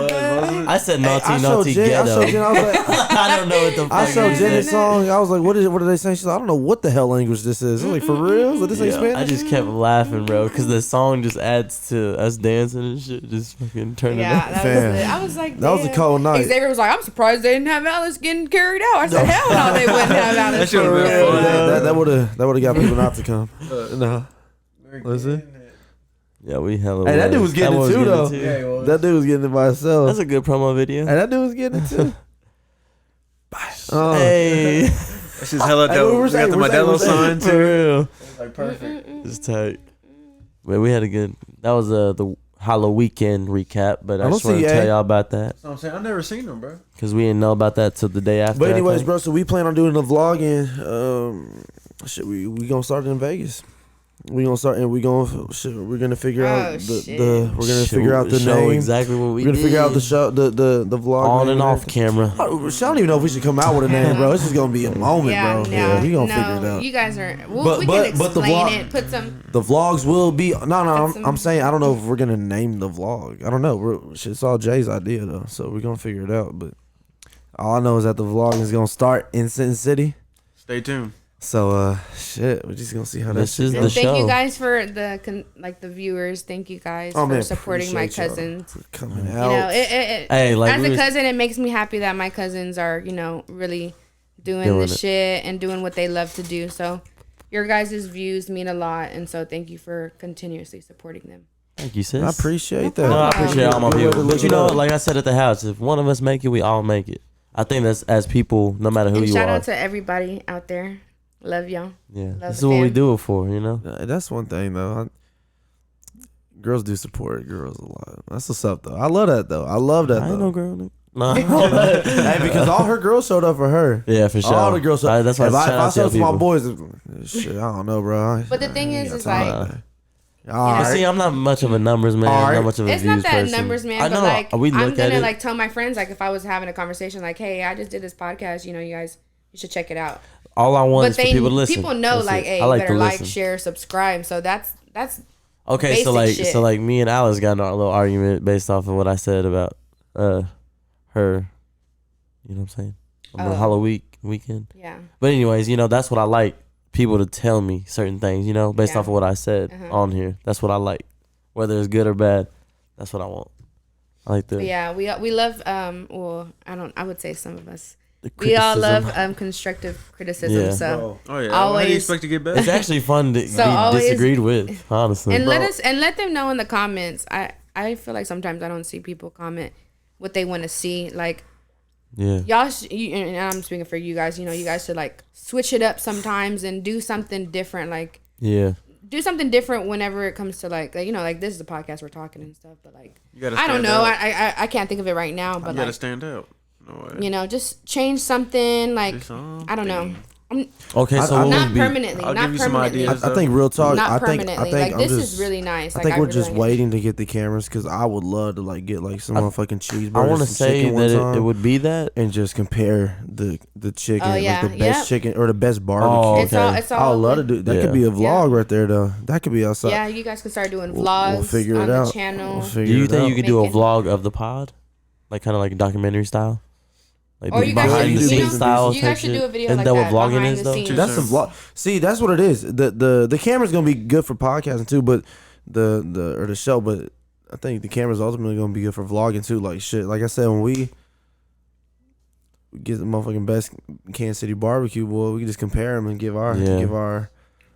boy. I said naughty, I showed naughty, Jen. I ghetto. showed Jen. I was like, I don't know what the fuck. I showed it Jen is. this song. I was like, what are they saying? She's like, I don't know what the hell language this is. I was like, for real? So this ain't Yeah, Spanish? I just kept laughing, bro, because the song just adds to us dancing and shit. Just fucking turning Yeah, up. that Fam. was it. I was like, That was a damn. cold night. Xavier was like, I'm surprised they didn't have Alice getting carried out. I said, hell no, they wouldn't have Alice. That should've for been real. fun. That would have got people not to come. No. Was it? Yeah, we hella. Hey, that dude was getting it too, though. Yeah, That dude was getting it by himself. That's a good promo video. Hey, that dude was getting it too. Hey, That shit's hella Hey, dope. we're We got the saying- Modelo sign for too. real. Like perfect. It's tight. But we had a good. That was the Halloween weekend recap. But I I don't just want to see tell A. y'all about that That's what I'm saying. I've never seen them, bro. because we didn't know about that till the day after. But I anyways, think. bro, so we plan on doing a vlog and shit, we gonna start in Vegas. We gonna start and we're gonna figure out the we're gonna figure out the show name. exactly what we We're gonna figure out the did. show the vlog On name and off everything. camera. I don't even know if we should come out with a name, bro. This is gonna be a moment, Yeah, bro. no, Yeah, we gonna no, figure it out. You guys are. But- We but- can but the explain vlog- it. Put some. The vlogs will be no. some- I'm saying I don't know if we're gonna name the vlog. I don't know. It's all Jay's idea though, so we're gonna figure it out. But all I know is that the vlog is gonna start in Sin City. Stay tuned. So shit, we're just gonna see how This that is shit the goes. Thank show. you guys for the viewers. Thank you guys Oh, for man, supporting my appreciate y'all. cousins. coming You know, out. Hey, like as we a was- cousin, it makes me happy that my cousins are, really doing Doing this it. shit and doing what they love to do. So your guys' views mean a lot, and so thank you for continuously supporting them. Thank you, sis. I appreciate that. No, I appreciate all my Good way people. to But look you it know, up. like I said at the house, if one of us make it, we all make it. I think that's as people, no matter who And you shout are. out to everybody out there. Love y'all. Yeah, Love this is the what we fam. do it for, you know. That's one thing though. Girls do support girls a lot. That's what's up though. I love that though. I love that I ain't though. no girl. Nigga. Nah. Hey, because all her girls showed up for her. Yeah, for sure. All the girls. That's why if I shout out to showed to my people. boys, shit, I don't know, bro. But the thing is, is like, all But right. see, I'm not much of a numbers man. All right. Not much of a it's views not that person. numbers, man. I But know. like, We I'm look at gonna it. like tell my friends, like, if I was having a conversation, like, hey, I just did this podcast. You guys, you should check it out. All I want But is for people to listen. people know, That's like, it. hey, I you like better to like, listen. share, subscribe. So that's Okay, so basic shit. like me and Alice got in our little argument based off of what I said about her. You know what I'm saying? On the Oh. Halloween weekend. yeah. But anyways, that's what I like. People to tell me certain things, based Yeah. off of what I said Uh-huh. on here. That's what I like. Whether it's good or bad, that's what I want. I like the, But yeah, we love well, I would say some of us. the We all criticism. love constructive criticism. Yeah. So Oh yeah. How do Always- you expect to get better? It's actually fun to So be always- disagreed with, honestly. and let them know in the comments. I feel like sometimes I don't see people comment what they want to see. Like, Yeah. y'all and I'm speaking for you guys, you guys should like switch it up sometimes and do something different. Like, Yeah. do something different whenever it comes to like this is a podcast, we're talking and stuff, but like, You gotta I don't stand know, out. I can't think of it right now, You but gotta like, stand out. No way. just change something. Like, Do I don't know, Okay, so what not would be? permanently, I'll not give you some permanently, ideas. I think real talk. not I think permanently. I'm Like, this just, is really nice. I Like, think we're really just like it. waiting to get the cameras because I would love to like get like some motherfucking cheeseburgers. I want to some say chicken one that time it would be that. and just compare the chicken, Oh, yeah. like the best Yep. chicken or the best barbecue. Oh, It's all. okay. It's all. I would love to do that. Yeah. Could be a vlog right there though. That could be outside. Yeah, you guys can start doing We'll vlogs figure on it the out. channel. We'll Do figure you it think out. you could do a Making- vlog of the pod, like kind of like documentary style, like Or you guys behind should, the you scenes know, style you type guys should shit? do a video Isn't like that that. what vlogging behind is, the though? scenes. That's the vlog. See, that's what it is. The camera's gonna be good for podcasting too, but the show. But I think the camera's ultimately gonna be good for vlogging too. Like shit. Like I said, when we get the motherfucking best Kansas City barbecue, boy, we can just compare them and give our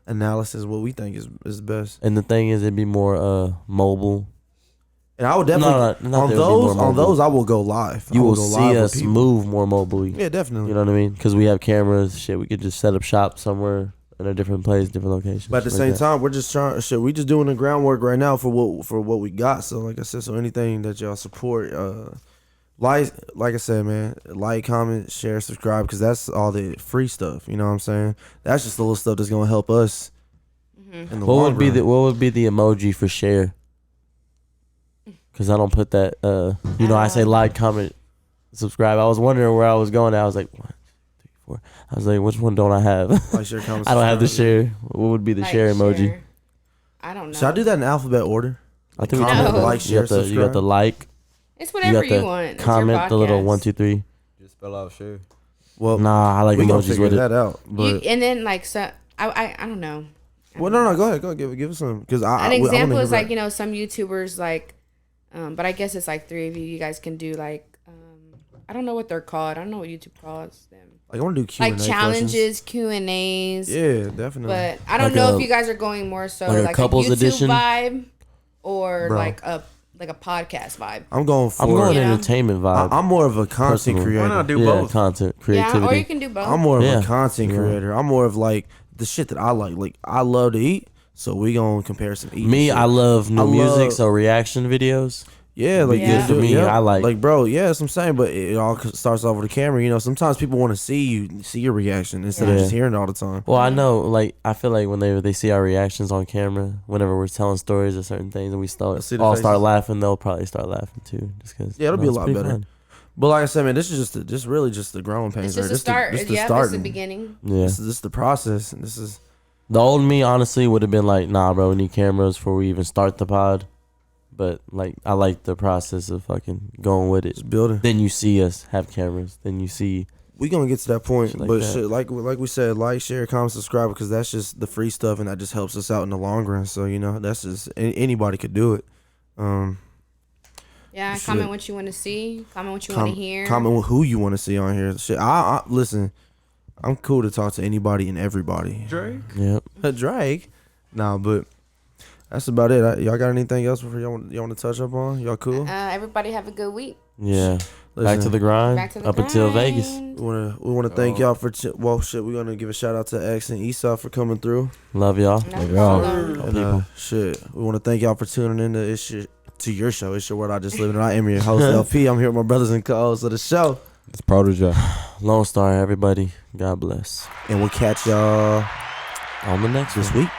analysis what we think is best. And the thing is, it'd be more mobile. And I would definitely not that it would be more on mobile. those I will go live. You I will go see live with us people. move more mobily. Yeah, definitely. You know what I mean? Because we have cameras. Shit, we could just set up shop somewhere in a different place, different location. But at the same time, we're just trying. Shit, we just doing the groundwork right now for what we got. So like I said, so anything that y'all support, like I said, man, like, comment, share, subscribe, because that's all the free stuff. You know what I'm saying? That's just the little stuff that's gonna help us In the What long would be run. what would be the emoji for share? Because I don't put that. I say like, comment, subscribe. I was wondering where I was going. I was like 1, 2, 3, 4. I was like, which one don't I have? Like, share, comment, I don't have the subscribe. share. What would be the Like, share emoji? share. I don't know. Should I do that in alphabet order? I think we Comment, No. like, you share, got the subscribe. you got the like. It's whatever you got you the want. It's your comment, the little podcast. 1, 2, 3. Just spell out share. Well, Nah, I like we gonna emojis figure with it. that out. But And then like so, I don't know. well, no, go ahead, give us some because An example is like some YouTubers like, but I guess it's like 3 of you. You guys can do like, I don't know what they're called. I don't know what YouTube calls them. Like I want to do Q&A Like challenges, Q&As. Yeah, definitely. But I don't Like know a- if you guys are going more so like a like a couples YouTube edition? vibe or Bro. like a podcast vibe. I'm going for. I'm going You know? entertainment vibe. I'm more of a content Personal. creator. Why not do yeah, both? content Yeah, creativity. or you can do both. I'm more of Yeah. a content Yeah. creator. I'm more of like the shit that I like. Like I love to eat, so we gonna compare some eating. Me, shit. I love new I music, love- so reaction videos. Yeah, like Yeah. For me, I like bro. Yeah, that's what I'm saying. But it all starts off with the camera. You know, sometimes people want to see your reaction instead of Yeah. just hearing it all the time. Well, I know, like, I feel like when they see our reactions on camera, whenever we're telling stories of certain things and we I see the all faces. start laughing, they'll probably start laughing too. Just cause, Yeah, it'll be a it's lot pretty better. fun. But like I said, man, this is just really just the growing pains. It's just right? a This start. This the Yeah, it's starting. the beginning. Yeah. This is the process. And this is The old me, honestly, would have been like, nah, bro, we need cameras before we even start the pod. But, like, I like the process of fucking going with it. just building. Then you see us have cameras. Then you see. We gonna get to that point, Shit like but that. shit, like we said, like, share, comment, subscribe, because that's just the free stuff, and that just helps us out in the long run. So you know, that's just anybody could do it. Yeah, Shit. comment what you want to see. Comment what you want to hear. Comment with who you want to see on here. Shit, I listen. I'm cool to talk to anybody and everybody. Drake. Yep. Drake, nah, but that's about it. Y'all got anything else before y'all want to touch up on? Y'all cool? Everybody have a good week. Yeah. Back Listen, to the grind. Back to the up until grind. Vegas. we wanna thank y'all for we're gonna give a shout out to X and Esau for coming through. Love y'all. No y'all. problem. And shit, we want to thank y'all for tuning in to your show. It's your world. I just live in it. I am your host LP. I'm here with my brothers and co-hosts of the show, It's Protege. Lone Star, everybody. God bless. and we'll catch y'all On the next this one. week.